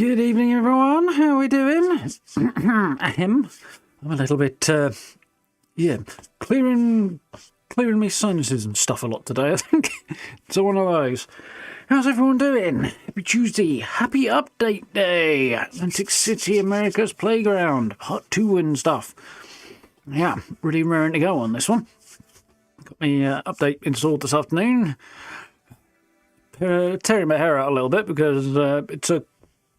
Good evening, everyone. How are we doing? Ahem. I'm a little bit, clearing me sinuses and stuff a lot today, I think. It's one of those. How's everyone doing? Happy Tuesday. Happy Update Day. Atlantic City, America's Playground. Part 2 and stuff. Yeah, really raring to go on this one. Got my update installed this afternoon. Tearing my hair out a little bit because it took...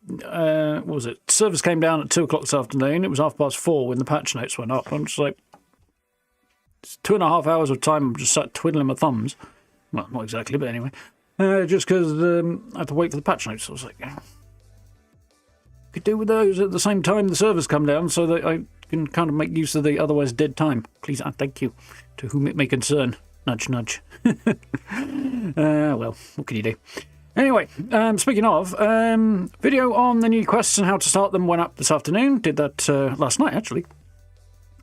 what was it? Service came down at 2 o'clock this afternoon. It was 4:30 when the patch notes went up. I'm just like, it's 2.5 hours of time I'm just sat twiddling my thumbs. Well, not exactly, but anyway. Just because I had to wait for the patch notes. I was like, could do with those at the same time the servers come down so that I can kind of make use of the otherwise dead time. Please and thank you to whom it may concern. Nudge, nudge. Well, what can you do? Anyway, speaking of, video on the new quests and how to start them went up this afternoon. Did that last night, actually.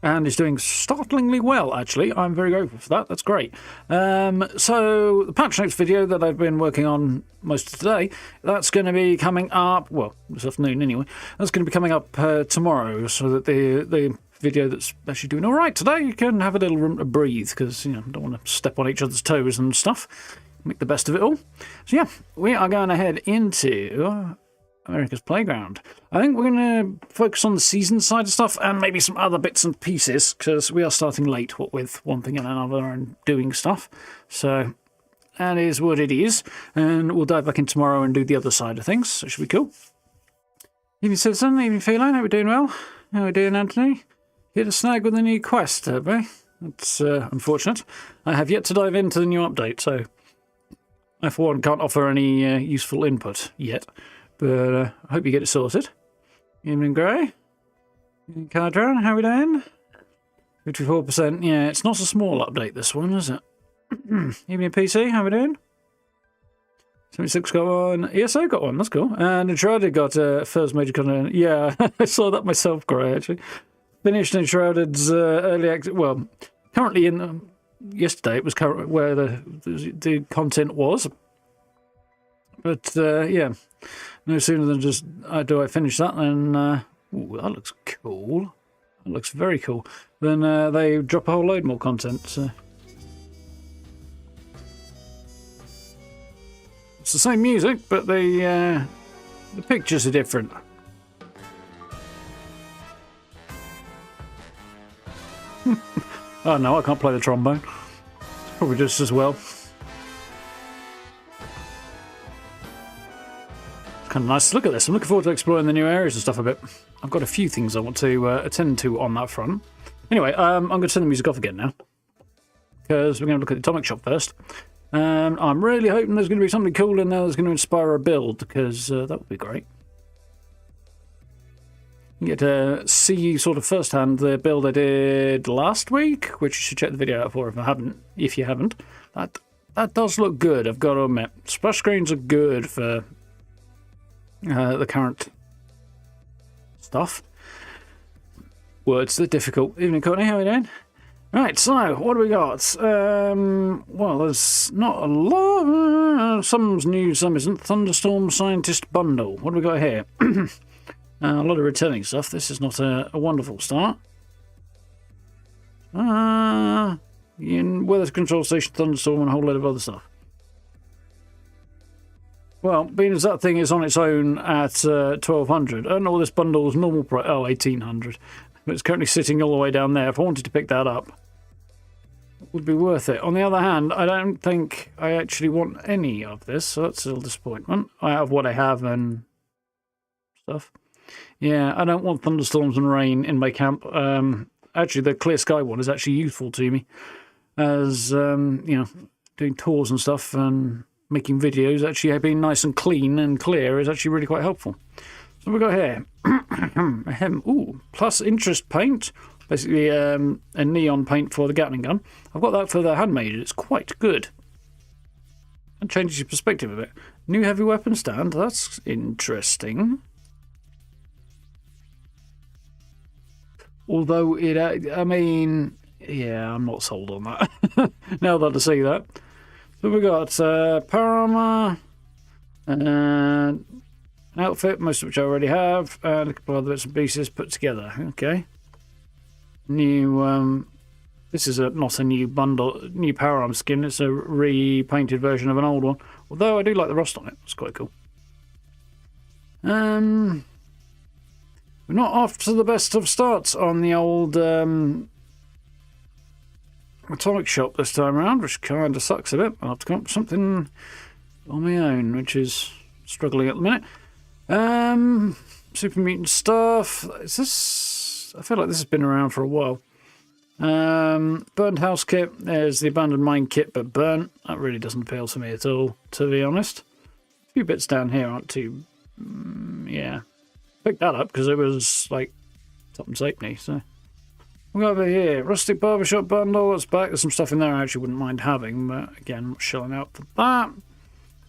And is doing startlingly well, actually. I'm very grateful for that. That's great. So, the patch notes video that I've been working on most of today, that's going to be coming up, well, this afternoon anyway. That's going to be coming up tomorrow, so that the video that's actually doing all right today, you can have a little room to breathe, because, you know, don't want to step on each other's toes and stuff. Make the best of it all. So yeah, we are going to head into America's Playground. I think we're going to focus on the season side of stuff and maybe some other bits and pieces, because we are starting late with one thing and another and doing stuff. So that is what it is. And we'll dive back in tomorrow and do the other side of things. So it should be cool. Evening Citizen, evening Feline, how are we doing well? How are we doing, Anthony? Hit a snag with the new quest, have we? That's unfortunate. I have yet to dive into the new update, so I, for one, can't offer any useful input yet, but I hope you get it sorted. Evening Grey. Evening Cardron, how are we doing? 54%. Yeah, it's not a small update, this one, is it? Evening PC, how are we doing? 76 got one. ESO got one, that's cool. And Enshrouded got first major content. Yeah, I saw that myself, Grey, actually. Finished Enshrouded's early access. Well, currently in... yesterday it was where the content was, but yeah, no sooner than just do I finish that, then ooh, that looks cool. That looks very cool. Then they drop a whole load more content. So. It's the same music, but the pictures are different. Oh no, I can't play the trombone. Probably just as well. It's kind of nice to look at this. I'm looking forward to exploring the new areas and stuff a bit. I've got a few things I want to attend to on that front. Anyway, I'm going to turn the music off again now, because we're going to look at the Atomic Shop first. I'm really hoping there's going to be something cool in there that's going to inspire a build, because that would be great. You get to see sort of firsthand the build I did last week, which you should check the video out for if you haven't. That does look good, I've got to admit. Splash screens are good for the current stuff. Words, they're difficult. Evening, Courtney, how are you doing? Right, so, what do we got? Well, there's not a lot. Some's new, some isn't. Thunderstorm Scientist Bundle. What do we got here? A lot of returning stuff. This is not a wonderful start. In Weather Control Station, Thunderstorm, and a whole load of other stuff. Well, being as that thing is on its own at 1200, and all this bundle's normal price, 1800, but it's currently sitting all the way down there. If I wanted to pick that up, it would be worth it. On the other hand, I don't think I actually want any of this, so that's a little disappointment. I have what I have and stuff. Yeah, I don't want thunderstorms and rain in my camp. Actually, the clear sky one is actually useful to me, as you know, doing tours and stuff and making videos. Actually, being nice and clean and clear is actually really quite helpful. So what we got here, ooh, plus interest paint, basically a neon paint for the Gatling gun. I've got that for the handmade. It's quite good. It changes your perspective a bit. New heavy weapon stand. That's interesting. Although it, I mean, yeah, I'm not sold on that. Now that I see that. So we got Parama, An outfit, most of which I already have, and a couple of other bits and pieces put together. Okay. New, this is not a new bundle, new power arm skin. It's a repainted version of an old one. Although I do like the rust on it. It's quite cool. We're not off to the best of starts on the old atomic shop this time around, which kind of sucks a bit. I'll have to come up with something on my own, which is struggling at the minute. Super mutant stuff. Is this? I feel like this has been around for a while. Burned house kit. There's the abandoned mine kit, but burnt. That really doesn't appeal to me at all, to be honest. A few bits down here aren't too. Yeah. Picked that up because it was like something safety. So we'll go over here. Rustic barbershop bundle. That's back. There's some stuff in there I actually wouldn't mind having, but again, I'm not shelling out for that.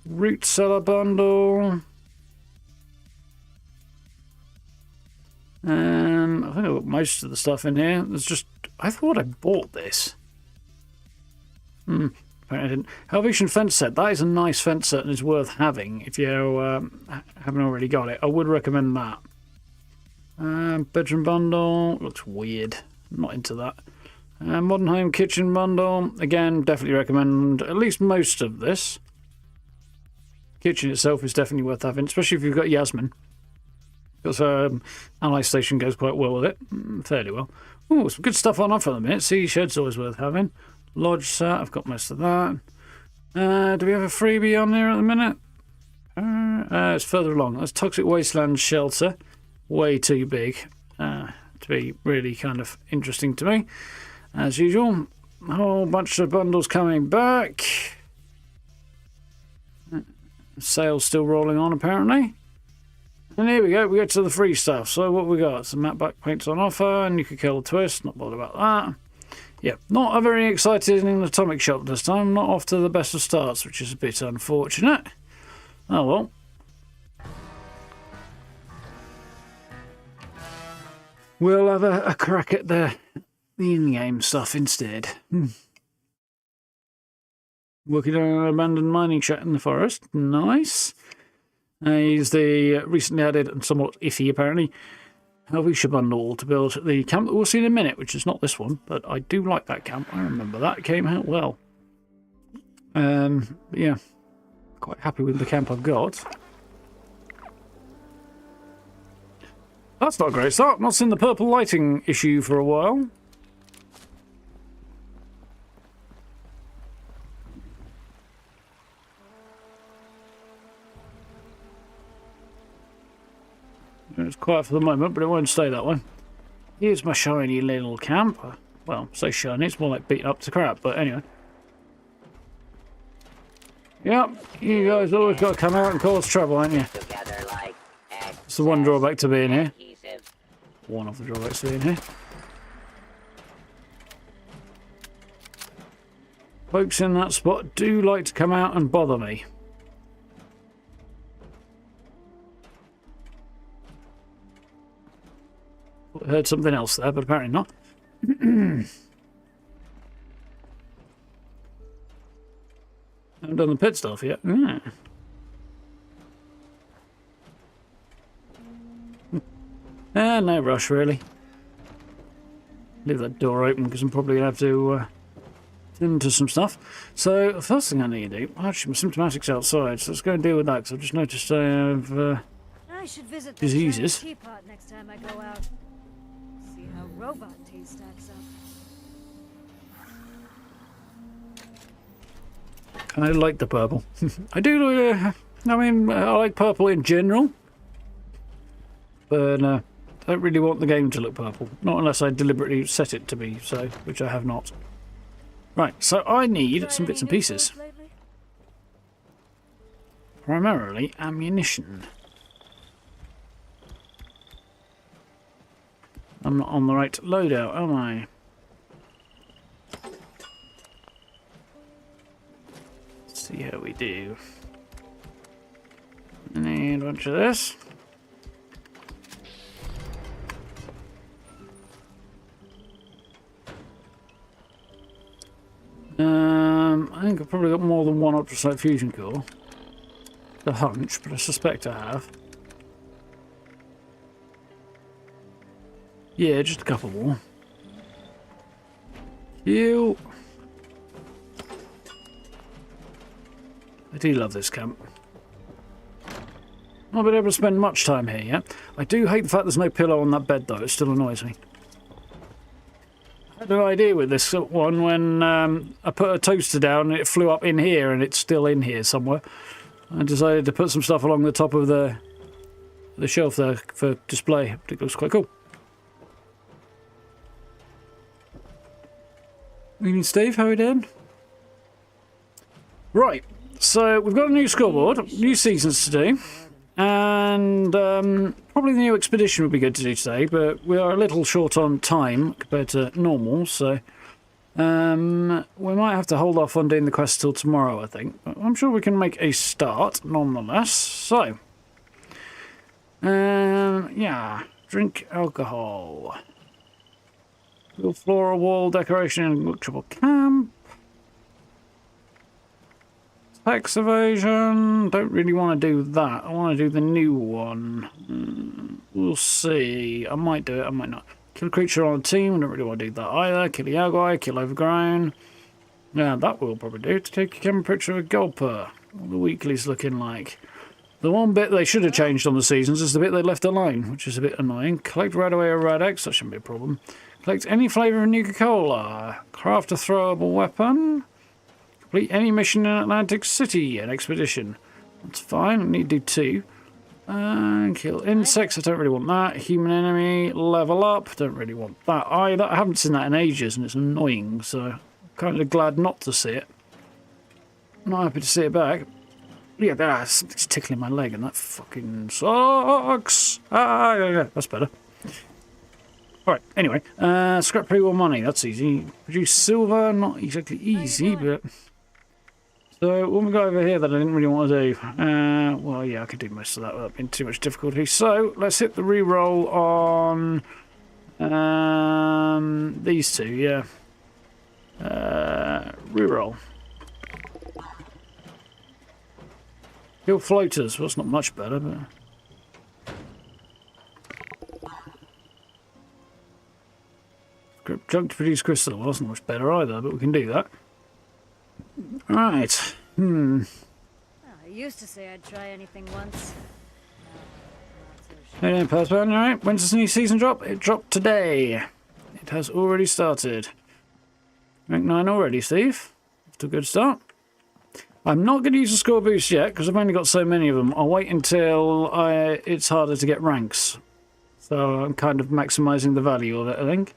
Root cellar bundle. I think I've got most of the stuff in here. There's just, I thought I bought this. Apparently I didn't. Helvetian fence set. That is a nice fence set and is worth having if you haven't already got it. I would recommend that. Bedroom bundle. Looks weird. I'm not into that. Modern home kitchen bundle. Again, definitely recommend at least most of this. Kitchen itself is definitely worth having, especially if you've got Yasmin. Because Ally Station goes quite well with it. Fairly well. Oh, some good stuff on offer at the minute. Sea Shed's always worth having. Lodge set, I've got most of that. Do we have a freebie on there at the minute? It's further along. That's Toxic Wasteland Shelter. Way too big to be really kind of interesting to me. As usual. A whole bunch of bundles coming back. Sales still rolling on apparently. And here we go, we get to the free stuff. So what we got? Some matte back paints on offer, and you could kill the twist, not bothered about that. Yeah, not a very exciting atomic shop this time, not off to the best of starts, which is a bit unfortunate. Oh well. We'll have a crack at the in-game stuff instead. Working on an abandoned mining shack in the forest. Nice. He's the recently added and somewhat iffy, apparently, Helvetia bundle to build the camp that we'll see in a minute, which is not this one, but I do like that camp. I remember that. It came out well. Yeah, quite happy with the camp I've got. That's not a great start. Not seen the purple lighting issue for a while. It's quiet for the moment, but it won't stay that way. Here's my shiny little camp. Well, say shiny, it's more like beaten up to crap, but anyway. Yep, you guys always got to come out and cause trouble, ain't you? It's the one drawback to being here. One of the drawbacks to being here. Folks in that spot do like to come out and bother me. I heard something else there, but apparently not. Haven't done the pit stuff yet. Yeah. No rush, really. Leave that door open because I'm probably going to have to into some stuff. So, the first thing I need to do... Actually, my symptomatic's outside, so let's go and deal with that because I've just noticed I have I should visit the diseases. teapot next time I go out. See how robot tea stacks up. I like the purple. I do, I mean, I like purple in general. But I don't really want the game to look purple. Not unless I deliberately set it to be so, which I have not. Right, so I need some bits and pieces. Primarily ammunition. I'm not on the right loadout, am I? Let's see how we do. I need a bunch of this. I think I've probably got more than one ultrasonic fusion core. The hunch, but I suspect I have. Yeah, just a couple more. You. I do love this camp. Not been able to spend much time here yet. I do hate the fact there's no pillow on that bed though, it still annoys me. I had an idea with this one when I put a toaster down and it flew up in here and it's still in here somewhere. I decided to put some stuff along the top of the shelf there for display. I think it looks quite cool. Evening, Steve, how are you doing? Right, so we've got a new scoreboard, new seasons to do, and probably the new expedition would be good to do today, but we are a little short on time compared to normal, so we might have to hold off on doing the quest till tomorrow, I think. But I'm sure we can make a start, nonetheless. So, yeah, drink alcohol. Build floral wall decoration in workshop camp. Tax evasion. Don't really want to do that. I want to do the new one. We'll see. I might do it, I might not. Kill a creature on a team. I don't really want to do that either. Kill a Yaguai, kill overgrown. Yeah, that will probably do. To take a camera picture of a gulper. What the weekly's looking like. The one bit they should have changed on the seasons is the bit they left alone, which is a bit annoying. Collect Radaway or Radex, that shouldn't be a problem. Collect any flavour of Nuka-Cola. Craft a throwable weapon. Complete any mission in Atlantic City, an expedition. That's fine, I need to do 2. Kill insects, I don't really want that. Human enemy, level up, don't really want that either. I haven't seen that in ages and it's annoying, so I'm kind of glad not to see it. I'm not happy to see it back. Yeah, something's tickling my leg and that fucking sucks. Yeah, that's better. Alright, anyway, scrap pre-war money, that's easy. Produce silver, not exactly easy, but... So, what we got over here that I didn't really want to do? Well, yeah, I could do most of that without being too much difficulty. So, let's hit the re-roll on... these two, yeah. Re-roll. Kill floaters, well, it's not much better, but... Junk to produce crystal, well, that's not much better either, but we can do that. Right. I used to say I'd try anything once. Hey, Passman, alright. When's the new season drop? It dropped today. It has already started. Rank 9 already, Steve. Off to a good start. I'm not going to use the score boost yet, because I've only got so many of them. I'll wait until it's harder to get ranks. So I'm kind of maximising the value of it, I think.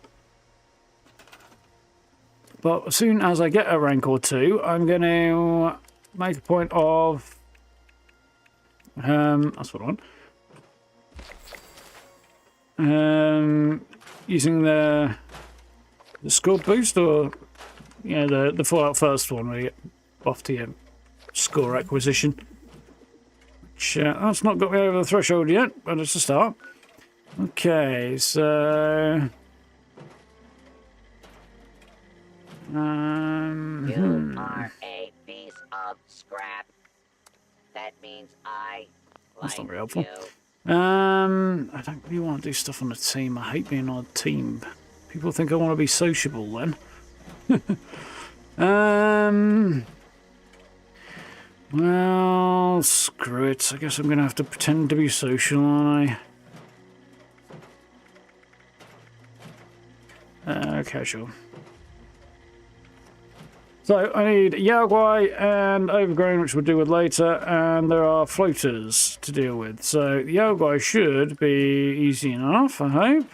But as soon as I get a rank or two, I'm going to make a point of... that's what I want. Using the score boost, or the Fallout first one, where you get off to your score acquisition. Which, that's not got me over the threshold yet, but it's a start. Okay, so... You are a piece of scrap. That means I That's not like very helpful. you. I don't really want to do stuff on a team. I hate being on a team. People think I want to be sociable then. Well, screw it. I guess I'm going to have to pretend to be social, aren't I? Casual. So I need Yaguai and Overgrown, which we'll deal with later, and there are floaters to deal with. So the Yaguai should be easy enough, I hope.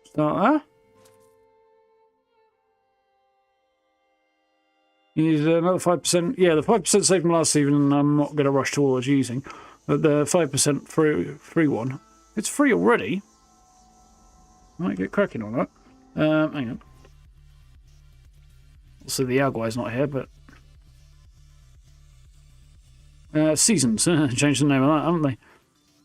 Start there. Use another 5%. Yeah, the 5% saved from last season, I'm not going to rush towards using. But the 5% free one. It's free already. Might get cracking on that. Hang on. So the Yaguai's not here, but... Seasons. Changed the name of that, haven't they?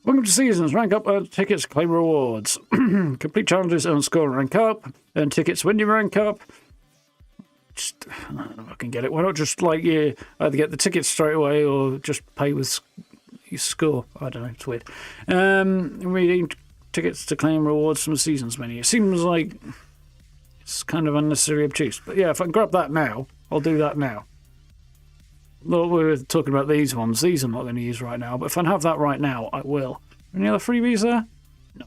Welcome to Seasons. Rank up, earn tickets, claim rewards. Complete challenges, earn score and rank up. Earn tickets when you rank up. Just, I don't know if I can get it. Why not just, like, you either get the tickets straight away or just pay with your score? I don't know, it's weird. Reading tickets to claim rewards from the seasons menu. It seems like it's kind of unnecessarily obtuse. But yeah, if I can grab that now, I'll do that now. Well, we were talking about these ones. These I'm not going to use right now, but if I have that right now, I will. Any other freebies there? No.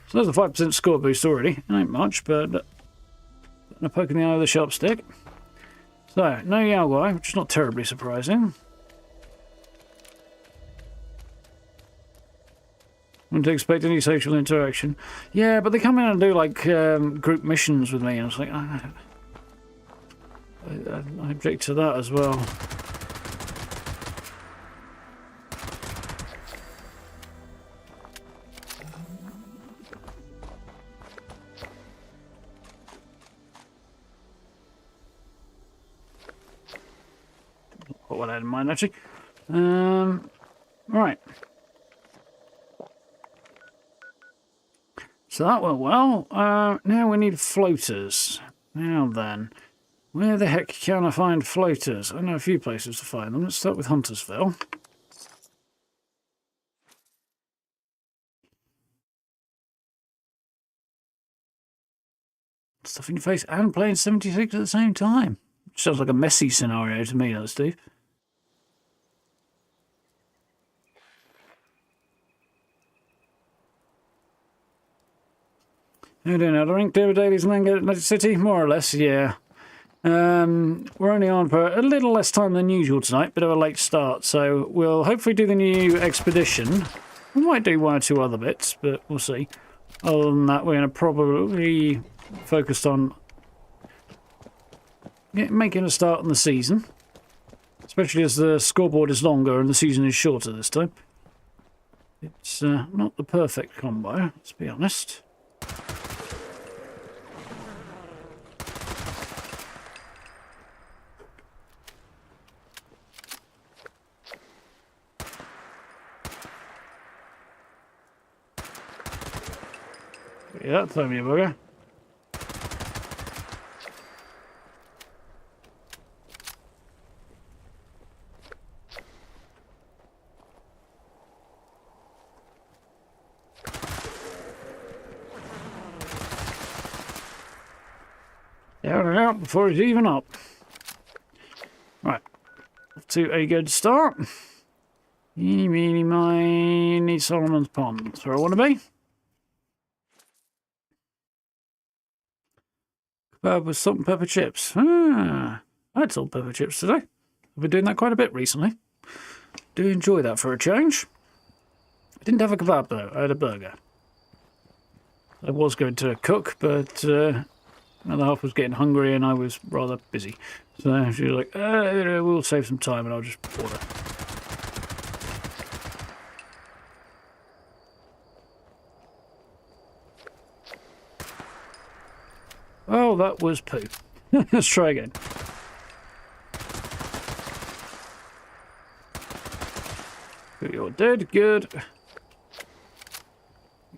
So there's a 5% score boost already. It ain't much, but a poke in the eye with a sharp stick. So, no Yao Guai, which is not terribly surprising. Wouldn't expect any social interaction. Yeah, but they come in and do like group missions with me, and it's like I object to that as well. Put what I had in mind actually. Right. So that went well. Now we need floaters. Now then, where the heck can I find floaters? I know a few places to find them. Let's start with Huntersville. Stuff in your face and playing 76 at the same time. Sounds like a messy scenario to me, though, Steve. How are you doing now? Drink David Dailies and then get Atlantic City? More or less, yeah. We're only on for a little less time than usual tonight. Bit of a late start, so we'll hopefully do the new expedition. We might do one or two other bits, but we'll see. Other than that, we're going to probably focus on making a start on the season. Especially as the scoreboard is longer and the season is shorter this time. It's not the perfect combo, let's be honest. Yeah, throw me a bugger. Down and out before it's even up. Right, off to a good start. Eeny, meeny, miny, Solomon's Pond. That's where I want to be. With salt and pepper chips. I had salt and pepper chips today. I've been doing that quite a bit recently. Do enjoy that for a change. I didn't have a kebab though, I had a burger. I was going to cook, but another half was getting hungry and I was rather busy. So she was like, we'll save some time and I'll just order. Oh, that was poo. Let's try again. You're dead, good.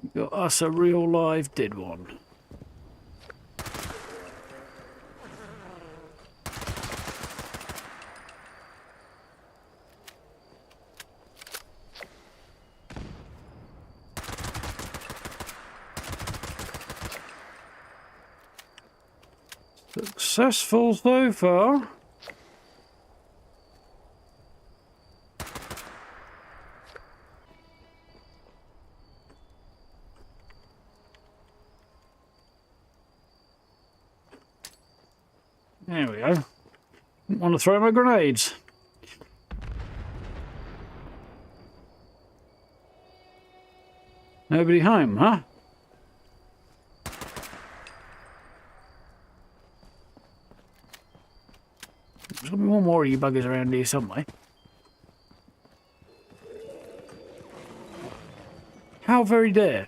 You got us a real live dead one. Successful so far. There we go. Didn't want to throw my grenades. Nobody home, huh? There's going to be one more of you buggers around here somewhere. How very dare.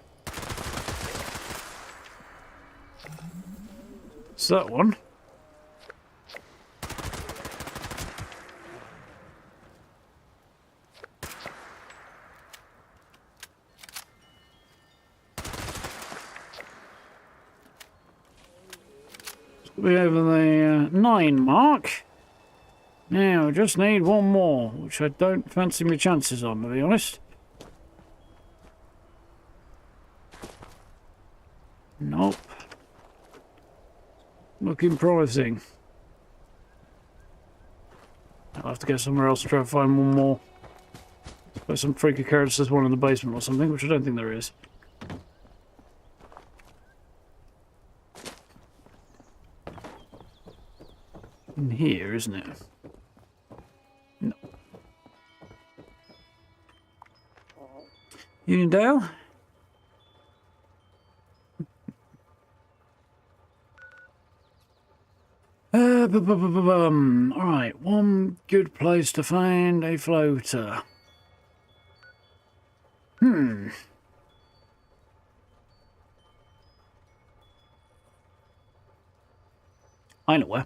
It's that one. We're over the 9 mark. Now, I just need one more, which I don't fancy my chances on, to be honest. Nope. Looking promising. I'll have to go somewhere else to try and find one more. Suppose some freak occurrence there's one in the basement or something, which I don't think there is. In here, isn't it? No. Uniondale? Alright, one good place to find a floater. I know where.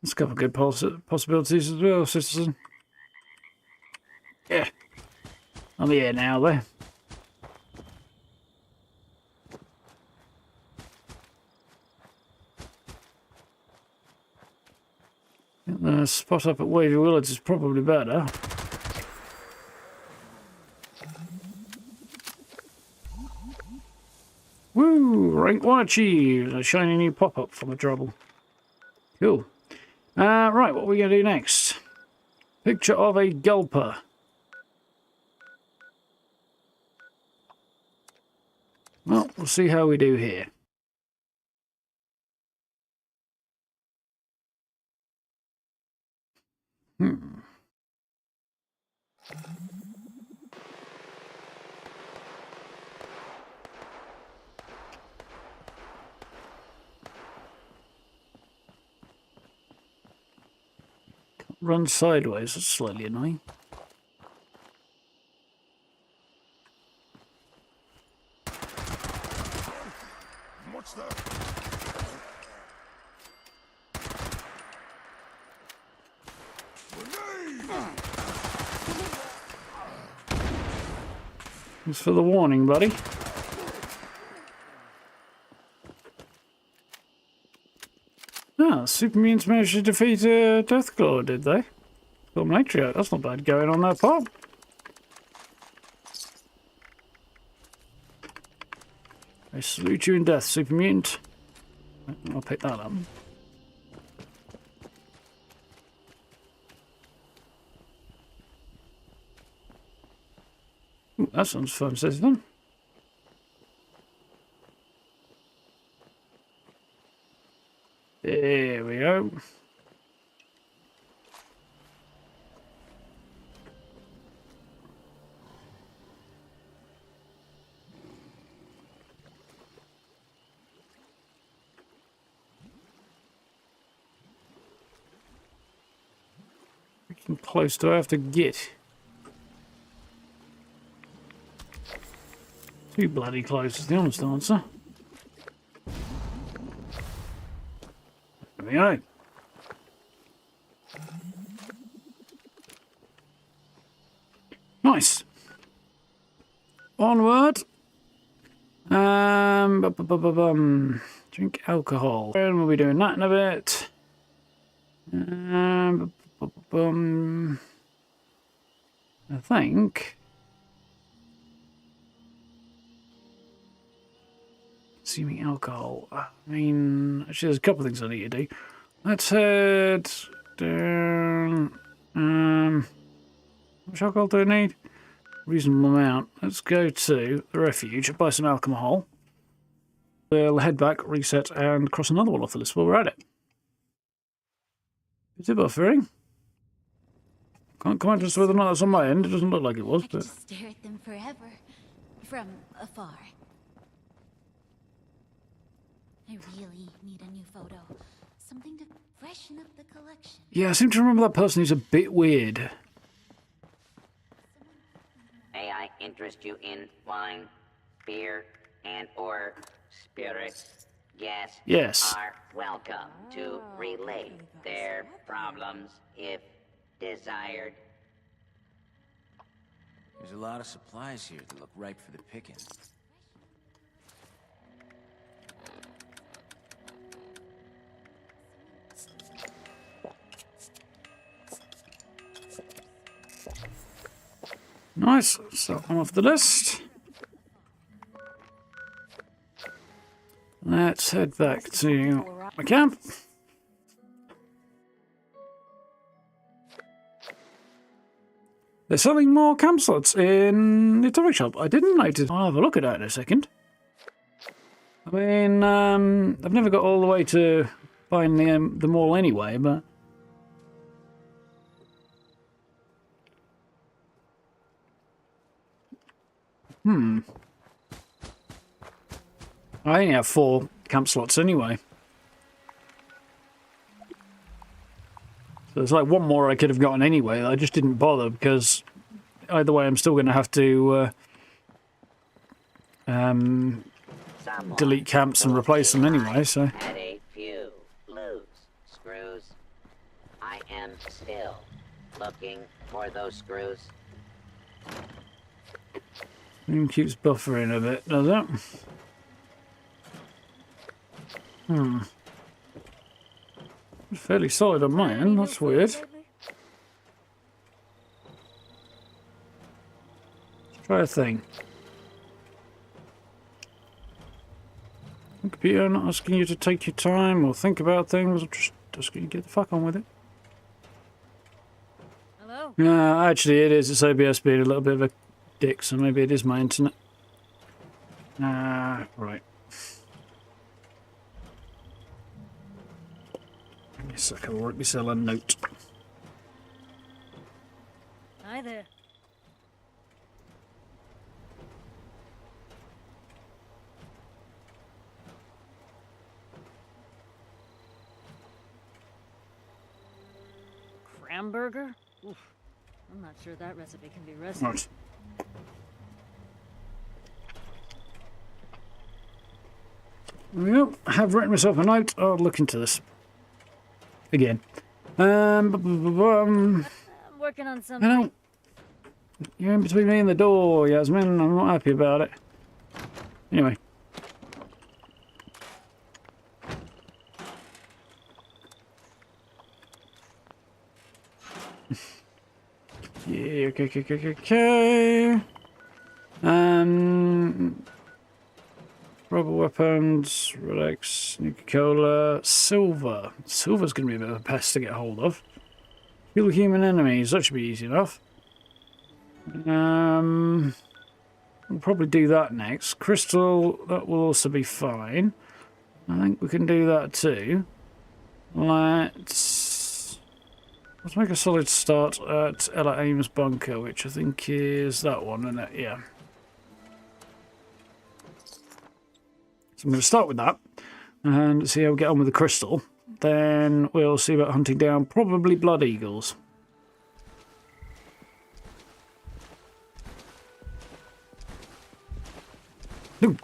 There's a couple of good possibilities as well, citizen. Yeah. I'm here now, there. The spot up at Wavy Willets is probably better. Woo! Rank 1 achieved! A shiny new pop-up from the trouble. Cool. Right, what are we going to do next? Picture of a gulper. Well, we'll see how we do here. Run sideways, that's slightly annoying. What's that? Thanks for the warning, buddy. Ah, Super Mutants managed to defeat Deathclaw, did they? Well, Matriarch, that's not bad going on their part. I salute you in death, Super Mutant. I'll pick that up. Ooh, that sounds fun, citizen. There we go. Freaking close do I have to get? Too bloody close is the honest answer. There we go. Nice. Onward. Drink alcohol. And we'll be doing that in a bit. I think. Consuming alcohol. I mean, actually, there's a couple of things I need to do. Let's head down. How much alcohol do I need? Reasonable amount. Let's go to the refuge, buy some alcohol. We'll head back, reset, and cross another one off the list while we're at it. Is it buffering? Can't comment as to whether or not that's on my end. It doesn't look like it was, but... just stare at them forever. From afar. I really need a new photo. Something to freshen up the collection. Yeah, I seem to remember that person who's a bit weird. May I interest you in wine, beer, and or spirits? Guests Yes. are welcome to relate their problems if desired. There's a lot of supplies here that look ripe for the picking. Nice. So I'm off the list. Let's head back to my camp. They're selling more camp slots in the toy shop. I didn't notice. I'll have a look at that in a second. I mean, I've never got all the way to buying the mall anyway, but... I only have 4 camp slots anyway. So there's like one more I could have gotten anyway. I just didn't bother because either way I'm still going to have to delete camps and replace them anyway, so... Had a few loose screws. I am still looking for those screws. It keeps buffering a bit, does it? It's fairly solid on my end, that's weird. Let's try a thing. Computer, I'm not asking you to take your time or think about things, I'm just asking you to get the fuck on with it. Hello? No, actually it is, it's OBS being a little bit of a dick, so maybe it is my internet. Right. Give me a sec, I'll write myself a note. Hi there. Cramburger? Oof. I'm not sure that recipe can be rescued. Right. Yep, I have written myself a note. I'll look into this. Again. I'm working on I something. don't... You're in between me and the door, Yasmin. I'm not happy about it. Anyway. Yeah, okay. Rubber weapons, Rolex, Nuka-Cola, silver. Silver's going to be a bit of a pest to get hold of. Kill human enemies, that should be easy enough. We'll probably do that next. Crystal, that will also be fine. I think we can do that too. Let's make a solid start at Ella Ames bunker, which I think is that one, isn't it? Yeah. So I'm going to start with that and see how we get on with the crystal. Then we'll see about hunting down probably blood eagles. Ooh.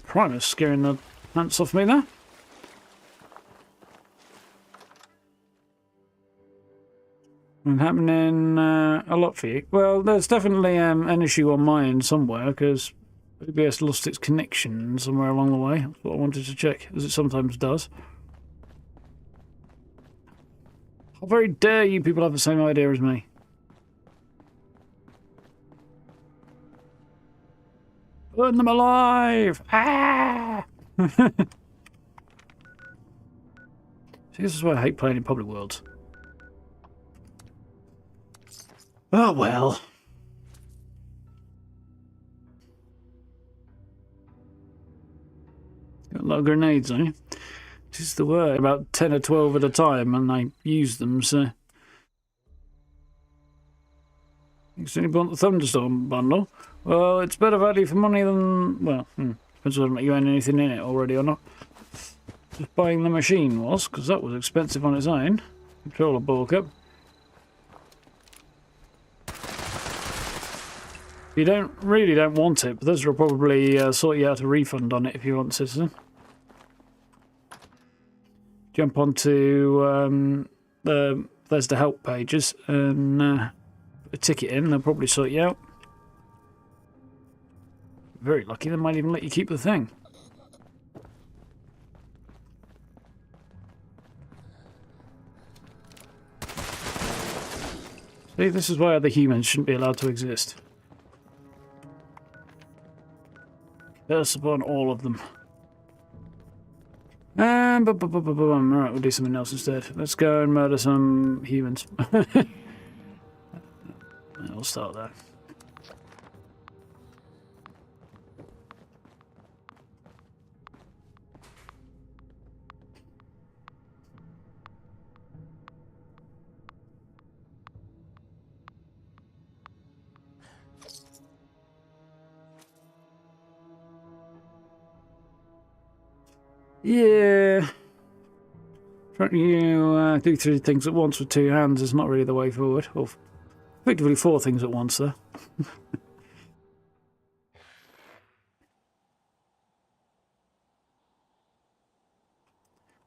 Primus scaring the pants off me there. And happening a lot for you. Well, there's definitely an issue on my end somewhere because OBS lost its connection somewhere along the way. That's what I wanted to check, as it sometimes does. How very dare you people have the same idea as me? Burn them alive! Ah! See, this is why I hate playing in public worlds. Oh well. Got a lot of grenades on you. This is the word. About 10 or 12 at a time, and I use them, so. You still want the Thunderstorm bundle? Well, it's better value for money than. Well, depends whether you own anything in it already or not. Just buying the machine was, because that was expensive on its own. Controller bulk up. You really don't want it, but those will probably sort you out a refund on it if you want, citizen. Jump onto there's the help pages and put a ticket in. They'll probably sort you out. Very lucky, they might even let you keep the thing. See, this is why other humans shouldn't be allowed to exist. Curse upon all of them. Alright, we'll do something else instead. Let's go and murder some humans. We'll start there. Yeah. Trying to do 3 things at once with 2 hands is not really the way forward. Or effectively 4 things at once, though.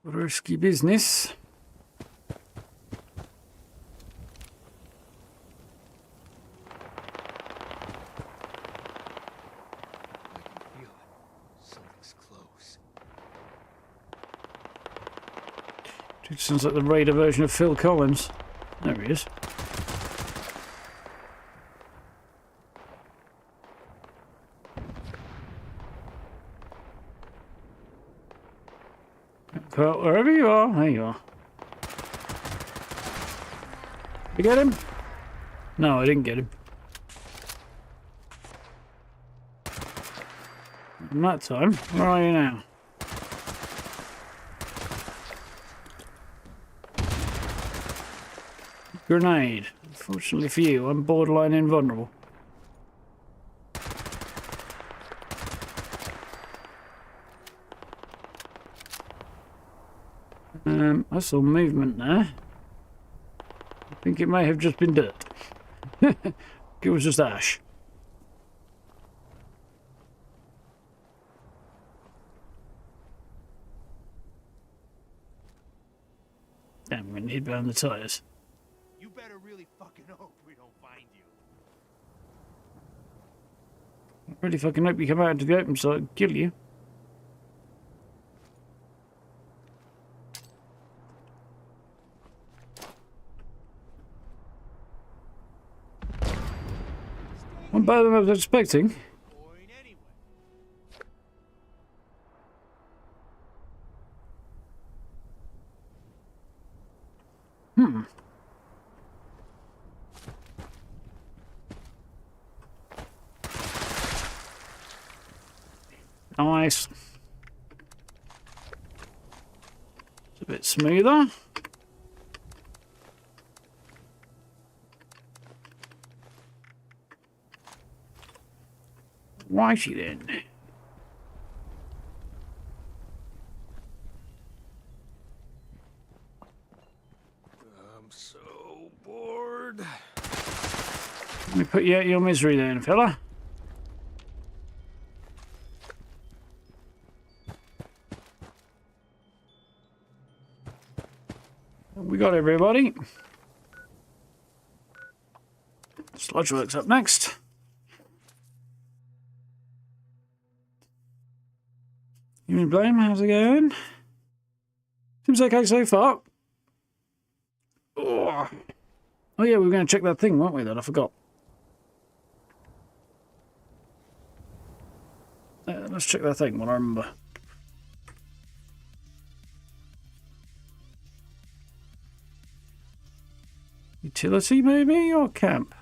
Risky business. It sounds like the Raider version of Phil Collins. There he is. Well, wherever you are, there you are. You get him? No, I didn't get him. And that time, where are you now? Grenade. Unfortunately for you, I'm borderline invulnerable. I saw movement there. I think it may have just been dirt. It was just ash. Damn, we're gonna hit behind the tires. You better really fucking hope we don't find you. I really fucking hope you come out into the open so I can kill you. One better than I was expecting. Going anyway. Nice. It's a bit smoother. Righty then. I'm so bored. Let me put you out of your misery then, fella. We got everybody. Sludge Works up next. Human Blame, how's it going? Seems okay so far. Oh yeah, we were going to check that thing, weren't we, then? I forgot. Let's check that thing, what I remember. Utility, maybe? Or camp?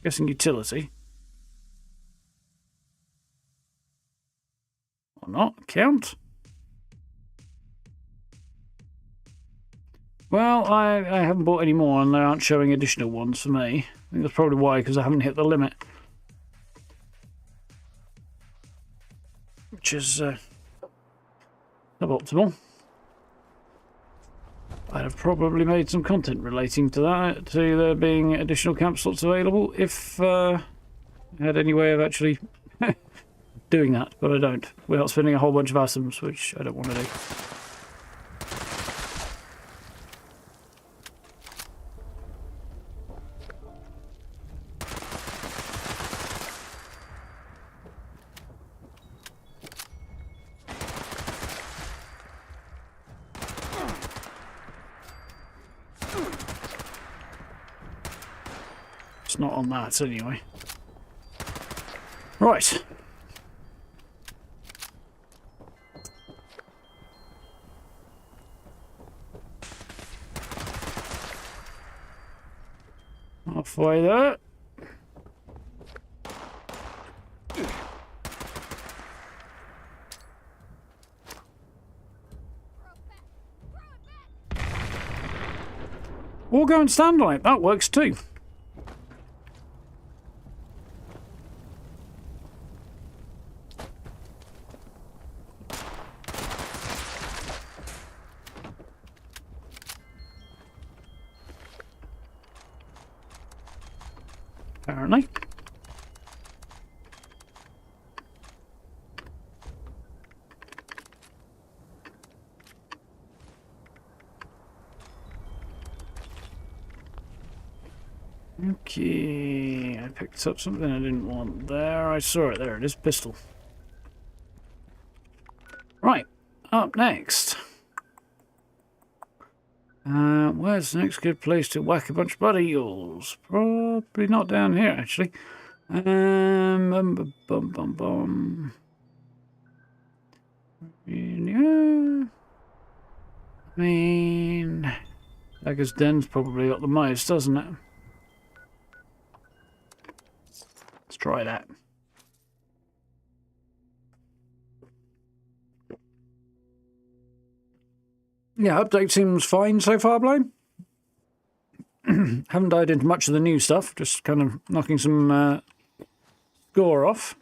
Guessing utility. Or not? Count? Well, I haven't bought any more and they aren't showing additional ones for me. I think that's probably why, because I haven't hit the limit. Which is suboptimal. I'd have probably made some content relating to that, to there being additional camp slots available if I had any way of actually doing that, but I don't. Without spending a whole bunch of atoms, which I don't want to do. Not on that, anyway. Right. Halfway there. Or go and stand on it. That works too. Apparently. Okay, I picked up something I didn't want there. I saw it. There it is. Pistol. Right, up next. Where's the next good place to whack a bunch of blood eagles? Probably not down here, actually. Yeah. I mean, Beggar's Den's probably got the most, doesn't it? Let's try that. Yeah, update seems fine so far, Blaine. Haven't dived into much of the new stuff, just kind of knocking some score off.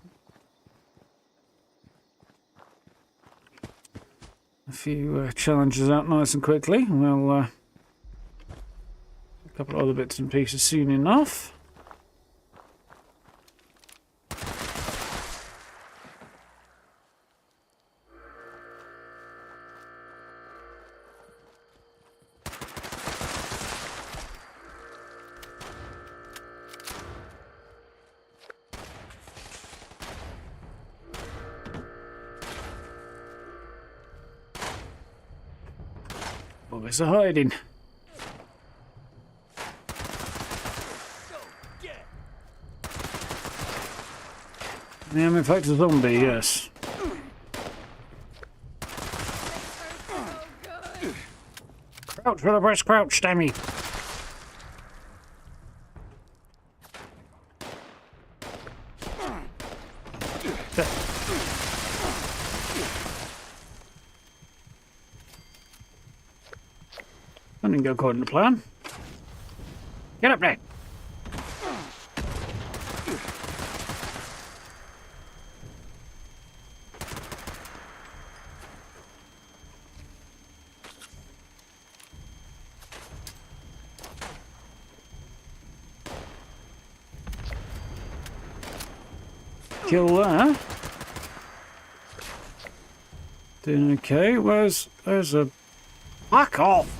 A few challenges out nice and quickly. We'll a couple of other bits and pieces soon enough. Boys are hiding. Yeah, I'm in fact a zombie, yes. Crouch for the breast crouch, dammy. That didn't go according to plan. Get up there. Kill that. Doing okay. There's a... Fuck off!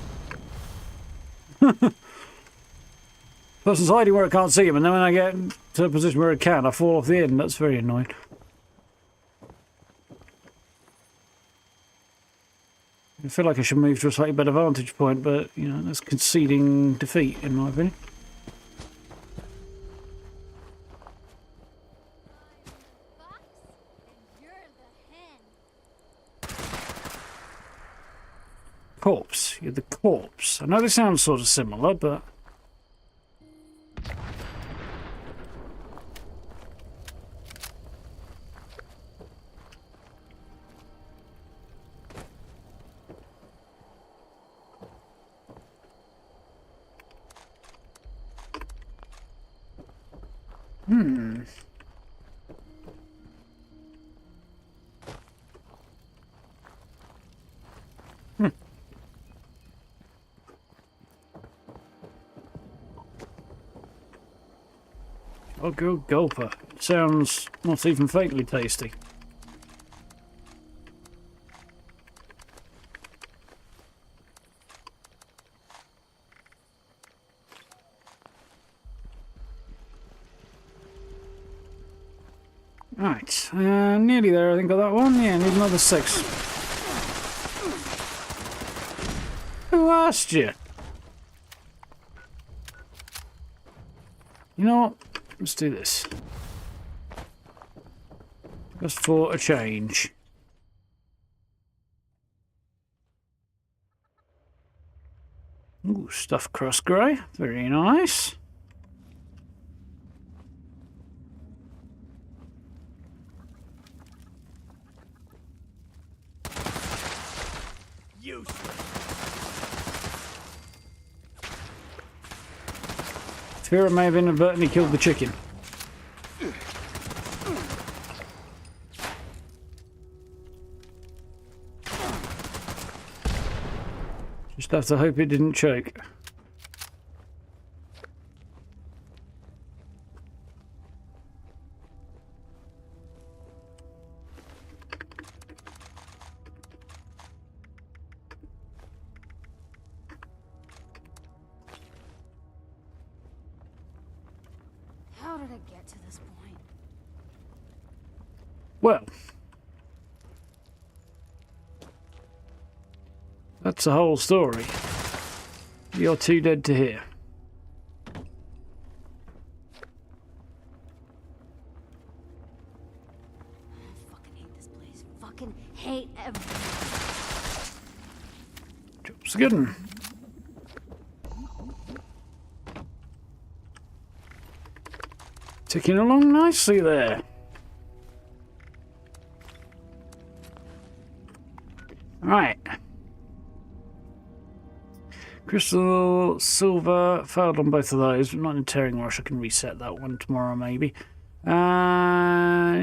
Person's hiding where I can't see him, and then when I get to a position where I can, I fall off the end. That's very annoying. I feel like I should move to a slightly better vantage point, but, you know, that's conceding defeat, in my opinion. Corpse. You're the corpse. I know they sound sort of similar, but... Oh, good gulper. Sounds not even faintly tasty. Right, nearly there, I think, of that one. Yeah, need another 6. Who asked you? You know what? Let's do this. Just for a change. Ooh, stuffed crust grey. Very nice. Fear I may have inadvertently killed the chicken. Just have to hope it didn't choke. How did it get to this point? Well, that's the whole story. You're too dead to hear. I fucking hate this place. Fucking hate everything. Job's a good one. Ticking along nicely there. Right. Crystal, silver, failed on both of those, but not in tearing rush. I can reset that one tomorrow maybe.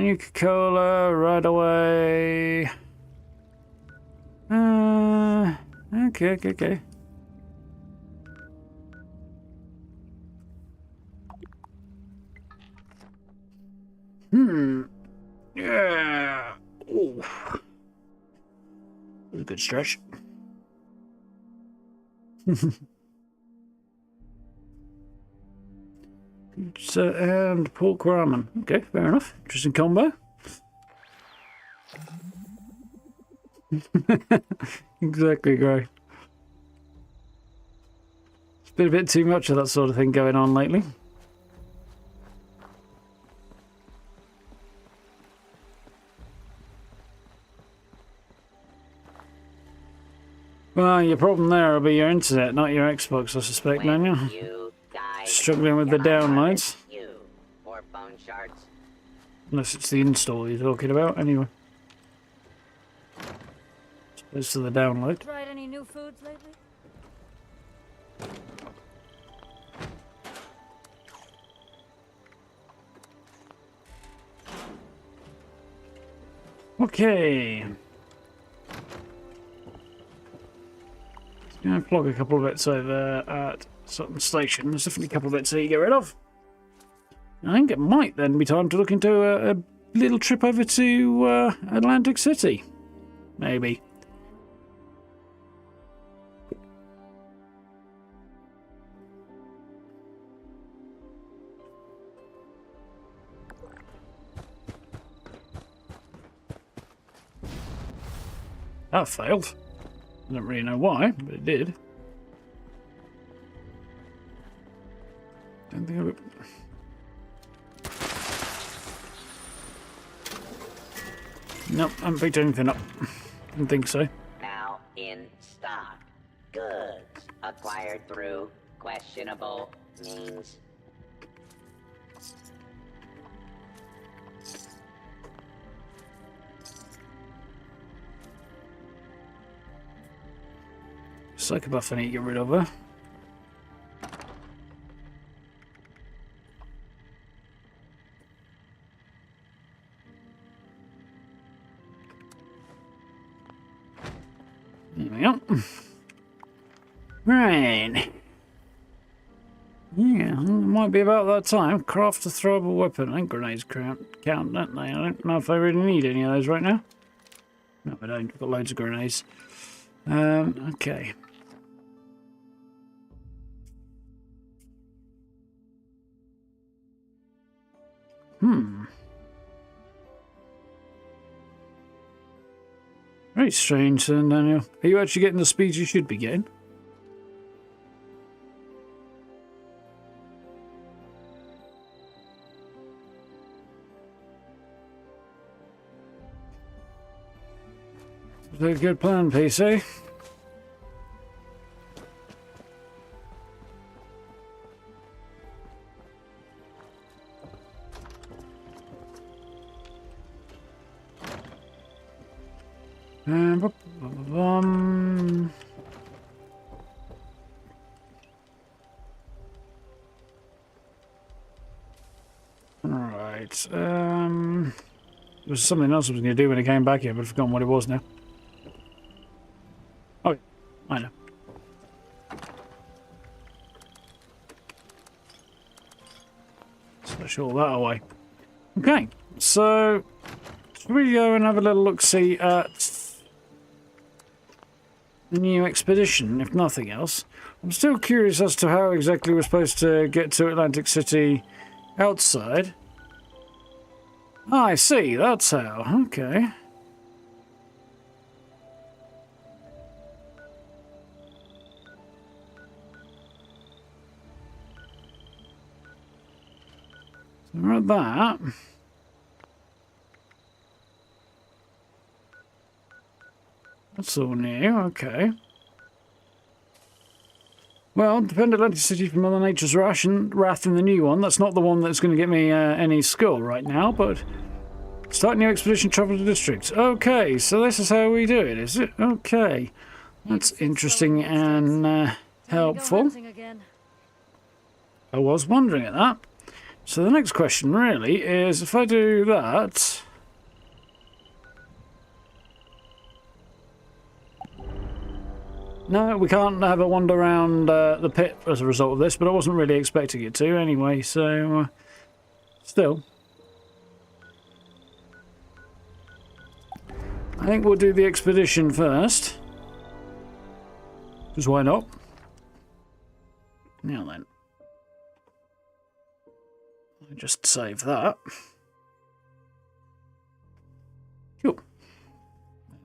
Nuka-Cola, right away. Okay. Yeah. Oh. That was a good stretch. And pork ramen. Okay, fair enough. Interesting combo. Exactly, Gray. It's been a bit too much of that sort of thing going on lately. Well, your problem there will be your internet, not your Xbox, I suspect, Daniel. Struggling with the downloads. Or bone shards. Unless it's the install you're talking about, anyway. As opposed to the download. Tried any new foods lately? Okay. Gonna plug a couple of bits over at Sutton Station. There's definitely a couple of bits here you get rid of. I think it might then be time to look into a little trip over to Atlantic City. Maybe. That failed. I don't really know why, but it did. Don't think of it. Nope, I haven't picked anything up. Didn't think so. Now in stock. Goods acquired through questionable means. Psychobuff I need to get rid of her. There we go. Right. Yeah, it might be about that time. Craft a throwable weapon. I think grenades count, don't they? I don't know if I really need any of those right now. No, I don't. I've got loads of grenades. Okay. Very strange then, Daniel. Are you actually getting the speed you should be getting? a good plan, PC. Right. There was something else I was going to do when I came back here, but I've forgotten what it was now. Oh, I know. Let's all that away. Okay, so should we go and have a little look-see at the new expedition, if nothing else? I'm still curious as to how exactly we're supposed to get to Atlantic City outside. Ah, I see, that's how. Okay. So we're at that. That's all new, okay. Well, defend Atlantic City from Mother Nature's wrath in the new one. That's not the one that's going to get me any skill right now, but... Start new expedition, travel to districts. Okay, so this is how we do it, is it? Okay. That's interesting and helpful. I was wondering at that. So the next question really is, if I do that... No, we can't have a wander around the pit as a result of this, but I wasn't really expecting it to anyway, so... still. I think we'll do the expedition first. Because why not? Now then. I'll just save that. Cool.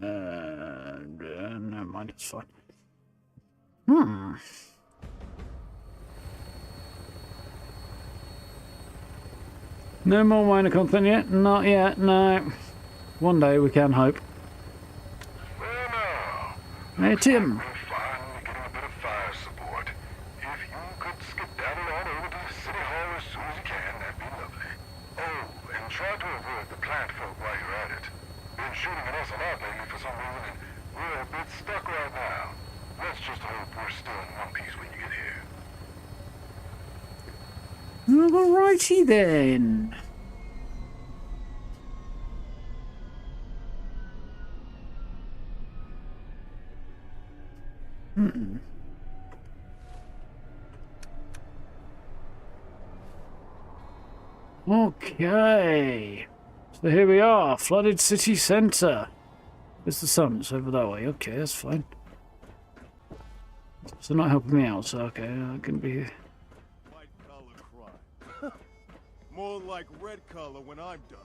Never mind, it's fine. No more minor content yet? Not yet, no. One day we can hope. Hey, Tim. Finally getting a bit of fire support. If you could skedaddle on over to the city hall as soon as you can, that'd be lovely. Oh, and try to avoid the plant folk while you're at it. Been shooting at us a lot lately for some reason, and we're a bit stuck right now. Let's just hope we're still in one piece when you get here. Alrighty then. Okay. So here we are, flooded city centre. There's the sun, it's over that way. Okay, that's fine. So not helping me out, so okay, I can be here. White collar crime. More like red color when I'm done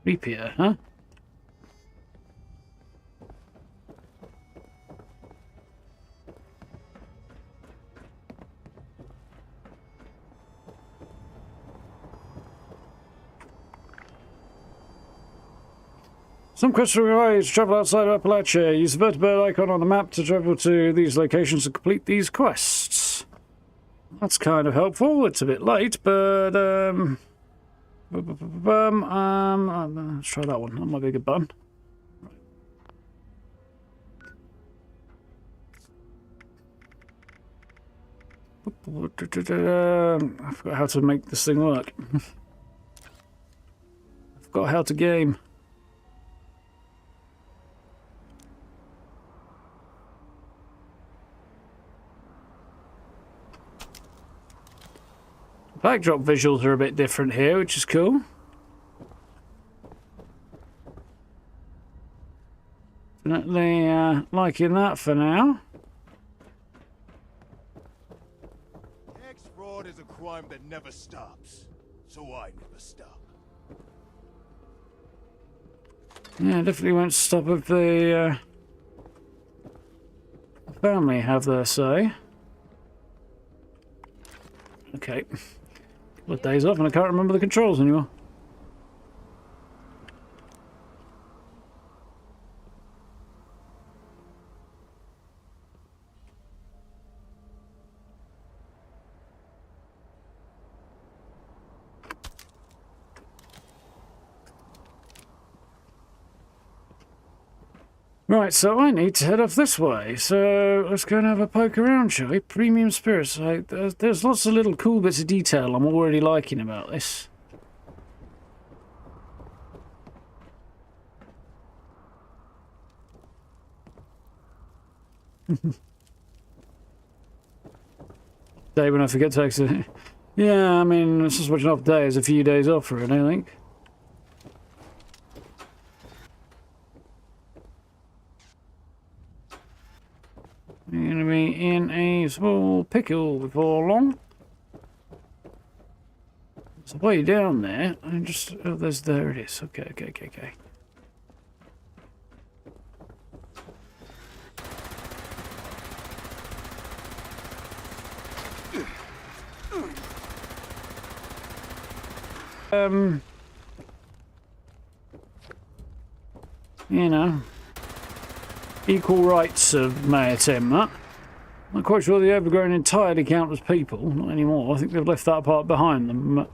with them. Creepier, huh? Some quests require you to travel outside of Appalachia. Use the vertibird icon on the map to travel to these locations and complete these quests. That's kind of helpful. It's a bit late, but let's try that one. That might be a good button. I forgot how to make this thing work. I forgot how to game. Backdrop visuals are a bit different here, which is cool. Definitely liking that for now. Tax fraud is a crime that never stops. So I never stop. Yeah, definitely won't stop if the family have their say. Okay. Couple of days off and I can't remember the controls anymore. Right, so I need to head off this way. So let's go and have a poke around, shall we? Premium spirits. There's lots of little cool bits of detail I'm already liking about this. Day when I forget to exit. Yeah, I mean, it's just such an off day. It's a few days off for it, I think. You're going to be in a small pickle before long. It's way down there. I'm just... Oh, there it is. Okay. You know, equal rights may attempt that. I'm not quite sure the overgrown entirely count as people, not anymore. I think they've left that part behind them.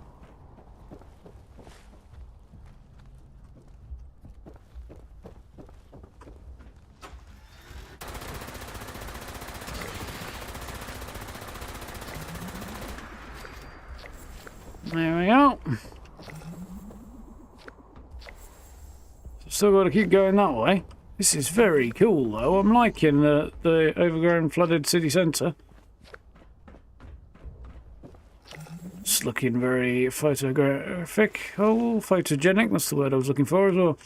There we go. Still got to keep going that way. This is very cool, though. I'm liking the overgrown, flooded city centre. It's looking very photographic. Oh, photogenic. That's the word I was looking for as well.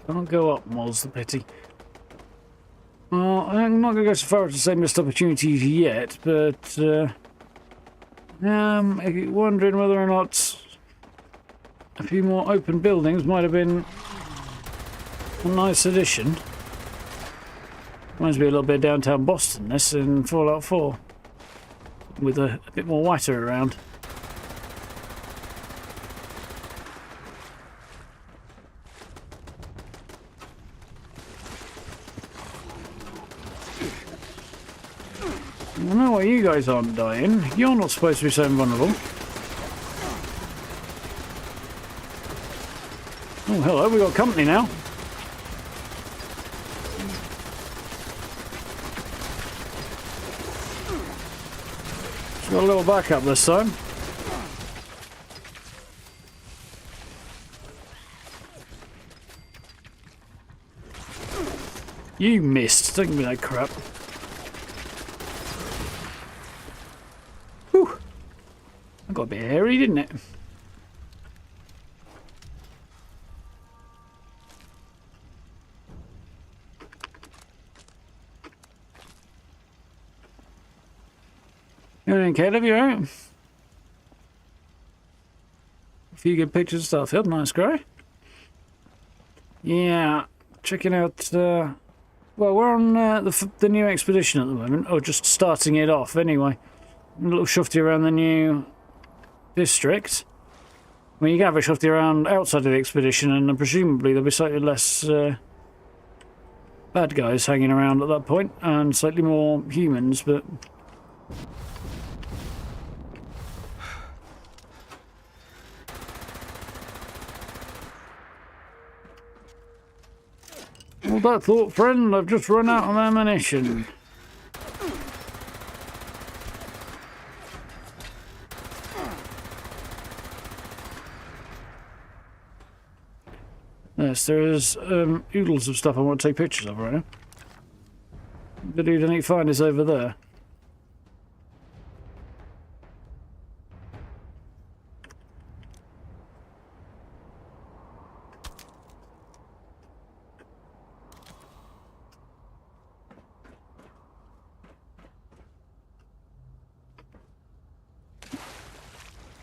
Can't go up, more's the pity. Well, I'm not going to go so far as to say missed opportunities yet, but I'm wondering whether or not a few more open buildings might have been a nice addition. Reminds me a little bit of downtown Boston, this in Fallout 4, with a bit more whiter around. I know why you guys aren't dying. You're not supposed to be so invulnerable. Oh, hello, we got company now. Got a little backup this time. You missed. Don't give me that crap. Whew. That got a bit hairy, didn't it? You doing, Caleb? You alright? A few good pictures of Starfield. Nice, Gray. Yeah, checking out. Well, we're on the new expedition at the moment, or just starting it off anyway. A little shufty around the new district. I mean, you can have a shufty around outside of the expedition, and presumably there'll be slightly less bad guys hanging around at that point, and slightly more humans, but. Hold that thought, friend. I've just run out of ammunition. Yes, there is oodles of stuff I want to take pictures of right now. The dude I need to find is over there.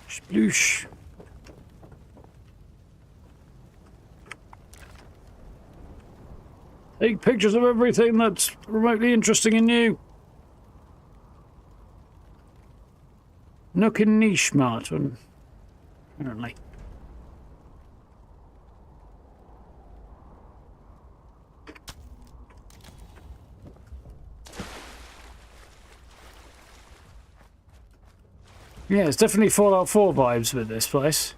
Sploosh. Take pictures of everything that's remotely interesting in you. Nook and niche mart, apparently. Yeah, it's definitely Fallout 4 vibes with this place.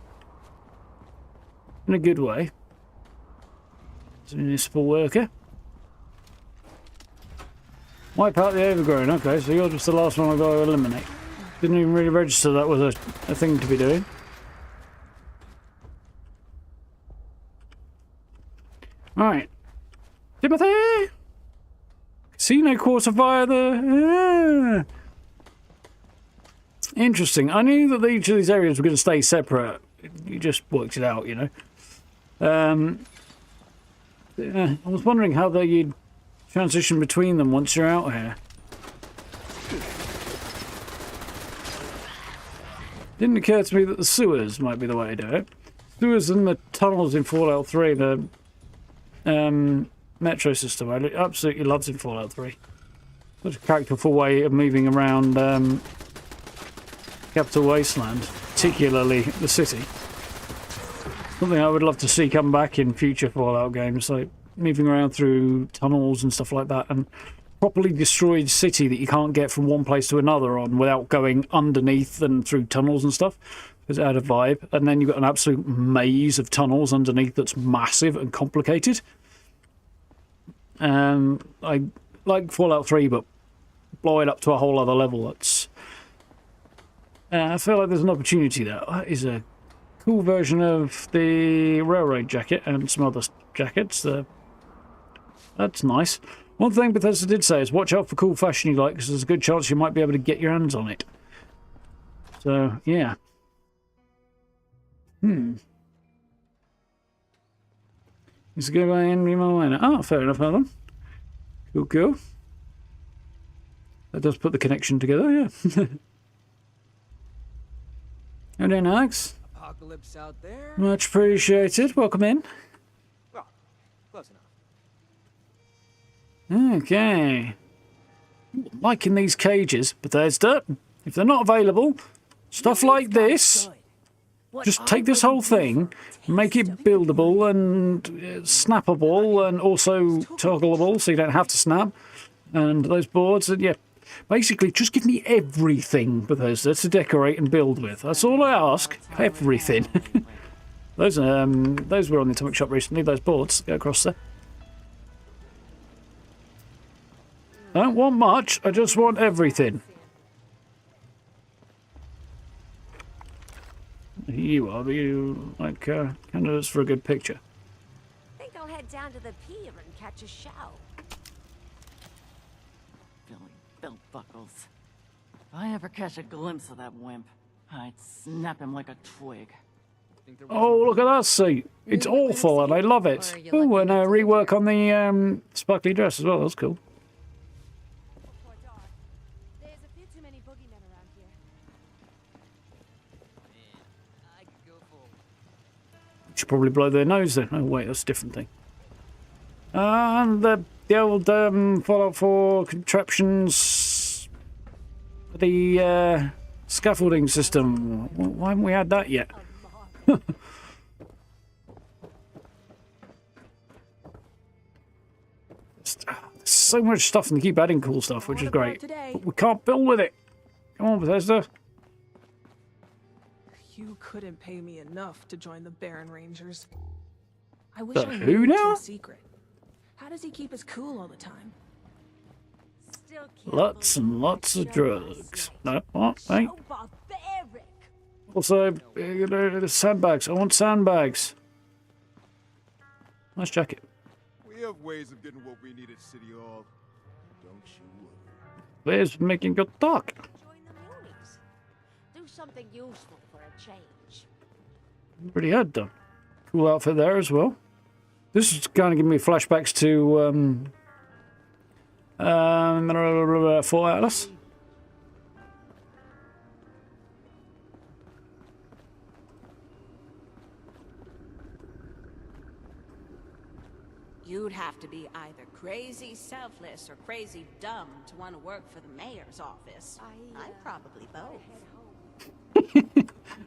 In a good way. It's a municipal worker. Wipe out the overgrown. Okay, so you're just the last one I've got to eliminate. Didn't even really register that was a thing to be doing. Alright. Timothy! Casino quarter via the... Interesting. I knew that each of these areas were going to stay separate. You just worked it out, you know. Yeah, I was wondering how you'd transition between them once you're out here. Didn't occur to me that the sewers might be the way to do it. Sewers and the tunnels in Fallout 3, the metro system, I absolutely loved in Fallout 3. Such a characterful way of moving around Capital Wasteland, particularly the city. Something I would love to see come back in future Fallout games, like moving around through tunnels and stuff like that, and properly destroyed city that you can't get from one place to another on without going underneath and through tunnels and stuff, because it had a vibe. And then you've got an absolute maze of tunnels underneath that's massive and complicated. I like Fallout 3, but blow it up to a whole other level. That's I feel like there's an opportunity there. That is a cool version of the railroad jacket and some other jackets. That's nice. One thing Bethesda did say is watch out for cool fashion you like, because there's a good chance you might be able to get your hands on it. So, yeah. Is it going by Henry Moana? Oh, fair enough, hold on. Cool. That does put the connection together, yeah. How doing, Alex? Apocalypse out there? Much appreciated. Welcome in. Well, close enough. Okay. Liking these cages, Bethesda. If they're not available, stuff like this, just take this whole thing, make it buildable and snappable and also toggleable so you don't have to snap. And those boards, and yeah. Basically, just give me everything, Bethesda, to decorate and build with. That's all I ask. Everything. Those were on the Atomic Shop recently, those boards. Go across there. I don't want much, I just want everything. You are, you like candidates for a good picture. Think I'll head down to the pier and catch a shower. Belt buckles. If I ever catch a glimpse of that wimp, I'd snap him like a twig. Oh, look at that seat. It's awful and I love it. Oh, and a rework on the sparkly dress as well. That's cool. Poor Darth. There's a few too many boogeymen around here. I could go full. Should probably blow their nose then. Oh, wait, that's a different thing. And the old Fallout 4 contraptions, the scaffolding system. Why haven't we had that yet? There's so much stuff and they keep adding cool stuff, which is great. But we can't build with it. Come on, Bethesda. You couldn't pay me enough to join the Baron Rangers. I wish The I who knew now? the secret. How does he keep us cool all the time? Still can't Lots and believe lots of that drugs. No, what? Hey. So barbaric. Also, the sandbags. I want sandbags. Nice jacket. We have ways of getting what we need at City Hall. Don't you worry. Where's making good talk? Join the Munis. Do something useful for a change. Pretty had done. Cool outfit there as well. This is kind of giving me flashbacks to Fort Atlas. You'd have to be either crazy selfless or crazy dumb to want to work for the mayor's office. I'm probably both.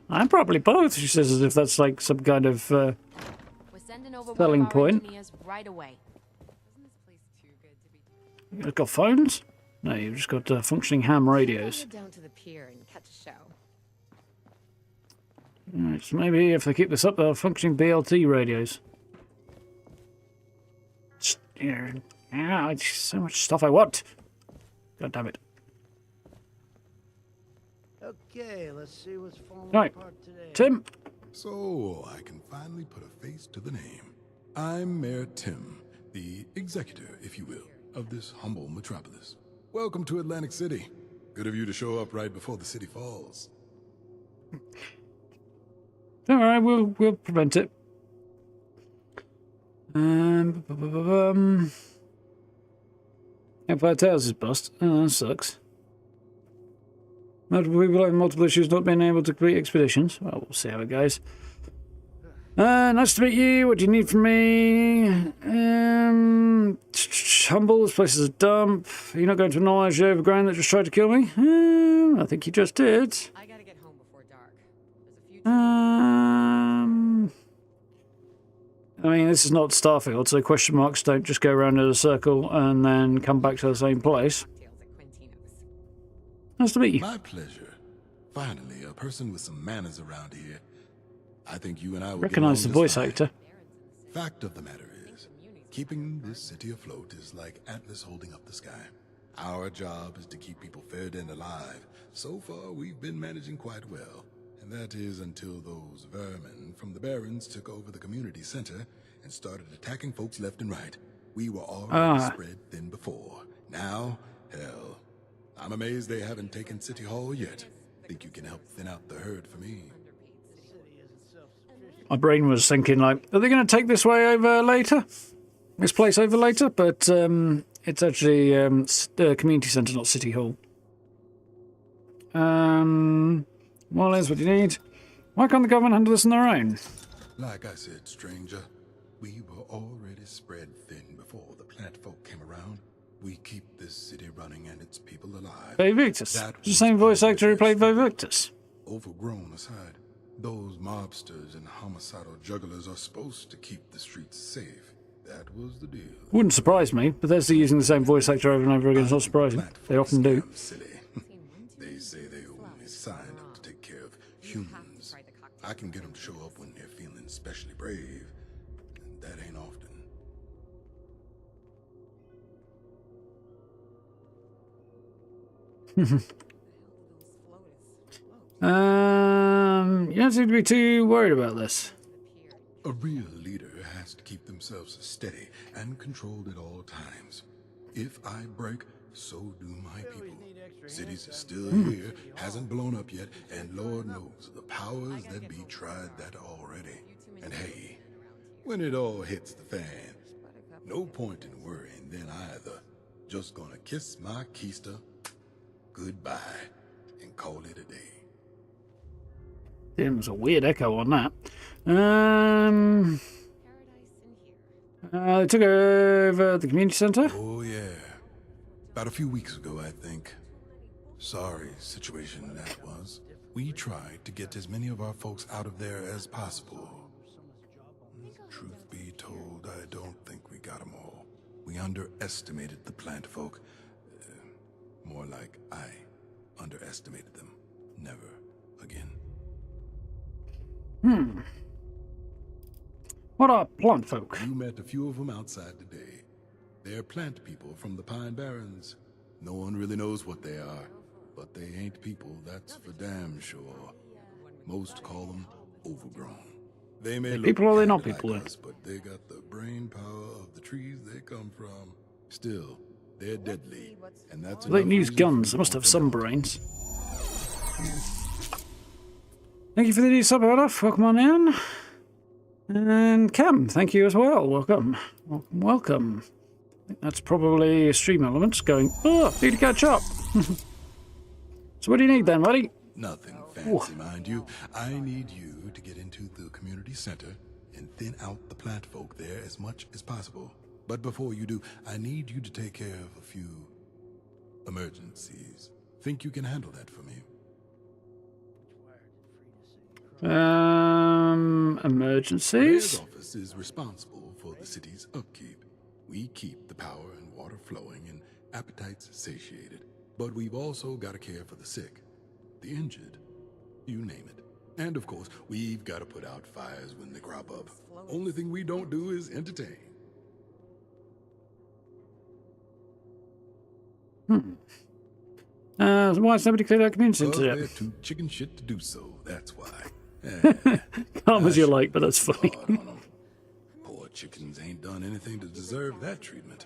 I'm probably both, she says, as if that's like some kind of We're sending over selling one of our point. engineers right away. Isn't this place too good to be... You've got phones? No, you've just got functioning ham radios. Head down to the pier and catch a show. Right, so maybe if they keep this up, they'll have functioning BLT radios. Yeah, it's so much stuff I want. God damn it. Okay, let's see what's falling Right, apart today. Tim. So, I can finally put a face to the name. I'm Mayor Tim, the executor, if you will, of this humble metropolis. Welcome to Atlantic City. Good of you to show up right before the city falls. Don't worry, we'll prevent it. Empire Tales is bust. Oh, that sucks. Multiple people having multiple issues not being able to complete expeditions. Well, we'll see how it goes. Nice to meet you. What do you need from me? Humble, this place is a dump. You're not going to acknowledge the overground that just tried to kill me? I think you just did. I gotta get home before dark. There's a few I mean, this is not Starfield, so question marks don't just go around in a circle and then come back to the same place. cocktails at Quintino's. Nice to meet you. My pleasure. Finally, a person with some manners around here. I think you and I would Recognise the get along voice just fine. actor. Fact of the matter is, keeping this city afloat is like Atlas holding up the sky. Our job is to keep people fed and alive. So far, we've been managing quite well. And that is until those vermin from the Barrens took over the community center and started attacking folks left and right. We were already spread thin before. Now, hell, I'm amazed they haven't taken City Hall yet. Think you can help thin out the herd for me? My brain was thinking, like, are they going to take this way over later? This place over later? But it's actually the community centre, not City Hall. Well, there's what you need. Why can't the government handle this on their own? Like I said, stranger, we were already spread thin before the plant folk came around. We keep this city running and its people alive. Vivictus. That It's the same voice actor who played Vivictus. Overgrown aside, those mobsters and homicidal jugglers are supposed to keep the streets safe. That was the deal. Wouldn't surprise me, but they're still using the same voice actor over and over again. It's not surprising. They often do. Silly. They say they only signed up to take care of humans. I can get them to show up when they're feeling especially brave. And that ain't often. You don't seem to be too worried about this. A real leader has to keep themselves steady and controlled at all times. If I break, so do my people. Cities are still here, hasn't blown up yet, and Lord knows the powers that be tried that already. And hey, when it all hits the fan, no point in worrying then either. Just gonna kiss my keister goodbye and call it a day. There was a weird echo on that. They took over the community centre. Oh yeah. About a few weeks ago, I think. Sorry situation that was. We tried to get as many of our folks out of there as possible. Truth be told, I don't think we got them all. We underestimated the plant folk. More like I underestimated them. Never again. What are plant folk? You met a few of them outside today. They're plant people from the Pine Barrens. No one really knows what they are, but they ain't people, that's for damn sure. Most call them overgrown. They may look people or they're not kinda people, like then? us, but they got the brain power of the trees they come from. Still, they're deadly, and that's They enough use reason guns. for They you must to have want some them out. brains. Thank you for the new sub, Olaf. Welcome on in. And Cam, thank you as well. Welcome. Welcome. I think that's probably stream elements going, oh, need to catch up. So what do you need then, buddy? Nothing fancy, mind you. I need you to get into the community center and thin out the plant folk there as much as possible. But before you do, I need you to take care of a few emergencies. Think you can handle that for me? Emergencies? Mayor's office is responsible for the city's upkeep. We keep the power and water flowing and appetites satiated. But we've also got to care for the sick, the injured, you name it. And of course, we've got to put out fires when they crop up. Only thing we don't do is entertain. Why has nobody cleared out community Well, centre they're yet? too chicken shit to do so, that's why. Calm as you like, but that's funny. Poor chickens ain't done anything to deserve that treatment.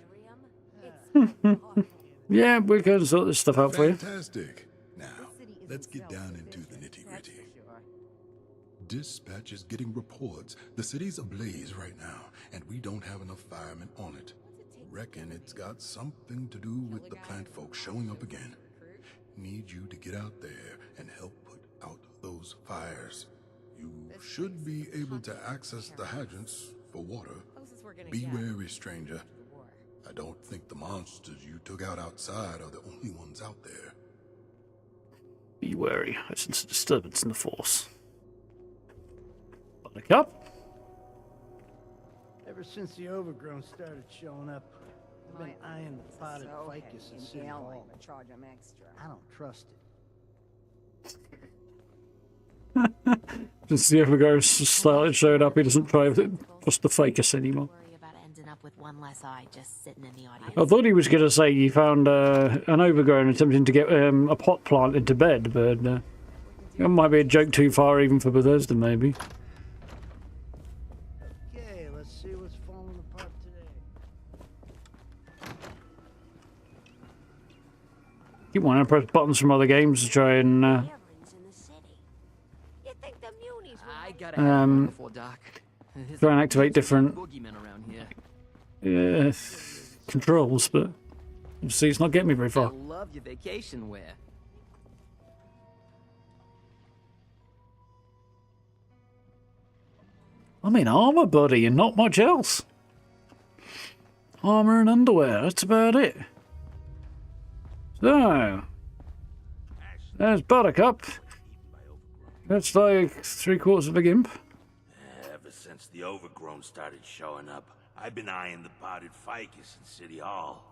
Yeah, we can sort this stuff out for you. Fantastic. Now, let's get down into the nitty-gritty. Dispatch is getting reports. The city's ablaze right now, and we don't have enough firemen on it. Reckon it's got something to do with the plant folks showing up again. Need you to get out there and help put out those fires. You should be able to access the hydrants for water. Be wary, stranger. I don't think the monsters you took out outside are the only ones out there. Be wary. I sense a disturbance in the force. Buttercup? Ever since the overgrown started showing up, I've been eyeing the potted ficus in City Hall. I don't trust it. Since the overgrown started showing up, he doesn't trust the ficus anymore. Worry about ending up with one less eye just sitting in the audience. I thought he was going to say he found an overgrown attempting to get a pot plant into bed, but that might be a joke too far even for Bethesda, maybe. Okay, let's see what's falling apart today. Keep wanting to press buttons from other games to try and try and activate different controls, but you see, it's not getting me very far. I love your vacation wear. I'm in armor, buddy, and not much else. Armor and underwear, that's about it. So, there's Buttercup. That's like 3/4 of a gimp. Ever since the overgrown started showing up, I've been eyeing the potted ficus in City Hall.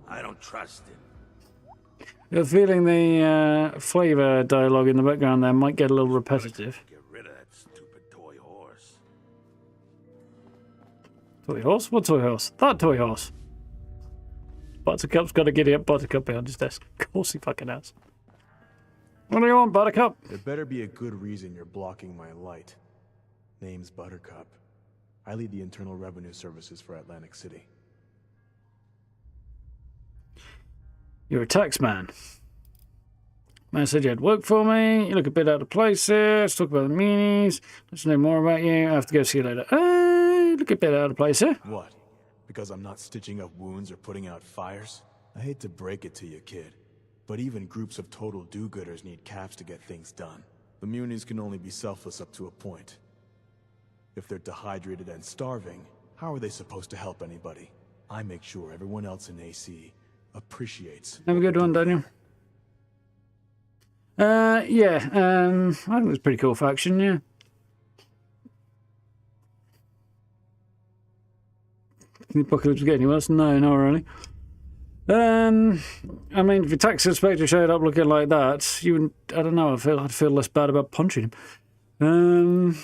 I don't trust him. You're feeling the flavor dialogue in the background there might get a little repetitive. Get rid of that stupid toy horse. Toy horse? What toy horse? That toy horse. Buttercup's got a giddy up Buttercup behind his desk. Of course he fucking has. What do you want, Buttercup? There better be a good reason you're blocking my light. Name's Buttercup. I lead the Internal Revenue Services for Atlantic City. You're a tax man. Man said you had work for me. You look a bit out of place here. Let's talk about the Munis. Let's know more about you. I have to go see you later. You look a bit out of place here. What? Because I'm not stitching up wounds or putting out fires? I hate to break it to you, kid, but even groups of total do-gooders need caps to get things done. The Munis can only be selfless up to a point. If they're dehydrated and starving, how are they supposed to help anybody? I make sure everyone else in AC appreciates. Have a good one, Daniel. Yeah, I think it's a pretty cool faction, yeah. The apocalypse get any worse? No, not really. I mean, if your tax inspector showed up looking like that, you would, I don't know, I'd feel less bad about punching him.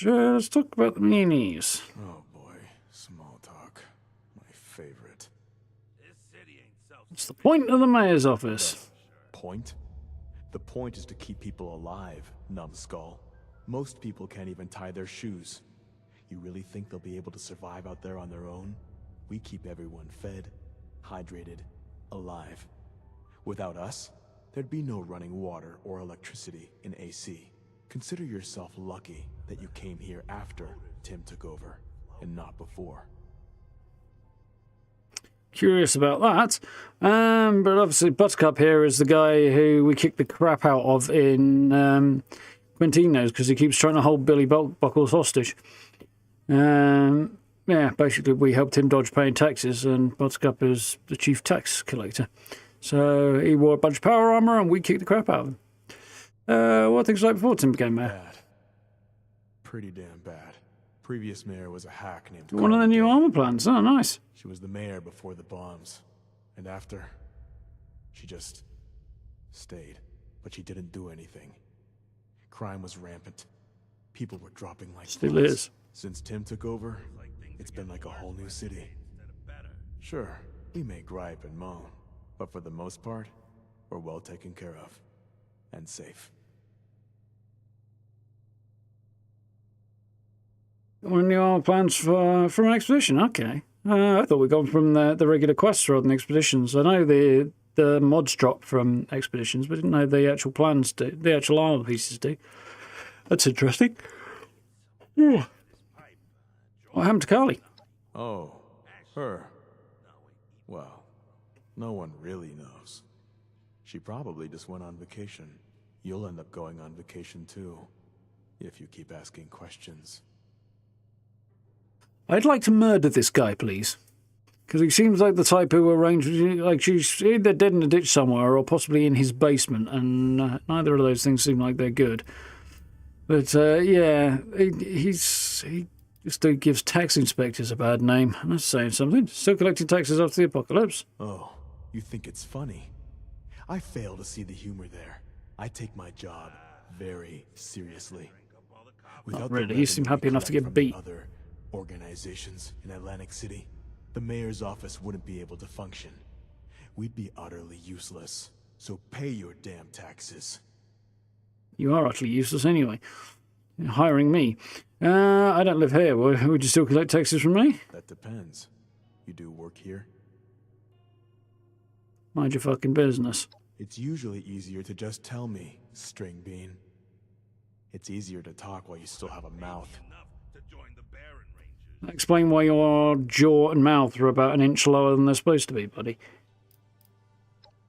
Let's talk about the Munis. Oh boy, small talk. My favorite. What's the point of the mayor's office? Point? The point is to keep people alive, numbskull. Most people can't even tie their shoes. You really think they'll be able to survive out there on their own? We keep everyone fed, hydrated, alive. Without us, there'd be no running water or electricity in AC. Consider yourself lucky that you came here after Tim took over, and not before. Curious about that. But obviously Buttercup here is the guy who we kicked the crap out of in Quintino's because he keeps trying to hold Billy Buckles hostage. Yeah, basically we helped him dodge paying taxes, and Buttercup is the chief tax collector. So he wore a bunch of power armor, and we kicked the crap out of him. What things like before Tim became mayor? Bad. Pretty damn bad. Previous mayor was a hack named One of the new armor plans. Oh, nice. She was the mayor before the bombs. And after, she just stayed. But she didn't do anything. Crime was rampant. People were dropping like Still flies. is. Since Tim took over, it's been like a whole new city. Sure, we may gripe and moan, but for the most part, we're well taken care of. And safe. One of the new armor plans for an expedition. Okay. I thought we'd gone from the regular quests rather than expeditions. I know the mods drop from expeditions, but didn't know the actual plans do. The actual armor pieces do. That's interesting. Yeah. What happened to Carly? Oh, her. Well, no one really knows. She probably just went on vacation. You'll end up going on vacation too, if you keep asking questions. I'd like to murder this guy, please. Because he seems like the type who arranged, like she's either dead in a ditch somewhere or possibly in his basement, and neither of those things seem like they're good. But yeah, he just gives tax inspectors a bad name. That's saying something. Still collecting taxes after the apocalypse. Oh, you think it's funny? I fail to see the humor there. I take my job very seriously. Not really. You seem happy enough to get beat. Other organizations in Atlantic City, the mayor's office wouldn't be able to function. We'd be utterly useless. So pay your damn taxes. You are utterly useless anyway. You're hiring me. I don't live here. Would you still collect taxes from me? That depends. You do work here? Mind your fucking business. It's usually easier to just tell me, String Bean. It's easier to talk while you still have a mouth. Explain why your jaw and mouth are about an inch lower than they're supposed to be, buddy.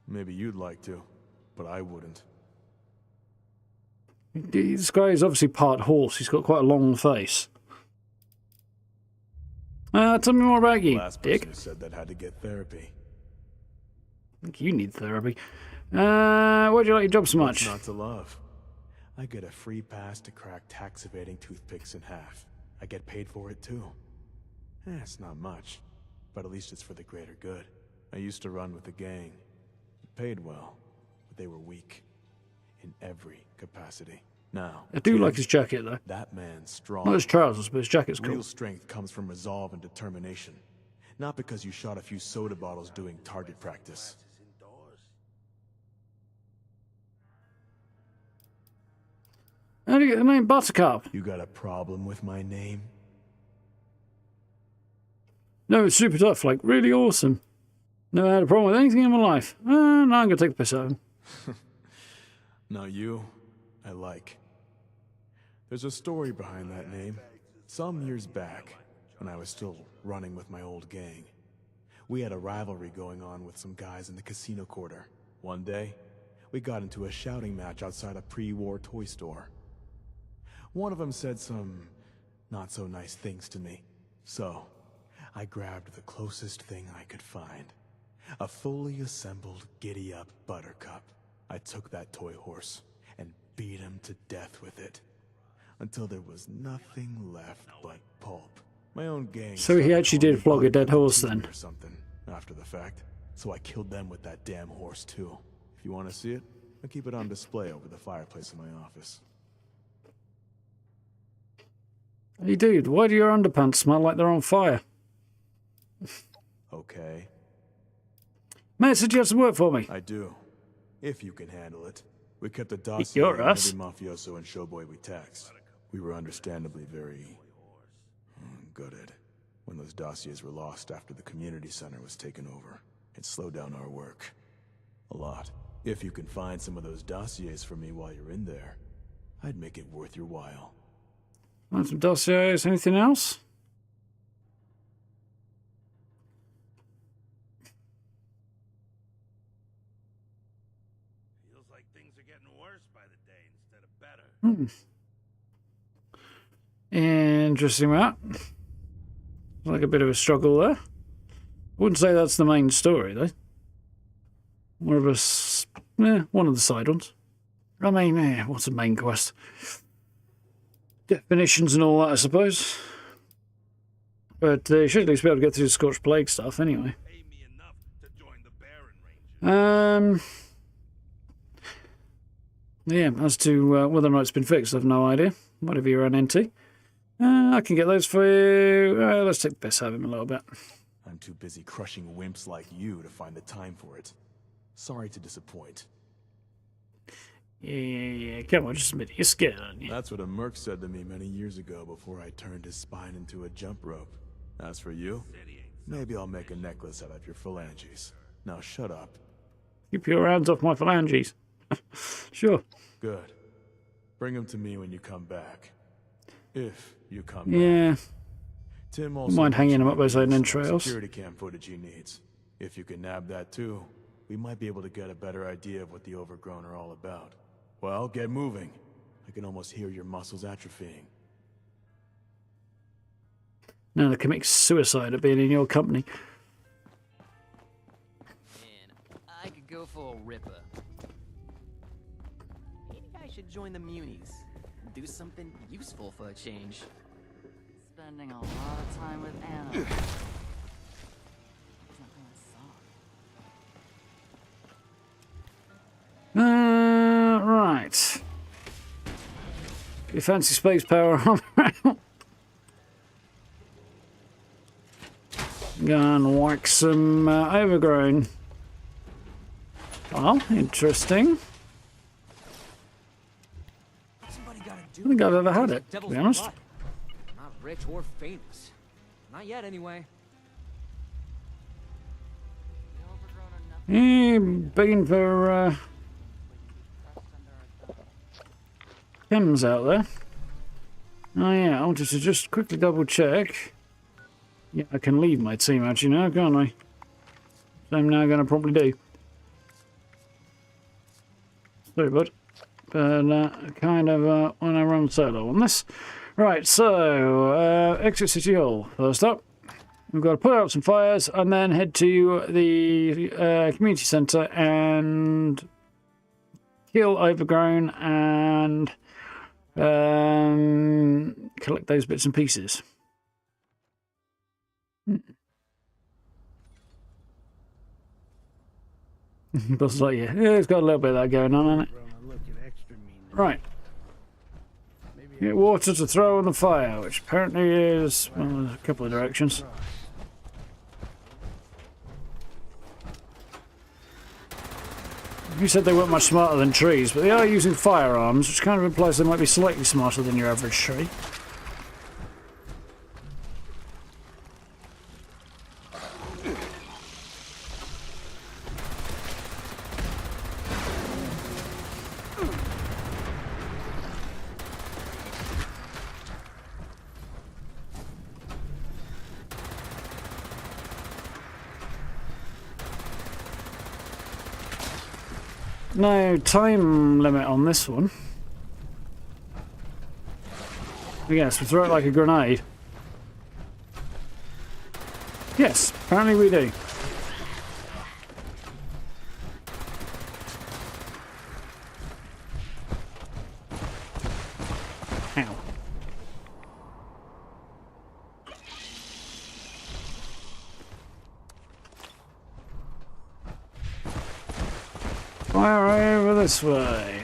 Maybe you'd like to, but I wouldn't. This guy is obviously part horse. He's got quite a long face. Tell me more about you, Last dick. person who said that had to get therapy. I think you need therapy. Why do you like your job so much? What's not to love? I get a free pass to crack tax evading toothpicks in half. I get paid for it too. It's not much, but at least it's for the greater good. I used to run with a gang. It paid well, but they were weak. In every capacity. Now, I do like his jacket, though. That man's strong. Not his trousers, but his jacket's cool. Real strength comes from resolve and determination. Not because you shot a few soda bottles doing target practice. How do you get the name Buttercup? You got a problem with my name? No, it's super tough, like really awesome. Never had a problem with anything in my life. Now I'm going to take the piss out of him. Now you, I like. There's a story behind that name. Some years back, when I was still running with my old gang, we had a rivalry going on with some guys in the casino quarter. One day, we got into a shouting match outside a pre-war toy store. One of them said some not-so-nice things to me. So, I grabbed the closest thing I could find. A fully assembled giddy-up Buttercup. I took that toy horse and beat him to death with it. Until there was nothing left but pulp. My own gang... So he actually did flog a dead horse then? Or something, after the fact. So I killed them with that damn horse too. If you want to see it, I'll keep it on display over the fireplace in my office. Hey dude, why do your underpants smell like they're on fire? Okay. Matt said you had some work for me. I do. If you can handle it. We kept a dossier You're on us. every mafioso and showboy we taxed. We were understandably very... gutted when those dossiers were lost after the community center was taken over. It slowed down our work. A lot. If you can find some of those dossiers for me while you're in there, I'd make it worth your while. Want some dossiers? Anything else? Feels like things are getting worse by the day instead of better. Interesting that. Like a bit of a struggle there. Wouldn't say that's the main story though. More of a, one of the side ones. I mean, what's a main quest? Definitions and all that, I suppose. But you should at least be able to get through the Scorched Plague stuff anyway. Yeah, as to whether or not it's been fixed, I've no idea. Whatever you ran into. I can get those for you. Let's take the piss out of him a little bit. I'm too busy crushing wimps like you to find the time for it. Sorry to disappoint. Yeah. Come on, just admit it. You're scared, aren't you? That's what a merc said to me many years ago before I turned his spine into a jump rope. As for you, maybe I'll make a necklace out of your phalanges. Now shut up. Keep your hands off my phalanges. Sure. Good. Bring them to me when you come back. If you come back. Tim also mind hanging them up by side entrails. Security cam footage he needs. If you can nab that too, we might be able to get a better idea of what the Overgrown are all about. Well, get moving. I can almost hear your muscles atrophying. Now they commit suicide at being in your company. Man, I could go for a ripper. Maybe I should join the Munis. Do something useful for a change. Spending a lot of time with Anna. Right. Your fancy space power on. Go and whack some Overgrown. Well, interesting. I think I've ever had it, to be honest. Not rich or famous. Not yet, anyway. Been for Kim's out there. Oh yeah, I wanted to just quickly double check. Yeah, I can leave my team actually now, can't I? So I'm now going to probably do. Sorry, bud. But kind of when I run solo on this. Right, so exit City Hall. First up, we've got to put out some fires and then head to the community centre and kill Overgrown and collect those bits and pieces. Boss like, yeah, it's got a little bit of that going on, hasn't it? Right. Get water to throw on the fire, which apparently is, well, there's a couple of directions. You said they weren't much smarter than trees, but they are using firearms, which kind of implies they might be slightly smarter than your average tree. No time limit on this one. Yes, we throw it like a grenade. Yes, apparently we do. Ow. Fire over this way.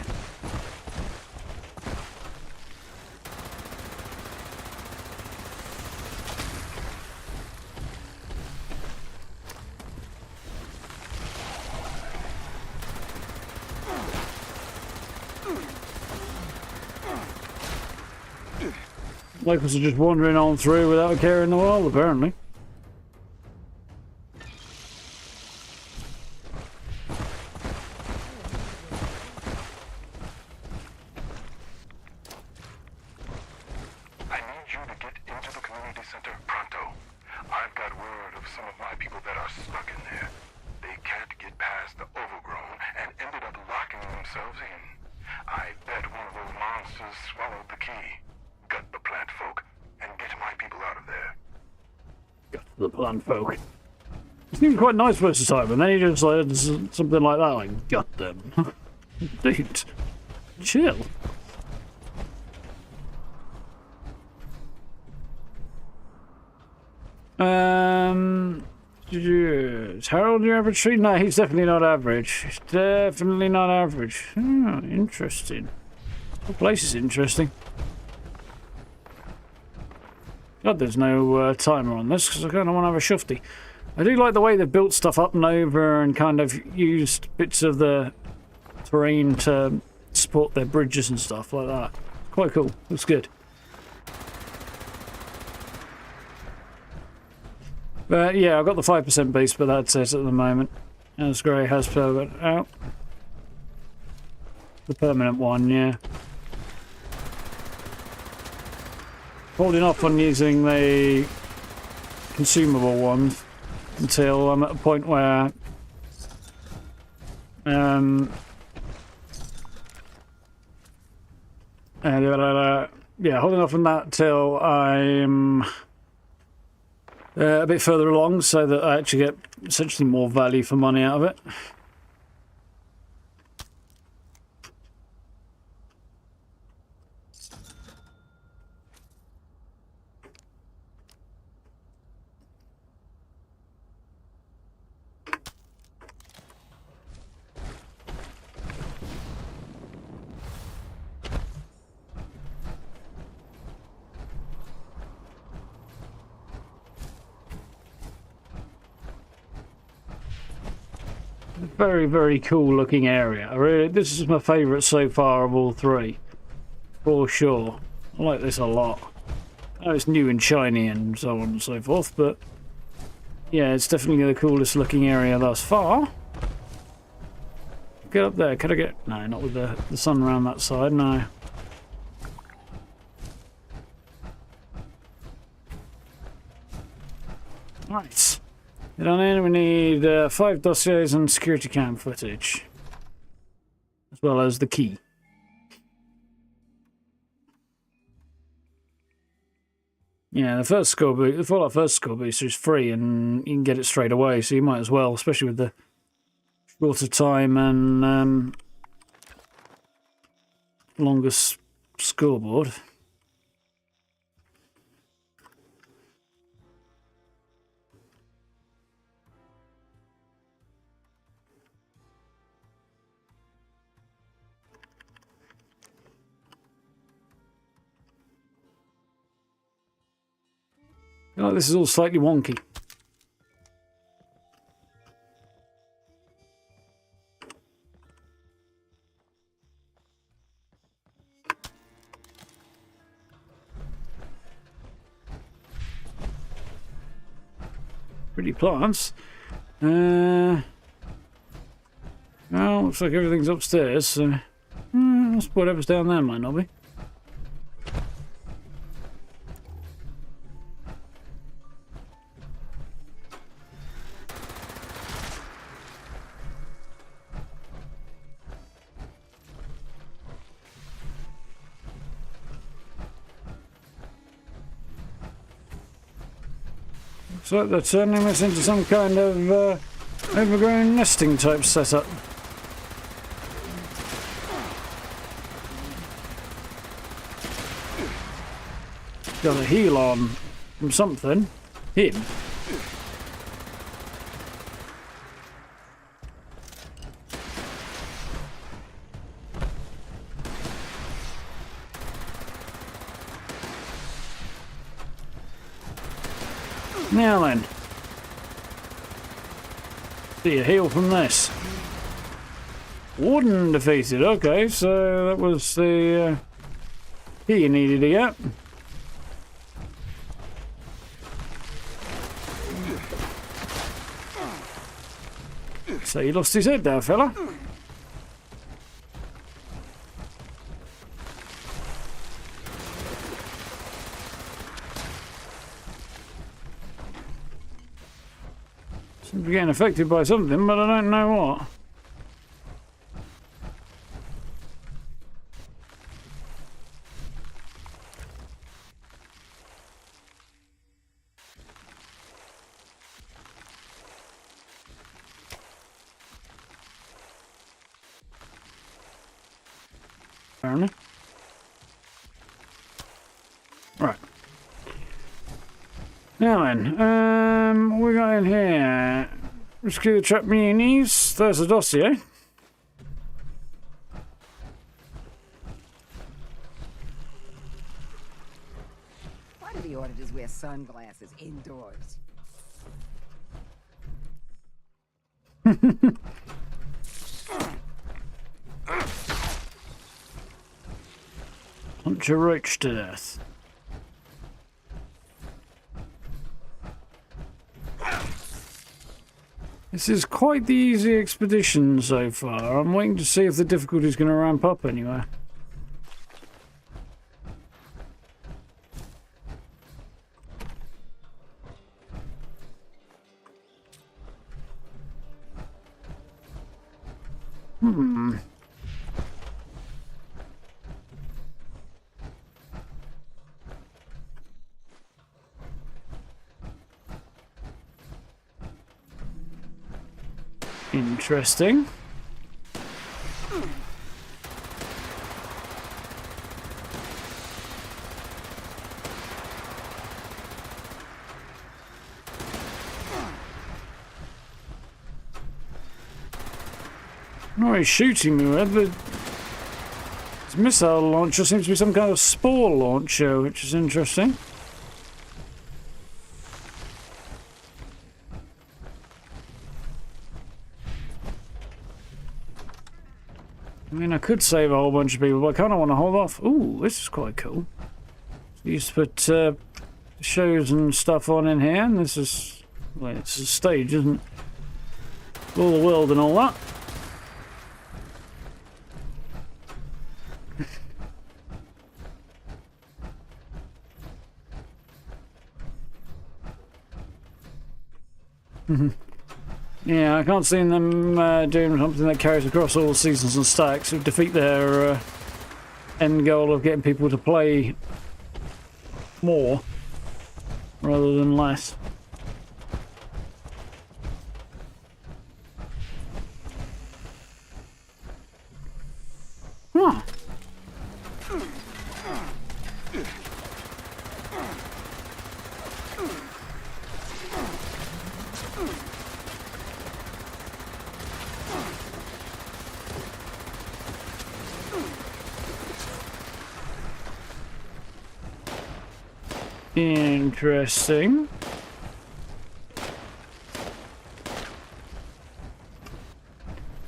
Locals are just wandering on through without a care in the world, apparently. I need you to get into the community center pronto. I've got word of some of my people that are stuck in there. They can't get past the Overgrown and ended up locking themselves in. I bet one of those monsters swallowed the key. Gut the plant folk. the plant folk. He seemed quite nice most of the time, and then he just said something like that, like, got them. Dude, chill. Is Harold your average tree? No, he's definitely not average. He's definitely not average. Oh, interesting. The place is interesting. God, there's no timer on this because I kind of want to have a shufty. I do like the way they've built stuff up and over and kind of used bits of the terrain to support their bridges and stuff like that. Quite cool. Looks good. But yeah, I've got the 5% base, but that's it at the moment. As Grey has permanent out. The permanent one, yeah. Holding off on using the consumable ones until I'm at a point where yeah, holding off on that till I'm a bit further along so that I actually get essentially more value for money out of it. Very, very cool looking area. Really, this is my favourite so far of all three. For sure. I like this a lot. I know it's new and shiny and so on and so forth, but yeah, it's definitely the coolest looking area thus far. Get up there. Could I get... No, not with the sun around that side, no. Right. Get on in, we need 5 dossiers and security cam footage. As well as the key. Yeah, the first score boost, the Fallout first score booster is free and you can get it straight away, so you might as well, especially with the shorter time and longest scoreboard. Oh, this is all slightly wonky. Pretty plants. Well, looks like everything's upstairs, so whatever's down there might not be. Looks like they're turning this into some kind of overgrown nesting type setup. Got a heal on from something. Him. Now then. See a heal from this. Warden defeated. Okay, so that was the key you needed to get. So you lost his head there, fella. Seems to be getting affected by something, but I don't know what. Now then, what we got in here? Rescue the trapped Munis. There's a dossier. Why do the auditors wear sunglasses indoors? Punch a roach to death. This is quite the easy expedition so far. I'm waiting to see if the difficulty is going to ramp up anywhere. Interesting. No, he's shooting me with, but his missile launcher seems to be some kind of spore launcher, which is interesting. I mean, I could save a whole bunch of people, but I kind of want to hold off. Ooh, this is quite cool. So you used to put shows and stuff on in here, and this is, well, it's a stage, isn't it? All the world and all that. Yeah, I can't see them doing something that carries across all seasons and stacks to defeat their end goal of getting people to play more rather than less. Huh. Interesting.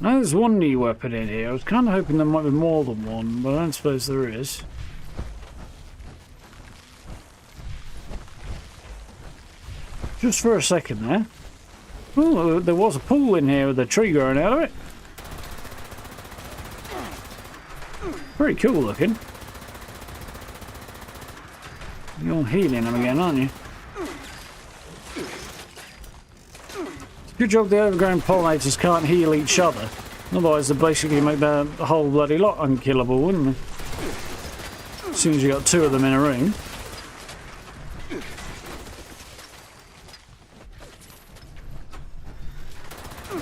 Now there's one new weapon in here. I was kind of hoping there might be more than one, but I don't suppose there is. Just for a second there. Oh, there was a pool in here with a tree growing out of it. Pretty cool looking. You're healing them again, aren't you? Good job the overgrown pollinators can't heal each other. Otherwise they'd basically make the whole bloody lot unkillable, wouldn't they? As soon as you got two of them in a room.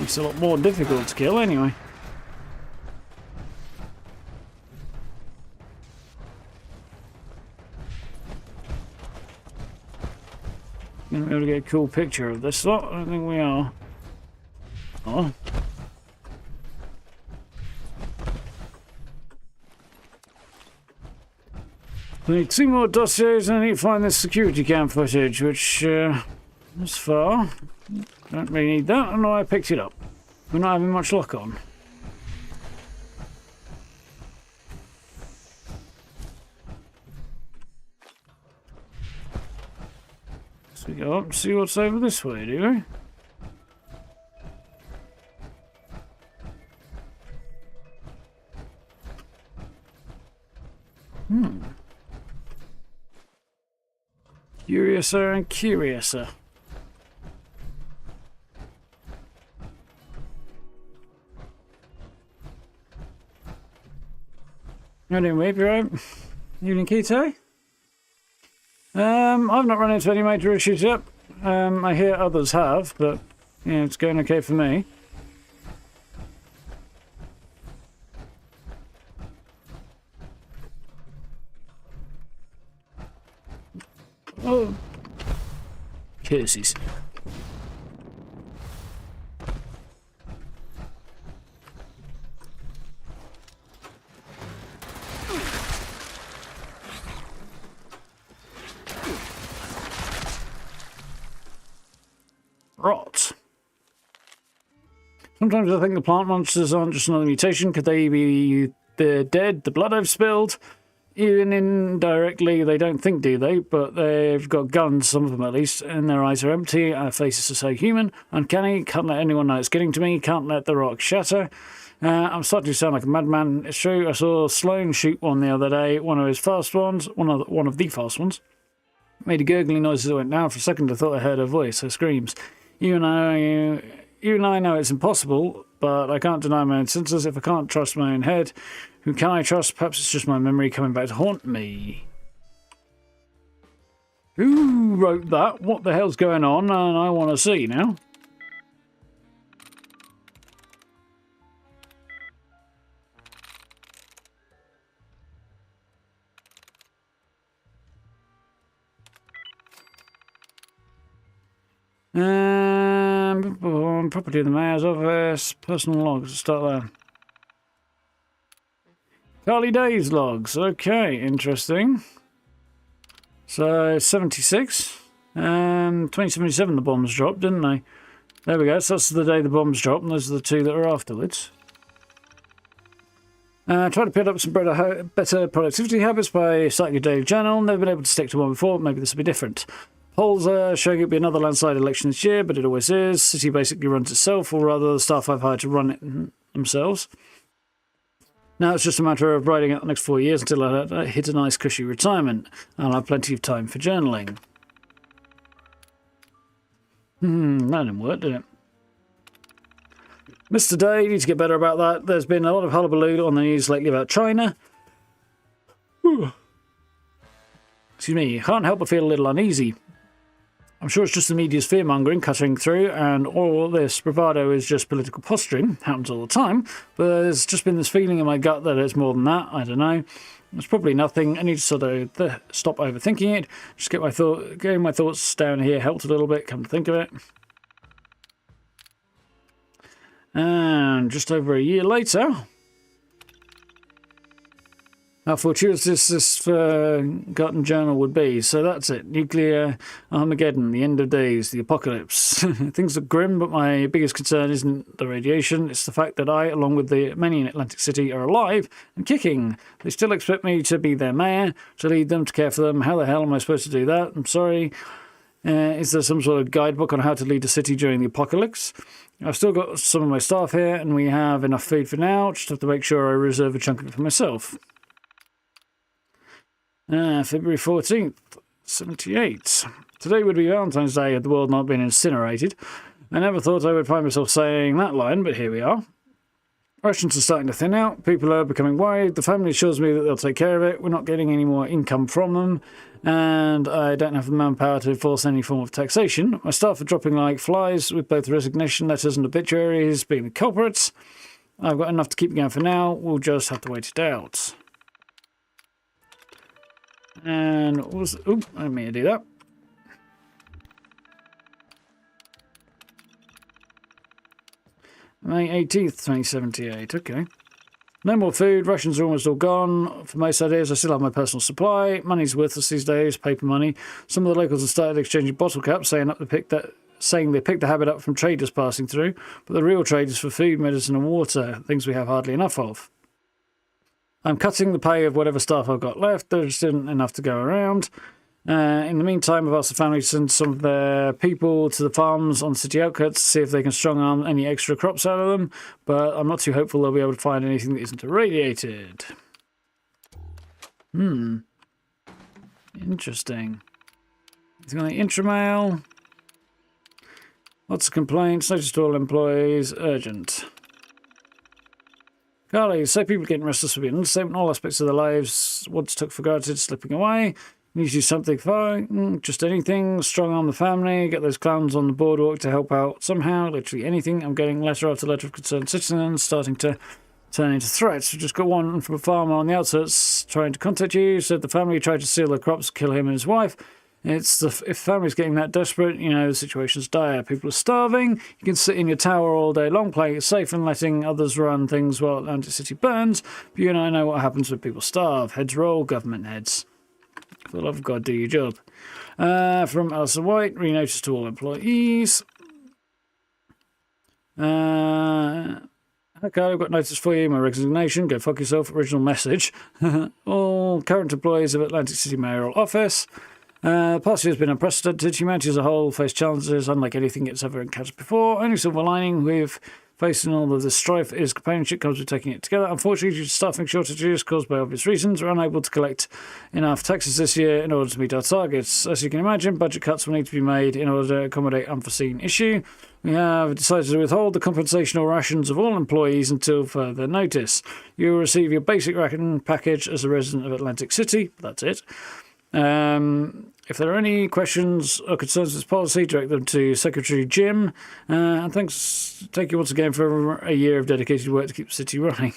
It's a lot more difficult to kill anyway. Gonna be able to get a cool picture of this lot? I don't think we are. Oh. I need 2 more dossiers and I need to find this security cam footage, which, thus far, don't really need that. I don't know why I picked it up. We're not having much luck on. So we go up and see what's over this way, do we? Curiouser and curiouser. Anyway, right. Evening, Keto. I've not run into any major issues yet. I hear others have, but yeah, it's going okay for me. Oh. curses. Rot. Sometimes I think the plant monsters aren't just another mutation. Could they be the dead, the blood I've spilled? Even indirectly, they don't think, do they? But they've got guns, some of them at least, and their eyes are empty, our faces are so human, uncanny, can't let anyone know it's getting to me, can't let the rock shatter. I'm starting to sound like a madman. It's true, I saw Sloan shoot one the other day, one of the fast ones. Made a gurgling noise as it went down. For a second I thought I heard her voice, her screams. You and I know it's impossible, but I can't deny my own senses. If I can't trust my own head, who can I trust? Perhaps it's just my memory coming back to haunt me. Who wrote that? What the hell's going on? And I want to see now. Property of the mayor's office, personal logs, start there. Carly Days logs, okay, interesting. So 76, 2077 the bombs dropped, didn't they? There we go, so that's the day the bombs dropped, and those are the two that are afterwards. Try to pick up some better productivity habits by starting a daily journal. Never been able to stick to one before, maybe this will be different. Polls are showing it will be another landslide election this year, but it always is. City basically runs itself, or rather the staff I've hired to run it themselves. Now it's just a matter of riding out the next 4 years until I hit a nice cushy retirement, and I'll have plenty of time for journaling. That didn't work, did it? Mr. Day, you need to get better about that. There's been a lot of hullabaloo on the news lately about China. Excuse me, can't help but feel a little uneasy. I'm sure it's just the media's fear-mongering cutting through, and all this bravado is just political posturing. Happens all the time, but there's just been this feeling in my gut that it's more than that. I don't know. It's probably nothing. I need to sort of stop overthinking it. Just getting my thoughts down here helped a little bit, come to think of it. And just over a year later, how fortuitous this forgotten journal would be. So that's it. Nuclear Armageddon, the end of days, the apocalypse. Things look grim, but my biggest concern isn't the radiation. It's the fact that I, along with the many in Atlantic City, are alive and kicking. They still expect me to be their mayor, to lead them, to care for them. How the hell am I supposed to do that? I'm sorry. Is there some sort of guidebook on how to lead a city during the apocalypse? I've still got some of my staff here, and we have enough food for now. Just have to make sure I reserve a chunk of it for myself. February 14th, 78. Today would be Valentine's Day had the world not been incinerated. I never thought I would find myself saying that line, but here we are. Rations are starting to thin out. People are becoming worried. The family assures me that they'll take care of it. We're not getting any more income from them. And I don't have the manpower to enforce any form of taxation. My staff are dropping like flies, with both resignation letters and obituaries being the culprits. I've got enough to keep me going for now. We'll just have to wait it out. And what was... I didn't mean to do that. May 18th, 2078. Okay. No more food. Rations are almost all gone. For most ideas, I still have my personal supply. Money's worthless these days. Paper money. Some of the locals have started exchanging bottle caps, saying they picked the habit up from traders passing through. But the real trade is for food, medicine and water. Things we have hardly enough of. I'm cutting the pay of whatever staff I've got left. There just isn't enough to go around. In the meantime, I've asked the family to send some of their people to the farms on city outskirts to see if they can strong-arm any extra crops out of them, but I'm not too hopeful they'll be able to find anything that isn't irradiated. Interesting. Anything on the intramail? Lots of complaints. Notice to all employees. Urgent. Carly, so people are getting restless with being understatement. All aspects of their lives once took for granted slipping away. Need to do something fine, just anything. Strong arm the family, get those clowns on the boardwalk to help out somehow. Literally anything. I'm getting letter after letter of concerned citizens starting to turn into threats. We've just got one from a farmer on the outskirts trying to contact you. Said the family tried to steal their crops, kill him and his wife. It's if families getting that desperate, you know, the situation's dire. People are starving. You can sit in your tower all day long, playing it safe and letting others run things while Atlantic City burns. But you and I know what happens when people starve. Heads roll, government heads. For the love of God, do your job. From Alison White, re-notice to all employees. Okay, I've got notice for you. My resignation. Go fuck yourself. Original message. All current employees of Atlantic City Mayoral Office. The past year has been unprecedented. Humanity as a whole faced challenges unlike anything it's ever encountered before. Only silver lining we've faced in all of this strife is companionship comes with taking it together. Unfortunately, due to staffing shortages caused by obvious reasons, we're unable to collect enough taxes this year in order to meet our targets. As you can imagine, budget cuts will need to be made in order to accommodate unforeseen issue. We have decided to withhold the compensation or rations of all employees until further notice. You will receive your basic ration package as a resident of Atlantic City. That's it. If there are any questions or concerns with this policy, direct them to Secretary Jim. And thanks, thank you once again for a year of dedicated work to keep the city running.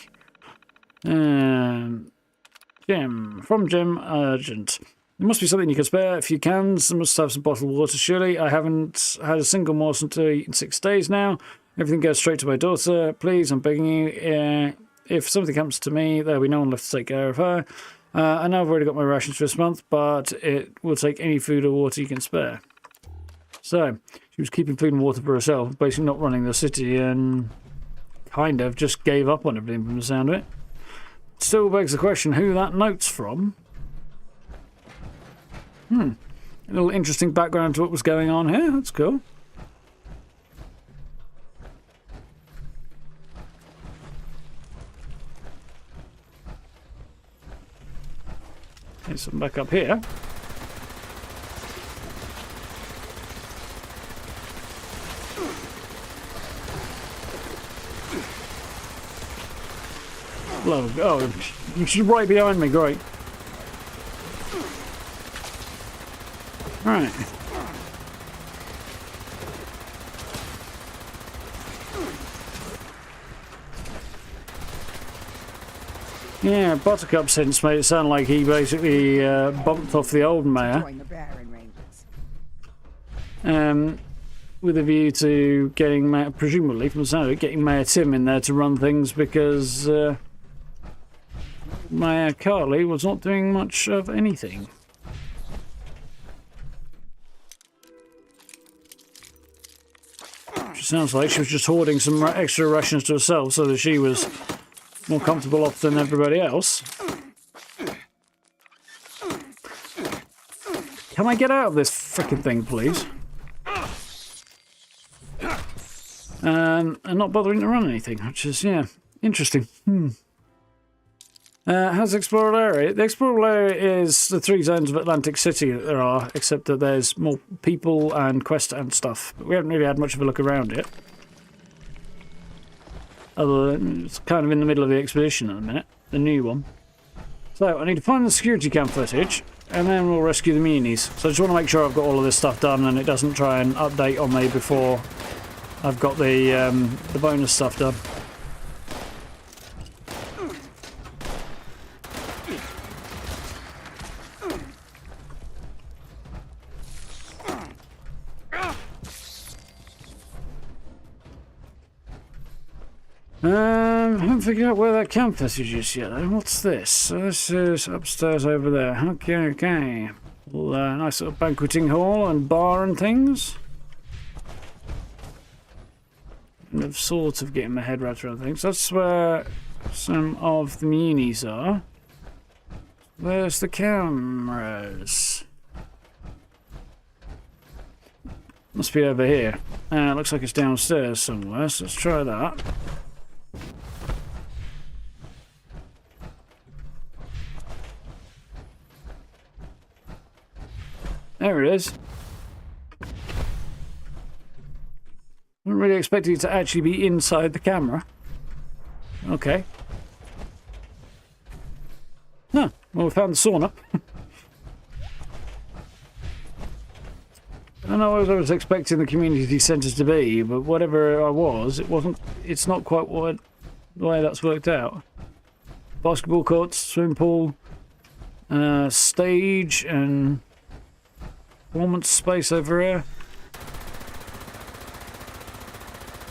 Jim, from Jim, urgent. There must be something you can spare. A few cans. I must have some bottled water, surely. I haven't had a single morsel to eat in 6 days now. Everything goes straight to my daughter. Please, I'm begging you. If something happens to me, there'll be no one left to take care of her. I know I've already got my rations for this month, but it will take any food or water you can spare. So, she was keeping food and water for herself, basically not running the city, and kind of just gave up on everything from the sound of it. Still begs the question who that note's from. A little interesting background to what was going on here. That's cool. There's some back up here. Oh, she's right behind me. Great. Right. Yeah, Buttercup since made it sound like he basically bumped off the old mayor. With a view to getting Mayor, presumably from the sound of it, getting Mayor Tim in there to run things because Mayor Carly was not doing much of anything. She sounds like she was just hoarding some extra rations to herself so that she was more comfortable off than everybody else. Can I get out of this frickin' thing, please? And not bothering to run anything, which is, yeah, interesting. How's the explored area? The explored area is the 3 zones of Atlantic City that there are, except that there's more people and quest and stuff. But we haven't really had much of a look around it. Other than it's kind of in the middle of the expedition at the minute, the new one. So I need to find the security cam footage, and then we'll rescue the Munis. So I just want to make sure I've got all of this stuff done, and it doesn't try and update on me before I've got the bonus stuff done. I haven't figured out where that camp footage is yet. What's this? So this is upstairs over there. Okay. Well, nice little banqueting hall and bar and things. I'm sort of getting my head wrapped around things. That's where some of the Munis are. Where's the cameras? Must be over here. Looks like it's downstairs somewhere, so let's try that. There it is. I'm not really expecting it to actually be inside the camera. Okay. Huh. Well, we found the sauna. I don't know what I was expecting the community centre to be, but whatever I was, it wasn't. It's not quite the way that's worked out. Basketball courts, swimming pool, stage, and performance space over here.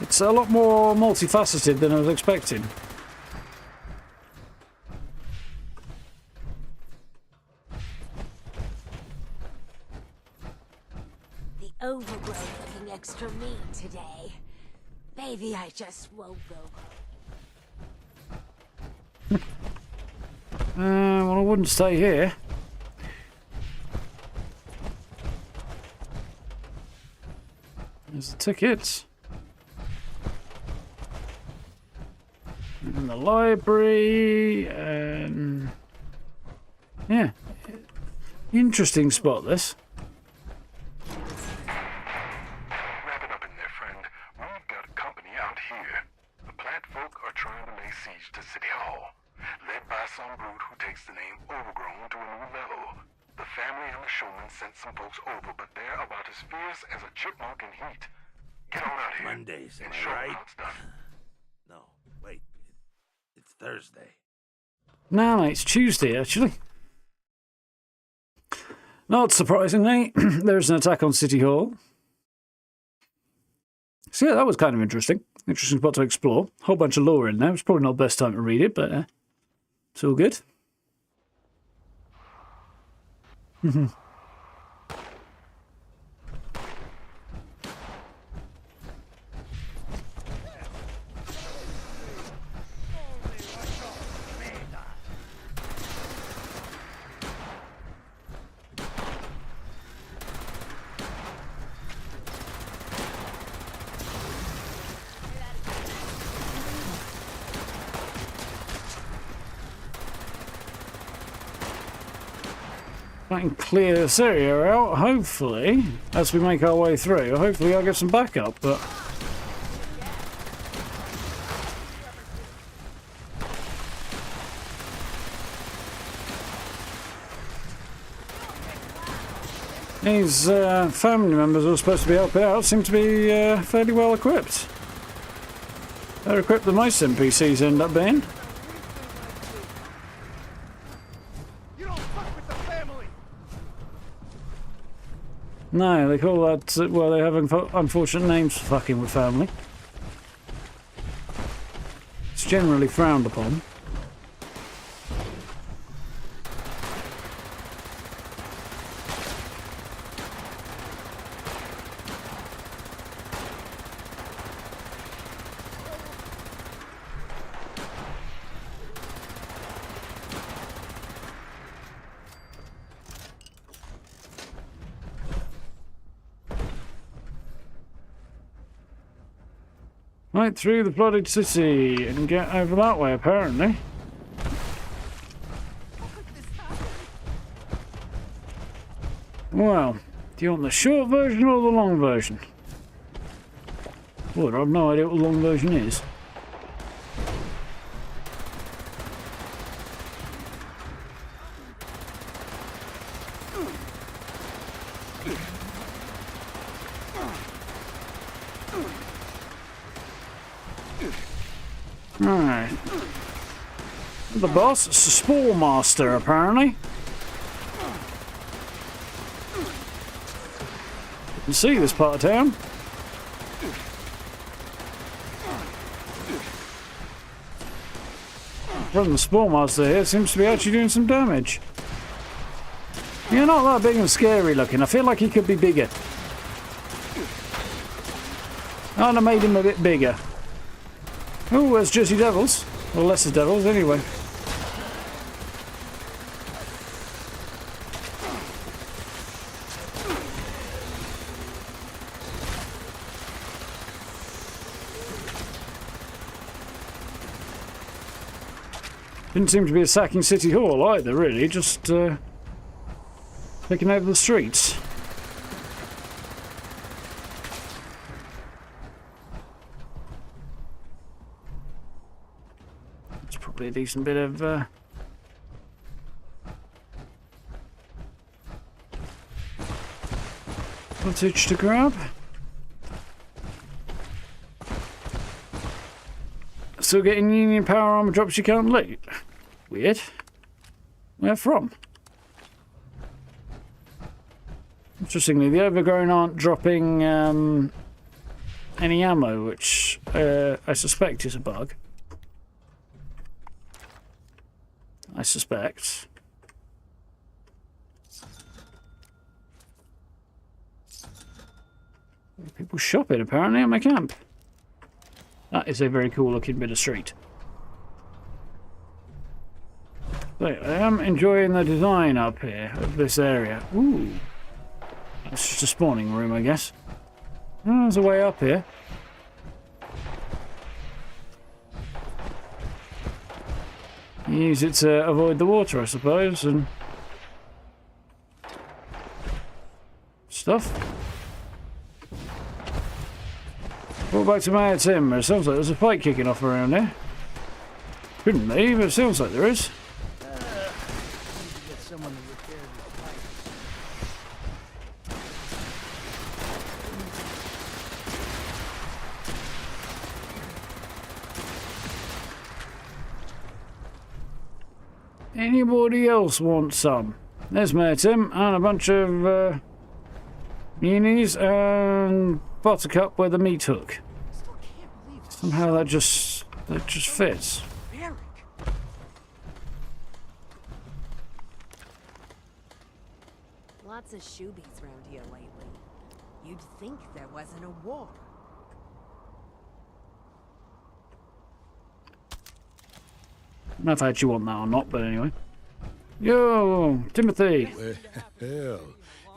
It's a lot more multifaceted than I was expecting. The overgrowth looking extra mean today. Maybe I just won't go home. Well, I wouldn't stay here. There's the tickets. And the library, and yeah, interesting spot this. Wrap it up in there, friend. We've got company out here. The plant folk are trying to lay siege to City Hall, led by some brute who takes the name Overgrown to a new level. The family and the showman sent some folks over, but they're about as fierce as a chipmunk in heat. Get on out here. Mondays, am and I show 'em right? how it's done. No, wait. It's Thursday. No, mate, it's Tuesday, actually. Not surprisingly, there's an attack on City Hall. So yeah, that was kind of interesting. Interesting spot to explore. Whole bunch of lore in there. It's probably not the best time to read it, but it's all good. I can clear this area out, hopefully, as we make our way through. Hopefully I'll get some backup, but... These family members who are supposed to be helping out seem to be fairly well equipped. Better equipped than most NPCs end up being. No, they call that, well, they have unfortunate names for fucking with family. It's generally frowned upon. Right through the flooded city and get over that way, apparently. Well, do you want the short version or the long version? Well, I have no idea what the long version is. Alright. The boss, it's the Spore Master, apparently. You can see this part of town. From the Spore Master here seems to be actually doing some damage. You're not that big and scary looking. I feel like he could be bigger. I'd have made him a bit bigger. Oh, there's Jersey Devils. Or Lesser Devils, anyway. Didn't seem to be attacking City Hall either, really. Just taking over the streets. Probably a decent bit of footage to grab. Still getting Union power armor drops you can't loot. Weird. Where from? Interestingly, the overgrown aren't dropping any ammo, which I suspect is a bug. I suspect. People shopping apparently at my camp. That is a very cool looking bit of street. So, I am enjoying the design up here of this area. Ooh. It's just a spawning room, I guess. Oh, there's a way up here. Use it to avoid the water, I suppose, and stuff. Well, back to Mayor Tim. It sounds like there's a fight kicking off around here. Couldn't be, but it sounds like there is. Get someone to repair this pipe. Anybody else want some? There's Mayor Tim and a bunch of Munis and Buttercup with a meat hook. Somehow that just fits. Lots of shoebies around here lately. You'd think there wasn't a war. I don't know if I actually want that or not, but anyway. Yo, Timothy! Well,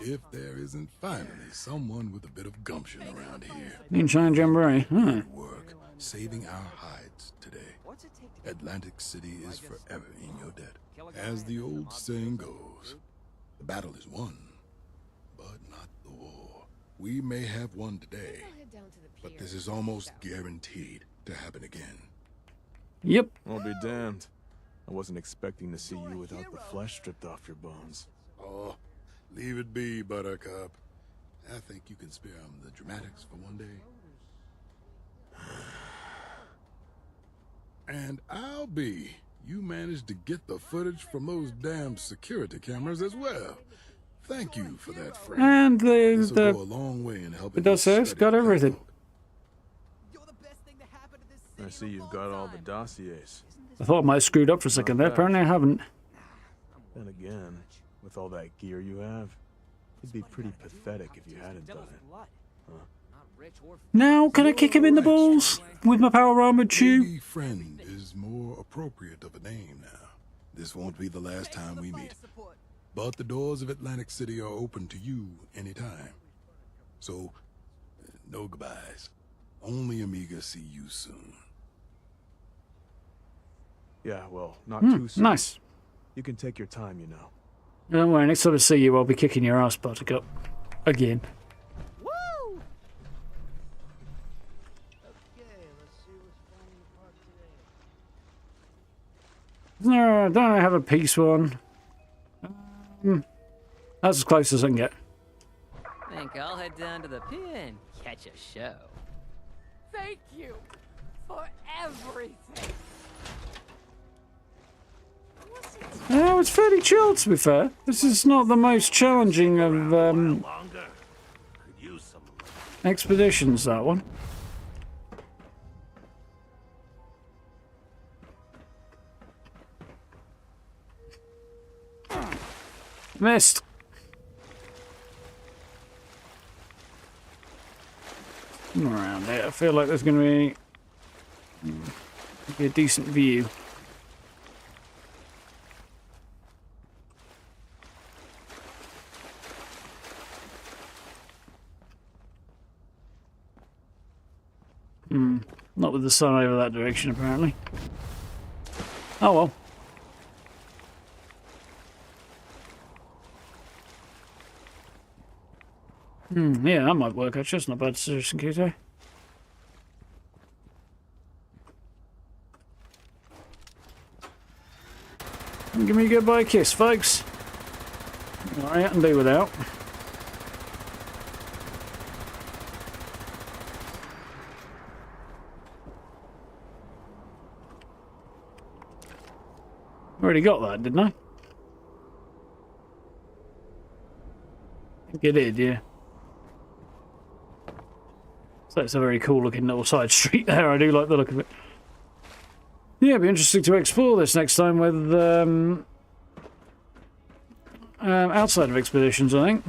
if there isn't finally someone with a bit of gumption around here. Moonshine Jamboree, huh? Work, saving our hides today. Atlantic City is forever in your debt. As the old saying goes, the battle is won, but not the war. We may have won today, but this is almost guaranteed to happen again. Yep. I'll be damned. I wasn't expecting to see you without the flesh stripped off your bones. Oh, leave it be, Buttercup. I think you can spare him the dramatics for one day. And I'll be. You managed to get the footage from those damn security cameras as well. Thank you for that, friend. And This'll go a long way in helping us dossiers got everything. I see you've got all the dossiers. I thought I might have screwed up for a second there. Apparently I haven't. Then again, with all that gear you have, it'd be pretty pathetic if you hadn't done it. Huh? Now, can I kick him in the balls with my power armored shoe? Maybe friend is more appropriate of a name now. This won't be the last time we meet. But the doors of Atlantic City are open to you anytime. So, no goodbyes. Only Amiga see you soon. Yeah, well, not too soon. Nice. You can take your time, you know. Don't worry, next time I see you, I'll be kicking your ass, Buttercup. Again. Woo! Okay, let's see what's falling apart today. No, don't I have a peace one? That's as close as I can get. Think I'll head down to the pier and catch a show. Thank you for everything. Oh, it's fairly chill, to be fair. This is not the most challenging of expeditions, that one. Missed. Around there, I feel like there's going to be a decent view. Not with the sun over that direction, apparently. Oh well. Yeah, that might work actually. It's not bad suggestion, Kito. Give me a goodbye kiss, folks. Alright, I can do without. Already got that, didn't I? think it did, yeah. So it's a very cool looking little side street there. I do like the look of it. Yeah, it'd be interesting to explore this next time with outside of expeditions, I think.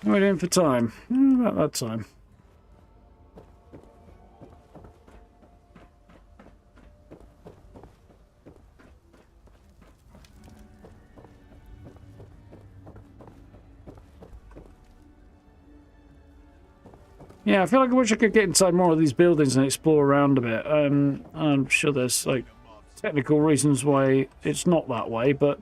What are we doing for time? About that time. Yeah, I feel like I wish I could get inside more of these buildings and explore around a bit. I'm sure there's like technical reasons why it's not that way, but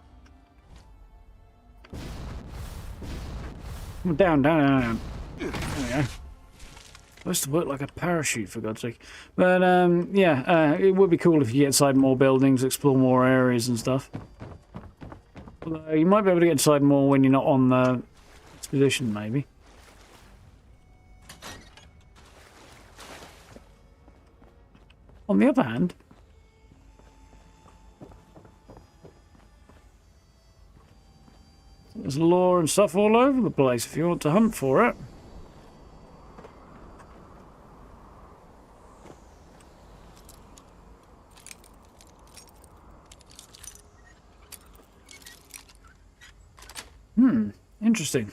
down. There we go. Supposed to work like a parachute, for God's sake. But yeah, it would be cool if you get inside more buildings, explore more areas and stuff. Although you might be able to get inside more when you're not on the expedition, maybe. On the other hand, there's lore and stuff all over the place if you want to hunt for it. Interesting.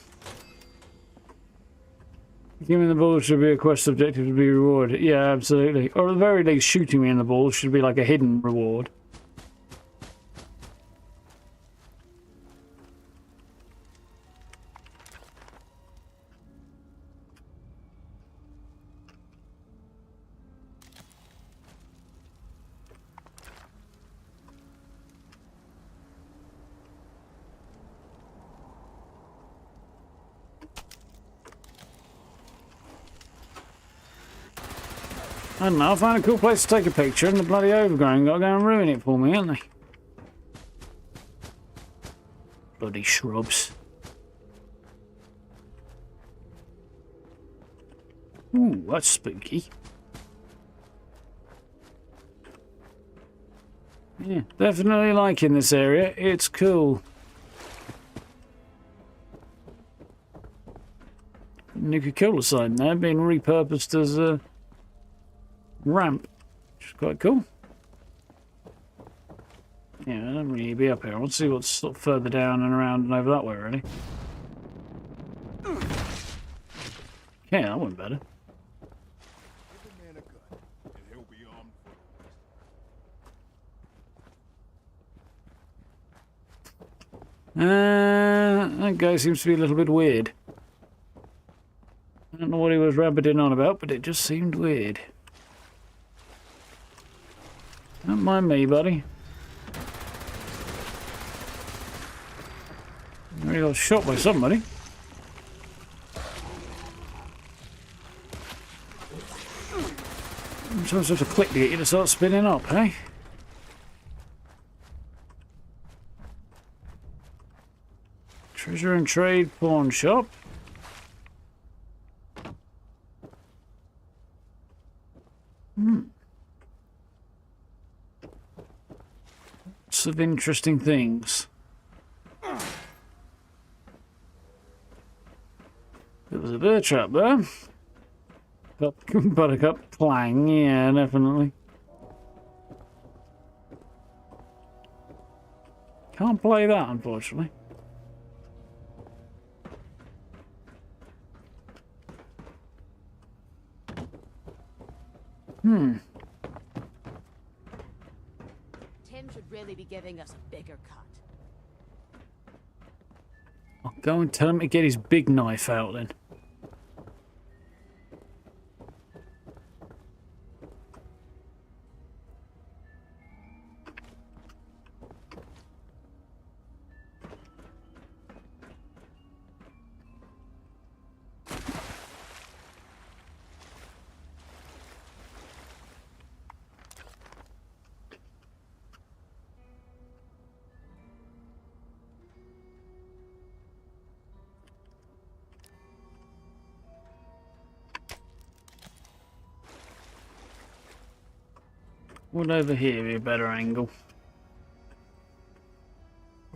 Giving the ball should be a quest objective to be rewarded. Yeah, absolutely. Or at the very least, shooting me in the ball should be like a hidden reward. I don't know, I'll find a cool place to take a picture and the bloody overgrown got to go and ruin it for me, haven't they? Bloody shrubs. Ooh, that's spooky. Yeah, definitely liking this area. It's cool. Nuka-Cola sign there being repurposed as a ramp, which is quite cool. Yeah, I don't really need to be up here. I want to see what's sort of further down and around and over that way, really. Yeah, that went better. That guy seems to be a little bit weird. I don't know what he was rabbiting on about, but it just seemed weird. Don't mind me, buddy. I got shot by somebody. I'm supposed to click to get you to start spinning up, hey? Treasure and trade pawn shop. Lots of interesting things. There was a bear trap there. Buttercup clang, yeah, definitely. Can't play that, unfortunately. Tim should really be giving us a bigger cut. I'll go and tell him to get his big knife out then. Would over here be a better angle?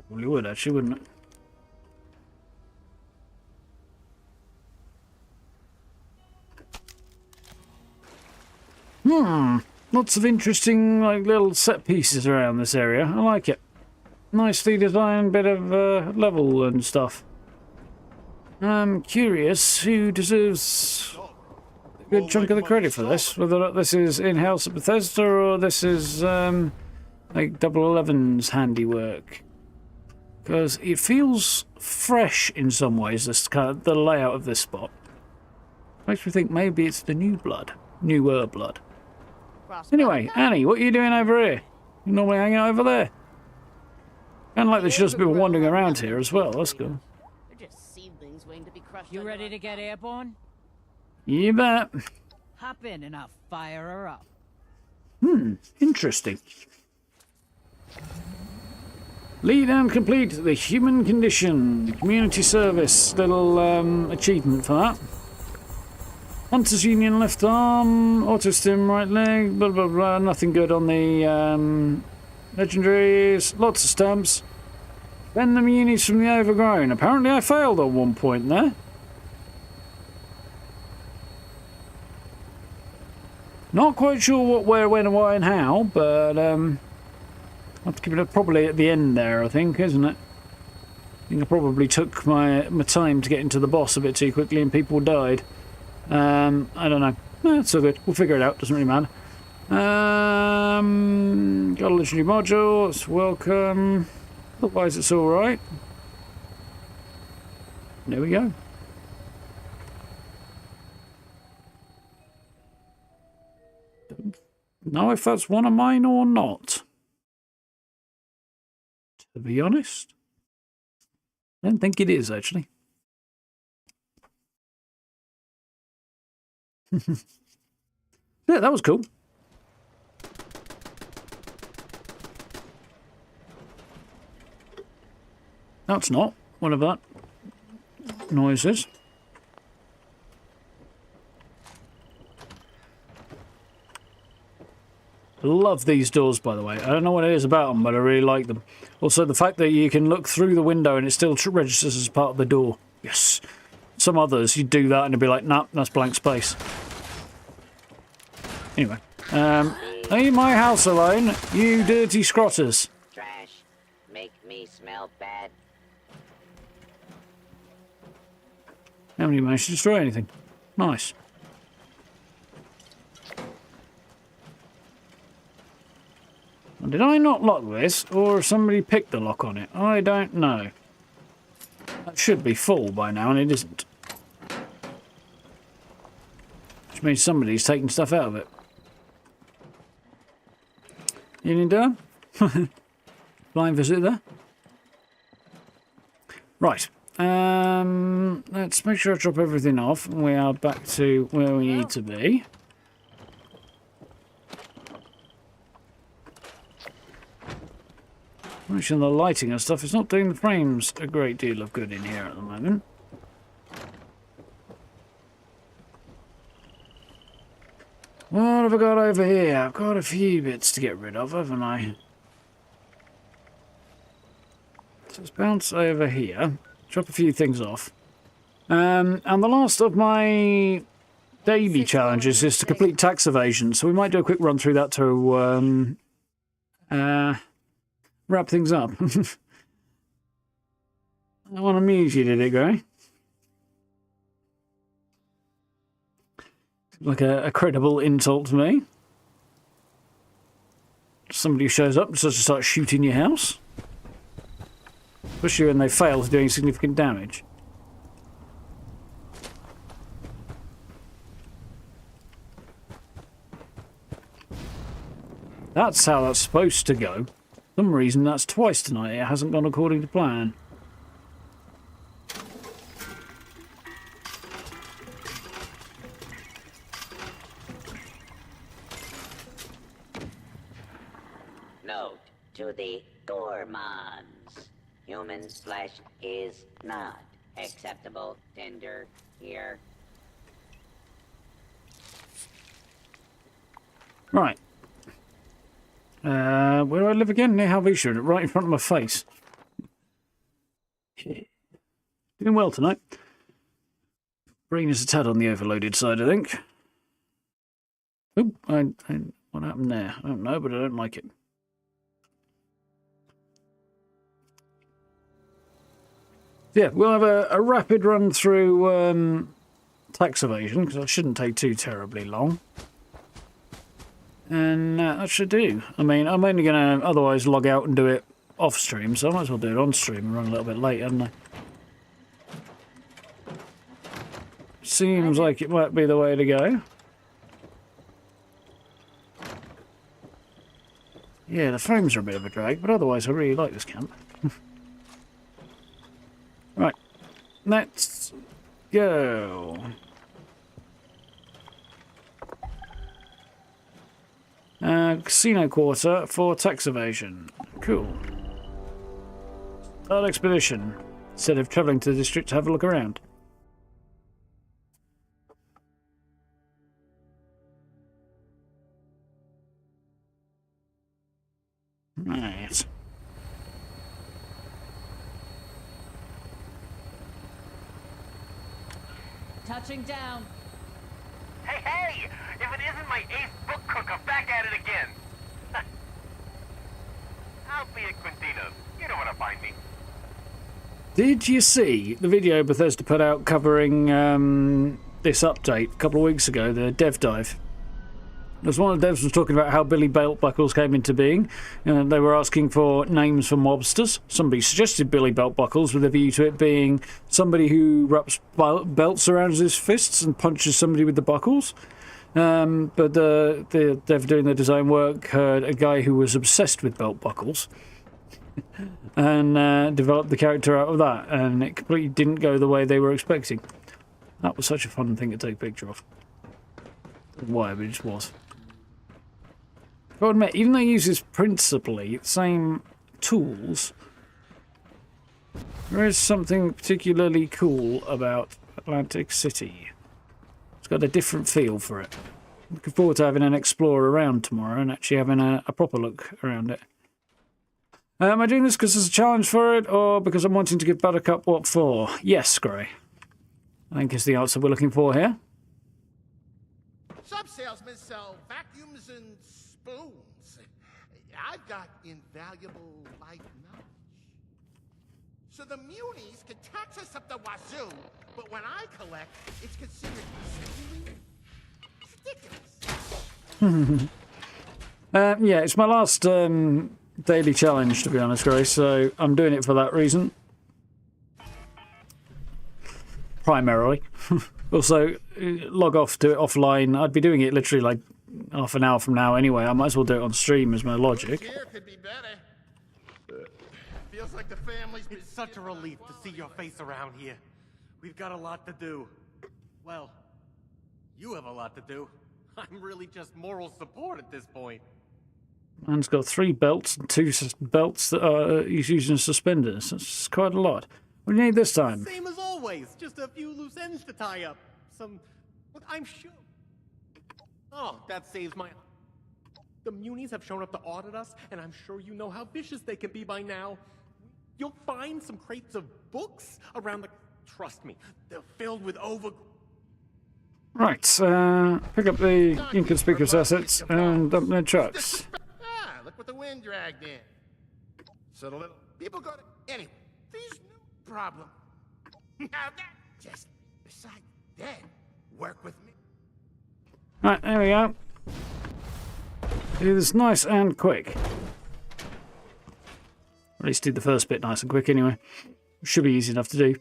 Probably would, actually, wouldn't it? Lots of interesting, like, little set pieces around this area. I like it. Nicely designed bit of level and stuff. I'm curious who deserves a good chunk of the credit for this. Whether or not this is in-house at Bethesda or this is like Double 11's handiwork. Because it feels fresh in some ways, this kind of the layout of this spot. Makes me think maybe it's the newer blood. Anyway, Annie, what are you doing over here? You normally hang out over there. Kind of like there's just people wandering around here as well. That's cool. They're just seedlings waiting to be crushed. You ready to get airborne? You bet. Hop in and I'll fire her up. Interesting. Lead and complete the human condition. Community service. Little achievement for that. Hunters Union left arm. Autostim right leg. Blah blah blah. Nothing good on the legendaries. Lots of stamps. Then the Munis from the overgrown. Apparently I failed at one point there. Not quite sure what, where, when, why and how, but I'll have to keep it probably at the end there, I think, isn't it? I think I probably took my time to get into the boss a bit too quickly and people died. I don't know. No, it's all good. We'll figure it out. Doesn't really matter. Got a legendary module. It's welcome. Otherwise, it's all right. There we go. Don't know if that's one of mine or not. To be honest, I don't think it is actually. Yeah, that was cool. That's not one of that noises. Love these doors, by the way. I don't know what it is about them, but I really like them. Also, the fact that you can look through the window and it still registers as part of the door. Yes. Some others, you do that and it'd be like, nah, that's blank space. Anyway. Leave my house alone, you dirty scrotters. Trash. Make me smell bad. Haven't even managed to destroy anything. Nice. Did I not lock this, or somebody picked the lock on it? I don't know. That should be full by now, and it isn't. Which means somebody's taking stuff out of it. Anything done? Flying visit there? Right. Let's make sure I drop everything off. We are back to where we need to be. Actually, the lighting and stuff is not doing the frames a great deal of good in here at the moment. What have I got over here? I've got a few bits to get rid of, haven't I? So let's bounce over here, drop a few things off. And the last of my daily challenges is to complete tax evasion, so we might do a quick run through that to wrap things up. I want to amuse you, did it, Gray? Like a credible insult to me. Somebody who shows up and starts to start shooting your house. Especially when they fail to doing significant damage. That's how that's supposed to go. For some reason, that's twice tonight. It hasn't gone according to plan. Note to the gourmands. Human flesh is not acceptable tinder here. Right. Where do I live again? Near Halvisha, right in front of my face. Doing well tonight. Brain is a tad on the overloaded side, I think. Oop, what happened there? I don't know, but I don't like it. Yeah, we'll have a rapid run through tax evasion, because it shouldn't take too terribly long. And that should do. I mean, I'm only going to otherwise log out and do it off stream, so I might as well do it on stream and run a little bit late, hadn't I? Seems like it might be the way to go. Yeah, the frames are a bit of a drag, but otherwise I really like this camp. Right, let's go. Casino quarter for tax evasion. Cool. Start expedition. Instead of travelling to the district to have a look around. Right. Touching down. Hey! If it isn't my ace book cooker back at it again! I'll be at Quintino's. You know where to find me. Did you see the video Bethesda put out covering this update a couple of weeks ago, the dev dive? As one of the devs was talking about how Billy Belt Buckles came into being, they were asking for names for mobsters. Somebody suggested Billy Belt Buckles with a view to it being somebody who wraps belts around his fists and punches somebody with the buckles. But the dev doing the design work heard a guy who was obsessed with belt buckles and developed the character out of that, and it completely didn't go the way they were expecting. That was such a fun thing to take a picture of. Why, but it just was. But I admit, even though he uses principally the same tools, there is something particularly cool about Atlantic City. It's got a different feel for it. Looking forward to having an explore around tomorrow and actually having a proper look around it. Am I doing this because there's a challenge for it, or because I'm wanting to give Buttercup what for? Yes, Gray. I think is the answer we're looking for here. Some salesmen sell vacuums and spoons. I've got invaluable life knowledge. So the Munis can tax us up the wazoo, but when I collect, it's considered ridiculous. Yeah, it's my last daily challenge, to be honest, Grace, so I'm doing it for that reason. Primarily. Also, log off, do it offline. I'd be doing it literally like half an hour from now anyway. I might as well do it on stream as my logic. Here could be better. Feels like the family's been... It's such a relief to see your face around here. We've got a lot to do. Well, you have a lot to do. I'm really just moral support at this point. Man's got 3 belts and 2 belts that he's using as suspenders. That's quite a lot. What do you need this time? Same as always. Just a few loose ends to tie up. Look, I'm sure... Oh, that saves my... The Munis have shown up to audit us, and I'm sure you know how vicious they can be by now. You'll find some crates of books around the... Trust me, they're filled with Right, pick up the inconspicuous assets and dump their trucks. Ah, look what the wind dragged in. So the little people go to... Anyway, these new problem. Now that just... Besides that, work with me. Right, there we go. Do this nice and quick. At least do the first bit nice and quick anyway. Should be easy enough to do.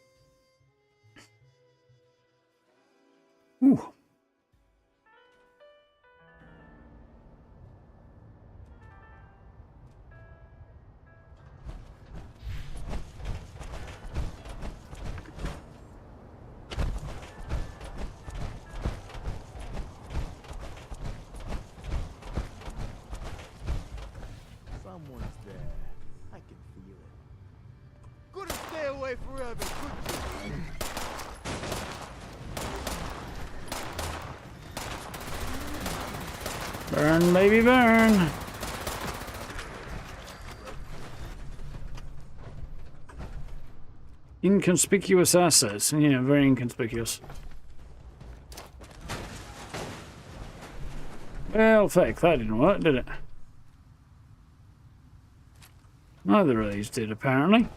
Ooh. Someone's there. I can feel it. Couldn't stay away forever, could you? Burn, baby, burn. Inconspicuous assets. Yeah, very inconspicuous. Well, fake. That didn't work, did it? Neither of these did, apparently.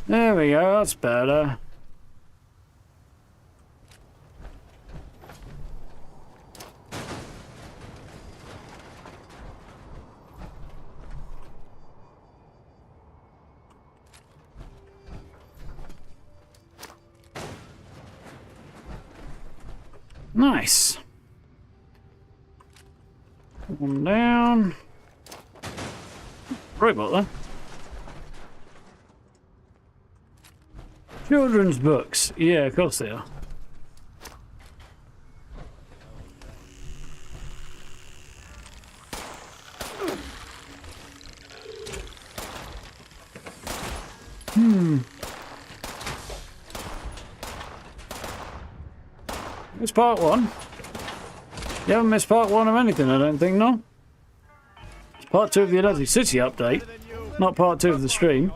There we go, that's better. Nice. One down. Robot there. Children's books. Yeah, of course they are. It's part one. You haven't missed part one of anything, I don't think, no? It's part two of the Atlantic City update, not part two of the stream.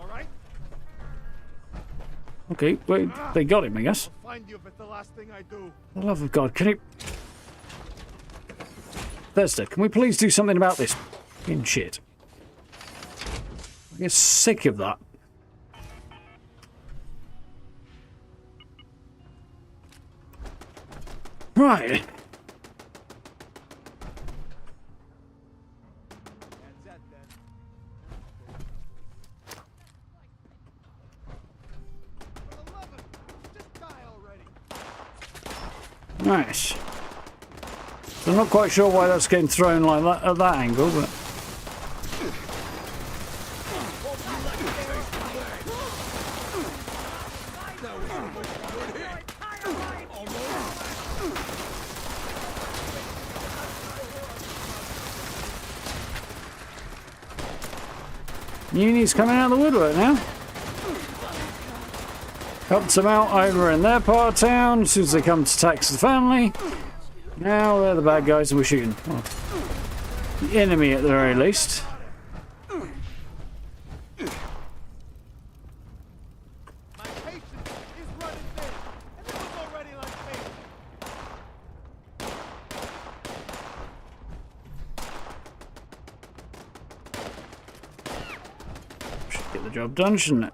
Okay, wait, they got him, I guess. For the love of God, can you... Bethesda, can we please do something about this fucking shit? I get sick of that. Right. Nice. I'm not quite sure why that's getting thrown like that at that angle, but... Munis coming out of the woodwork now. Helped them out over in their part of town as soon as they come to tax the family. Now they're the bad guys and we're shooting. Well, the enemy at the very least. Should get the job done, shouldn't it?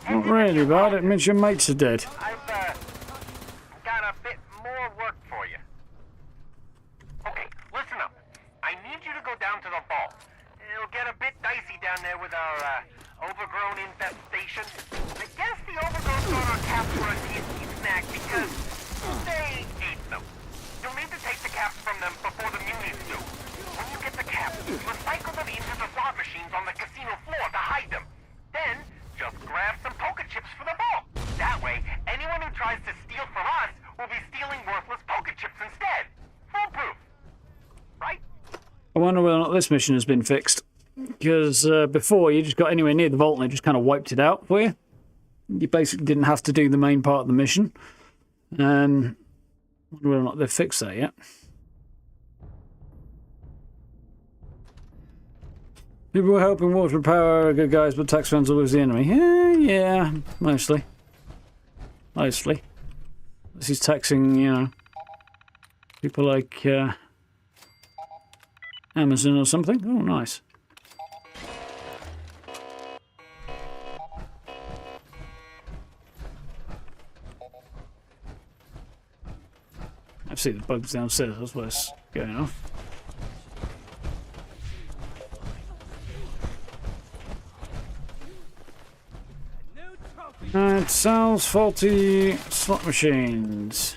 Not really, but it means your mates are dead. I've got a bit more work for you. Okay, listen up. I need you to go down to the vault. It'll get a bit dicey down there with our overgrown infestation. I guess the overgrown got our caps for a tasty snack because they ate them. You'll need to take the caps from them before the Munis do. When you get the caps, recycle them into the slot machines on the casino floor to hide them. Then just grab some poker chips for the vault. That way, anyone who tries to steal from us will be stealing worthless poker chips instead. Foolproof. Right? I wonder whether or not this mission has been fixed. Because before, you just got anywhere near the vault and it just kind of wiped it out for you. You basically didn't have to do the main part of the mission. I wonder whether or not they've fixed that yet. People were helping water power are good guys, but tax fans are always the enemy. Yeah, mostly. Mostly. This is taxing, you know, people like Amazon or something. Oh, nice. I see the bugs downstairs. That's what's going on. It sells faulty slot machines.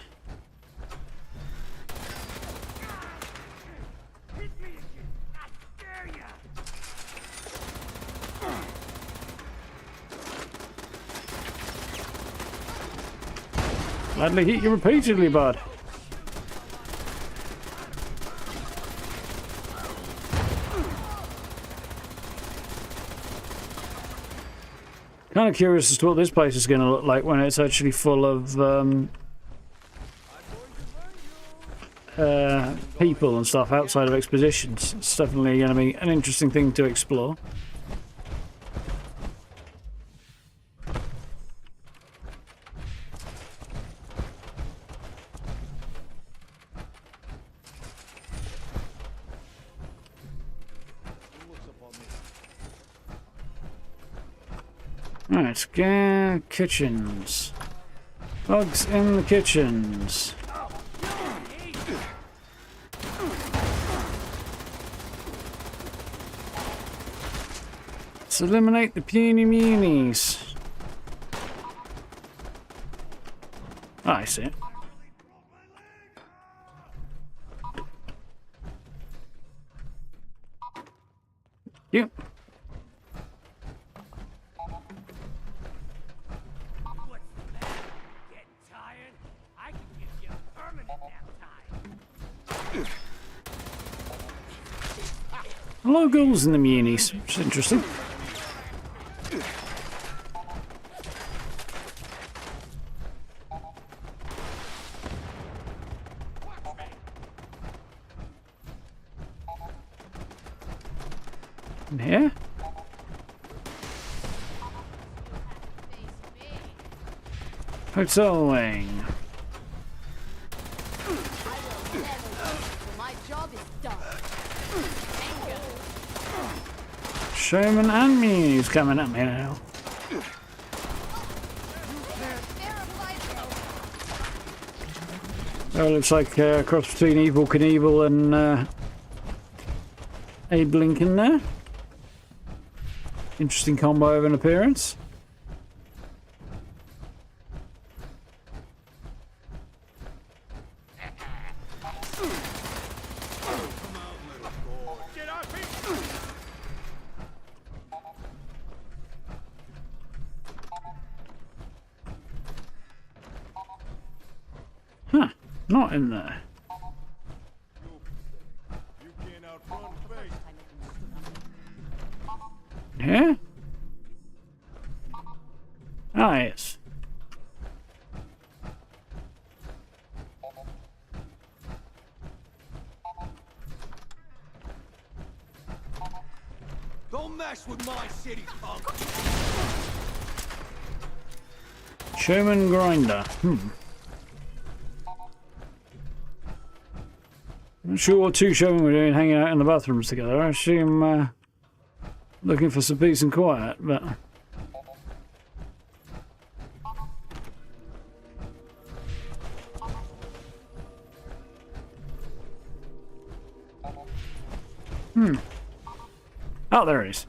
Gladly hit you repeatedly, bud. Kind of curious as to what this place is going to look like when it's actually full of people and stuff outside of expositions. It's definitely going to be an interesting thing to explore. Right, kitchens. Bugs in the kitchens. Let's eliminate the puny munis. Oh, I see it. Yep. A lot of goals in the munis, which is interesting. In here? Hotel wing. My job is done. Showman and Muse coming at me now. Oh, it looks like a cross between Evil Knievel and Abe Lincoln there. Interesting combo of an appearance. Huh, not in there. Here? Ah, yes. Don't mess with my city, punk. Showman grinder. Not sure what two showmen were doing hanging out in the bathrooms together. I assume looking for some peace and quiet, but... Oh, there it is.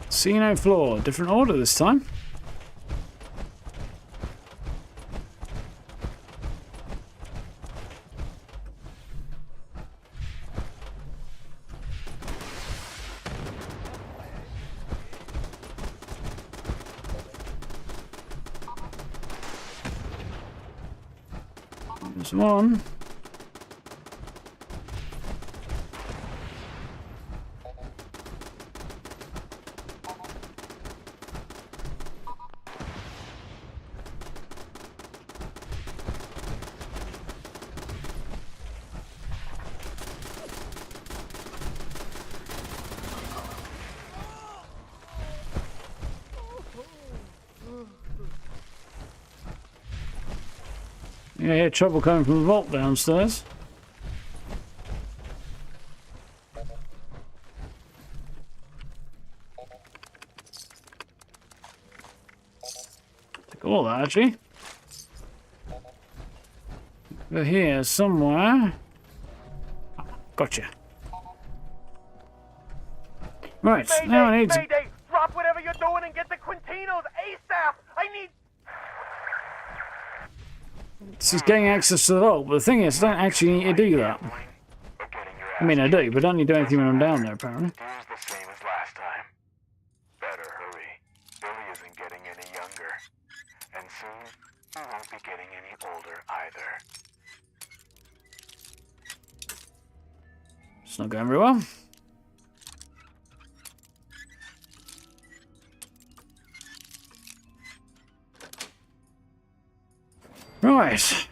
Casino floor. Different order this time. There's one. Yeah, I had trouble coming from the vault downstairs. Take all that, actually. Over here somewhere. Gotcha. Right, now I need to... Mayday! Drop whatever you're doing and get the Quintinos ASAP! I need... This is getting access to the vault, but the thing is, I don't actually need to do that. I mean, I do, but I don't need to do anything when I'm down there, apparently. Here's the same as last time. Better hurry. Billy isn't getting any younger. And soon, he won't be getting any older either. It's not going very well. Right.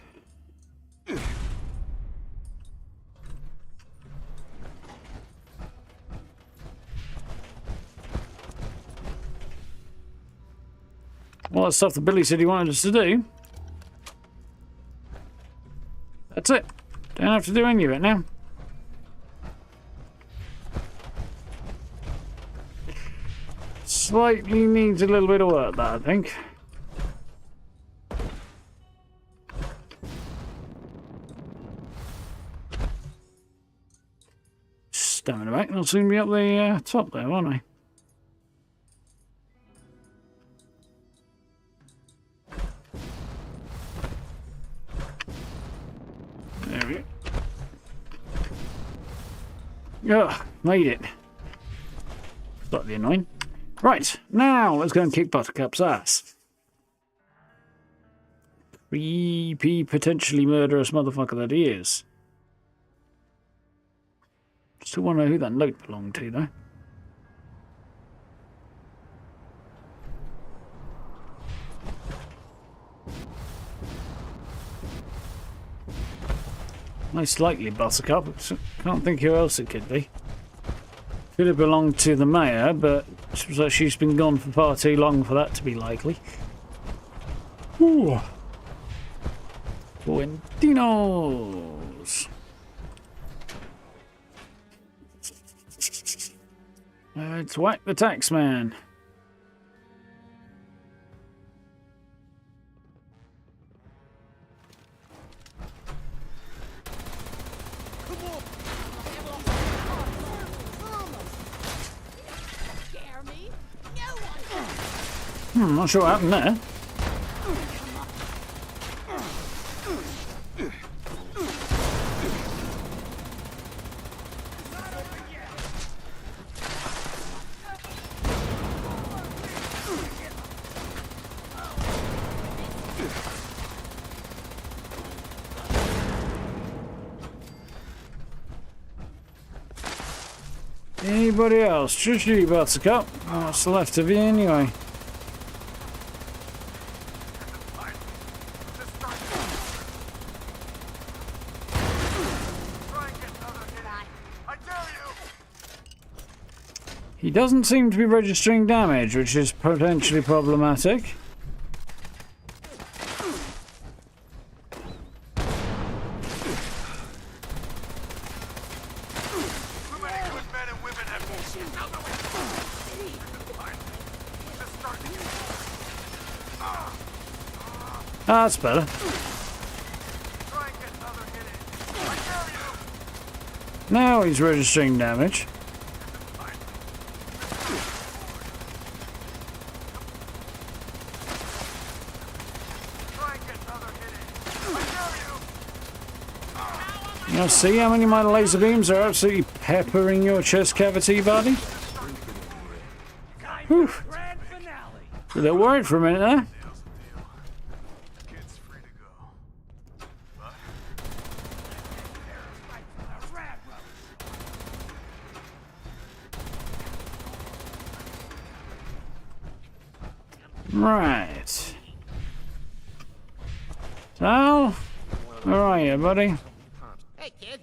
All that stuff that Billy said he wanted us to do. That's it. Don't have to do any of it now. slightly needs a little bit of work, that I think. Stamina back, and I'll soon be up the top there, won't I? There we go. Ugh, made it. Slightly annoying. Right, now let's go and kick Buttercup's ass. Creepy, potentially murderous motherfucker that he is. Still want to know who that note belonged to, though. Most likely Buttercup. Can't think who else it could be. Could have belonged to the mayor, but it seems like she's been gone for far too long for that to be likely. Ooh. Buendinos. Let's whack the tax man. Not sure what happened there. Anybody else? Just you, Buttercup. What's left of you anyway? He doesn't seem to be registering damage, which is potentially problematic. Ah, that's better. Now he's registering damage. You see how many of my laser beams are absolutely peppering your chest cavity, buddy? Whew. A little worried for a minute there. Right. So, where are you, buddy? Hey, kid.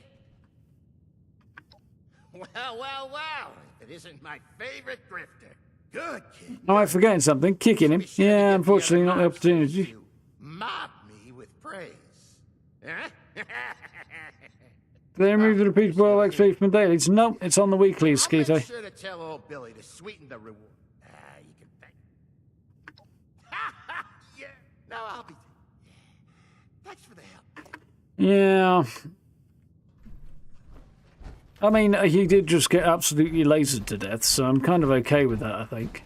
Well. It isn't my favorite drifter. Good kid. Oh, I'm forgetting something. Kicking him. Yeah, unfortunately not the opportunity. Mob me with praise. Huh? Did they remove the repeatable XP from dailies? No, it's on the weeklies, Skeeto. I'll make sure to tell old Billy to sweeten the reward. You can thank. Yeah. No, I'll be. Thanks for the help. Yeah. I mean, he did just get absolutely lasered to death, so I'm kind of okay with that, I think.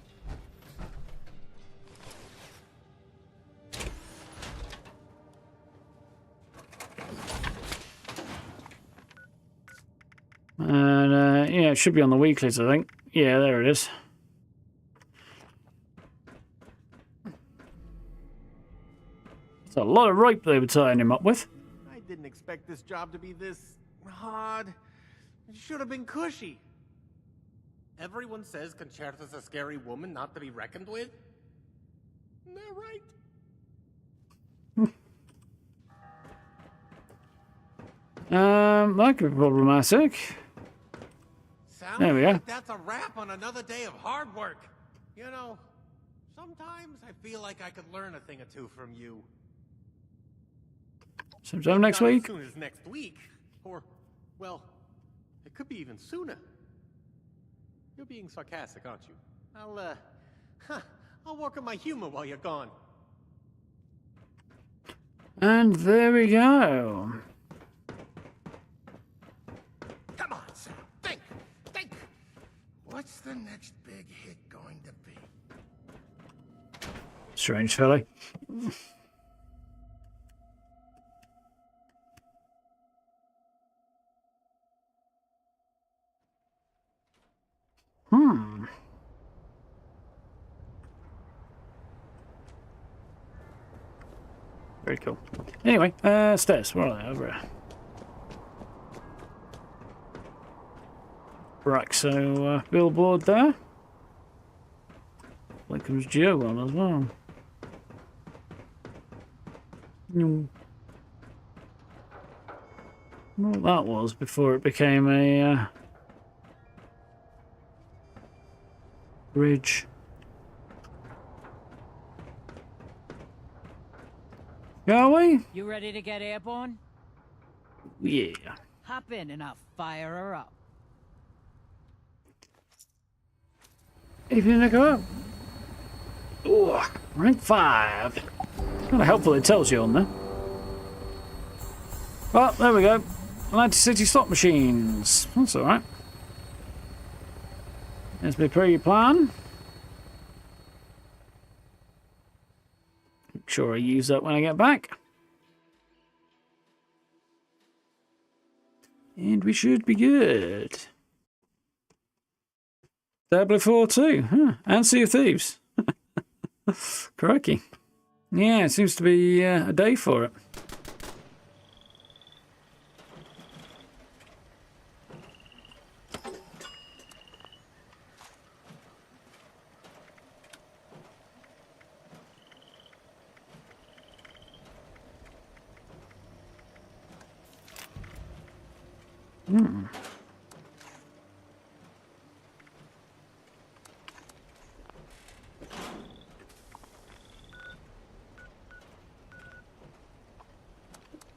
And, yeah, it should be on the weeklies, I think. Yeah, there it is. It's a lot of rope they were tying him up with. I didn't expect this job to be this hard. It should have been cushy. Everyone says Concerta's a scary woman not to be reckoned with. Isn't that right? That could be problematic. Sounds there we are. Like that's a wrap on another day of hard work. You know, sometimes I feel like I could learn a thing or two from you. Sometime next week? As soon as next week. Or, well, it could be even sooner. You're being sarcastic, aren't you? Huh. I'll work on my humor while you're gone. And there we go. Come on, Sam. Think. Think. What's the next big hit going to be? Strange fellow. Very cool. Anyway, stairs. Where are they? Over here. Right, so billboard there. Like comes Joe on as well. What that was before it became a bridge. Are we? You ready to get airborne? Yeah. Hop in and I'll fire her up. Evening to go up. Oh, rank 5. Kind of helpful it tells you on there. Well, there we go. Atlantic City slot machines. That's alright. There's my pre-plan. Make sure I use that when I get back. And we should be good. Diablo 4 too. Huh. And Sea of Thieves. Crikey. Yeah, it seems to be a day for it.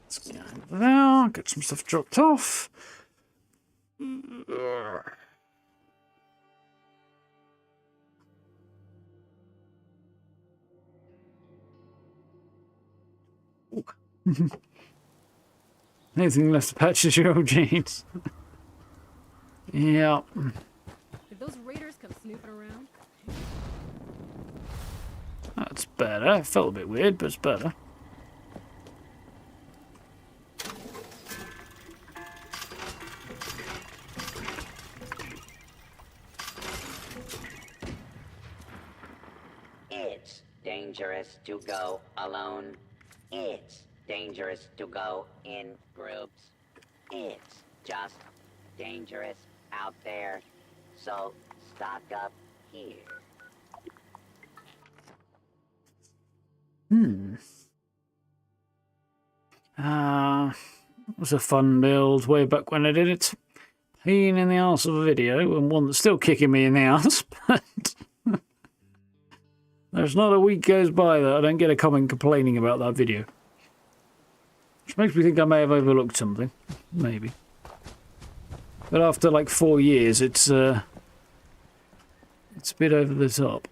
Let's get over there, get some stuff dropped off. Anything left to patch is your old jeans. Yeah. Did those raiders come snooping around? That's better. It felt a bit weird, but it's better. It's dangerous to go alone. It's dangerous to go in groups. It's just dangerous out there. So stock up here. It was a fun build way back when I did it. Pain in the arse of a video, and one that's still kicking me in the arse, but there's not a week goes by that I don't get a comment complaining about that video. Which makes me think I may have overlooked something. Maybe. But after like 4 years, it's a bit over the top.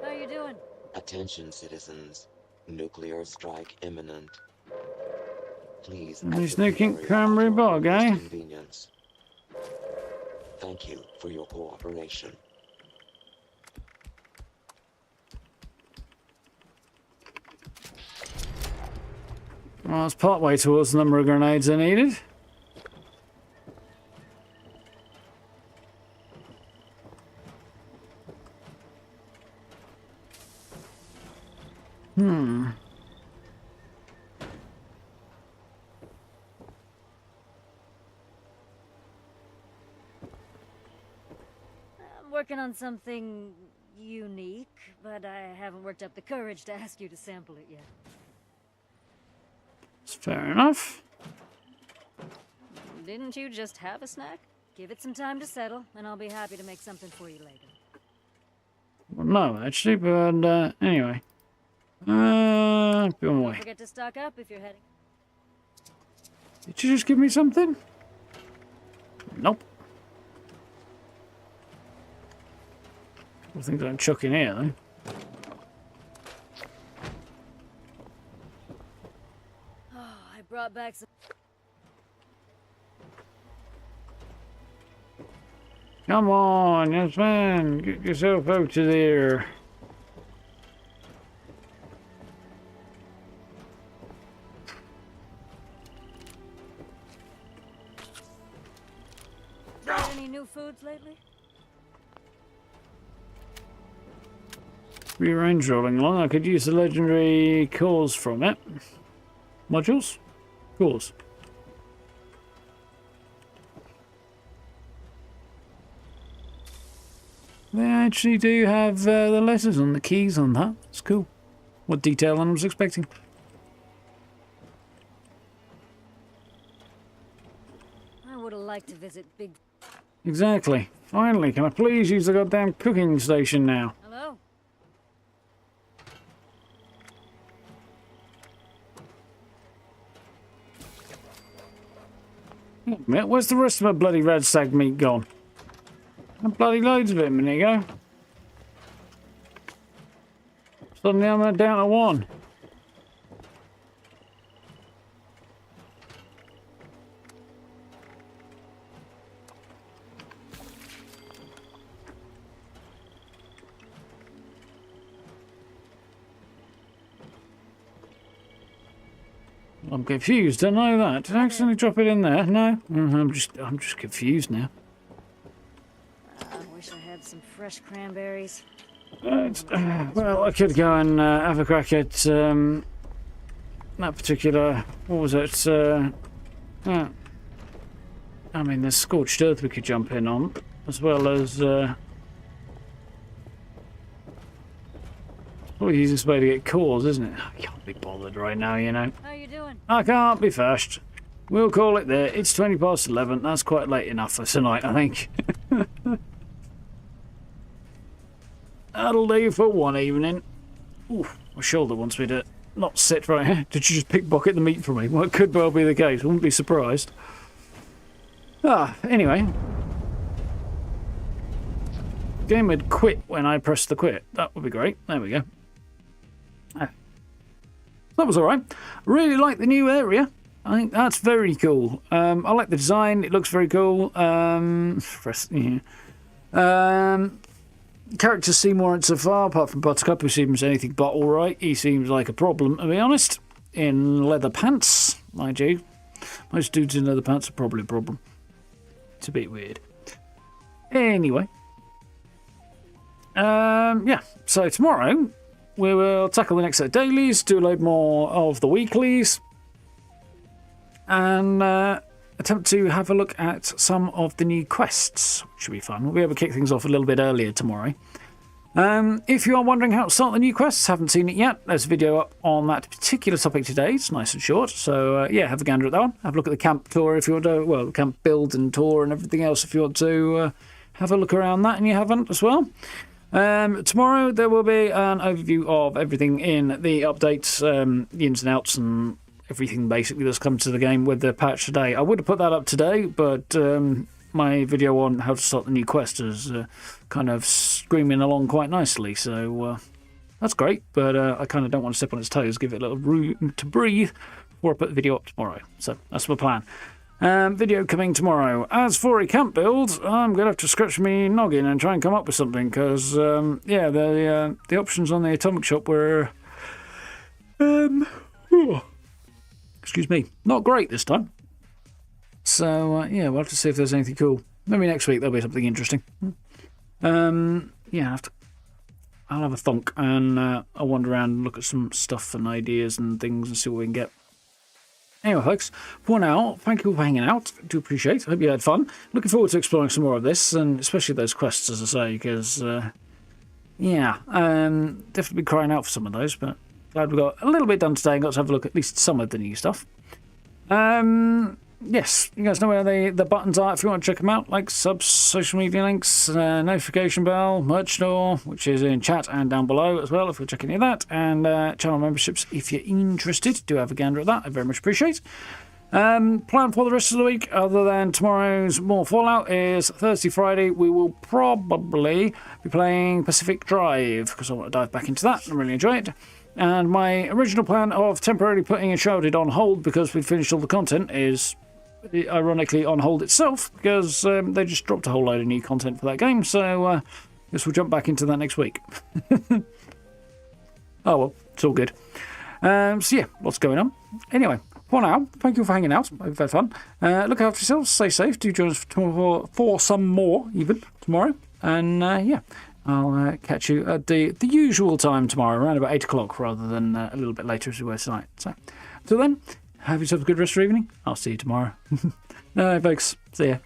How you doing? Attention, citizens. Nuclear strike imminent. Please. He's sneaking Cranberry Bog, eh? Convenience. Thank you for your cooperation. Well, it's part way towards the number of grenades I needed. I'm working on something unique, but I haven't worked up the courage to ask you to sample it yet. It's fair enough. Didn't you just have a snack? Give it some time to settle, and I'll be happy to make something for you later. Well, no, actually, but anyway. Go Don't away. forget to stock up if you're heading. Did you just give me something? Nope. I think I'm chucking here, though. Oh, I brought back some. Come on, yes man, get yourself out of there. Got any new foods lately? Rearrange rolling along. I could use the legendary cores from it. Modules? Cores. They actually do have the letters on the keys on that. It's cool. What detail I was expecting. I would have liked to visit Big. Exactly. Finally, can I please use the goddamn cooking station now? Hello? Where's the rest of my bloody red stag meat gone? Bloody loads of it a minute ago. Suddenly I'm down to one. I'm confused. I know that. Did I accidentally drop it in there? No. I'm just confused now. I wish I had some fresh cranberries. Well, I could go and have a crack at that particular. What was it? I mean, there's scorched earth we could jump in on, as well as. Probably the easiest way to get cores, isn't it? I can't be bothered right now, you know. How you doing? I can't be fast. We'll call it there. It's 11:20. That's quite late enough for tonight, I think. That'll do for one evening. Ooh, my shoulder wants me to not sit right here. Did you just pickpocket the meat from me? Well, it could well be the case. Wouldn't be surprised. Anyway. Game would quit when I pressed the quit. That would be great. There we go. That was alright. Really like the new area. I think that's very cool. I like the design. It looks very cool. Characters seem warrant so far, apart from Buttercup, who seems anything but alright. He seems like a problem, to be honest. In leather pants, mind you. Most dudes in leather pants are probably a problem. It's a bit weird. Anyway. Yeah, so tomorrow we will tackle the next set of dailies, do a load more of the weeklies, and attempt to have a look at some of the new quests, which should be fun. We'll be able to kick things off a little bit earlier tomorrow. If you are wondering how to start the new quests, haven't seen it yet, there's a video up on that particular topic today. It's nice and short, so yeah, have a gander at that one. Have a look at the camp tour if you want to, well, camp build and tour and everything else if you want to have a look around that and you haven't as well. Tomorrow there will be an overview of everything in the updates, the ins and outs and everything basically that's come to the game with the patch today. I would have put that up today, but my video on how to start the new quest is kind of screaming along quite nicely, so that's great, but I kind of don't want to step on its toes, give it a little room to breathe before I put the video up tomorrow. So that's my plan. Video coming tomorrow. As for a camp build, I'm going to have to scratch me noggin and try and come up with something, because, yeah, the options on the Atomic Shop were, excuse me, not great this time. So, yeah, we'll have to see if there's anything cool. Maybe next week there'll be something interesting. Yeah, I'll have a thunk and I'll wander around and look at some stuff and ideas and things and see what we can get. Anyway, folks, for now, thank you for hanging out. Do appreciate it. Hope you had fun. Looking forward to exploring some more of this, and especially those quests, as I say, because, yeah, definitely been crying out for some of those, but glad we got a little bit done today and got to have a look at least some of the new stuff. yes, you guys know where the buttons are if you want to check them out, like subs, social media links, notification bell, merch store, which is in chat and down below as well if you're checking any of that, and channel memberships if you're interested. Do have a gander at that, I very much appreciate. Plan for the rest of the week, other than tomorrow's more Fallout, is Thursday, Friday. We will probably be playing Pacific Drive, because I want to dive back into that and really enjoy it. And my original plan of temporarily putting Enshrouded on hold because we finished all the content is ironically on hold itself, because they just dropped a whole load of new content for that game, so I guess we'll jump back into that next week. Oh well, it's all good. So yeah, lots going on. Anyway, for now, thank you for hanging out. Hope you've had fun. Look after yourselves, stay safe, do join us for some more even tomorrow. And yeah, I'll catch you at the usual time tomorrow, around about 8 o'clock rather than a little bit later as we were tonight. So, until then, have yourself a good rest of your evening. I'll see you tomorrow. No, folks. See ya.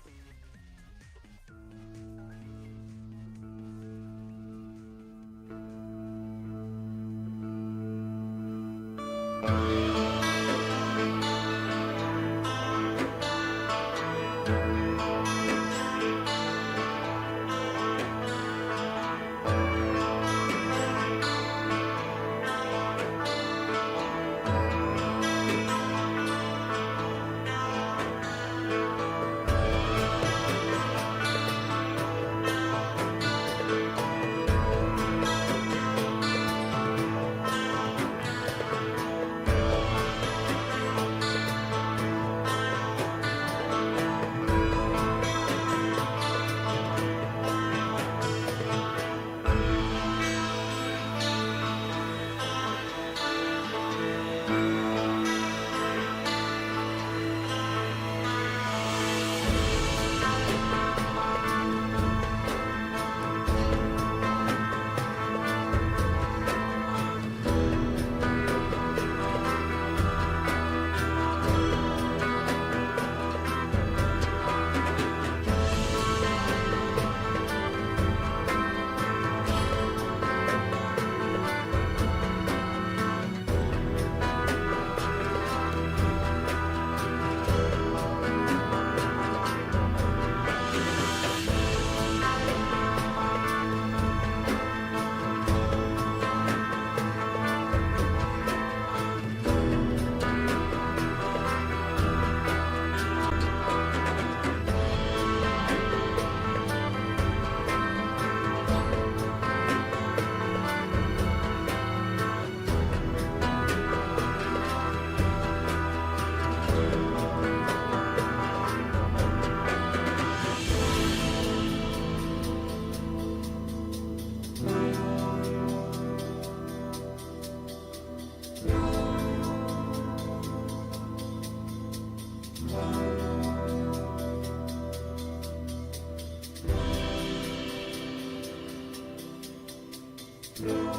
Yeah.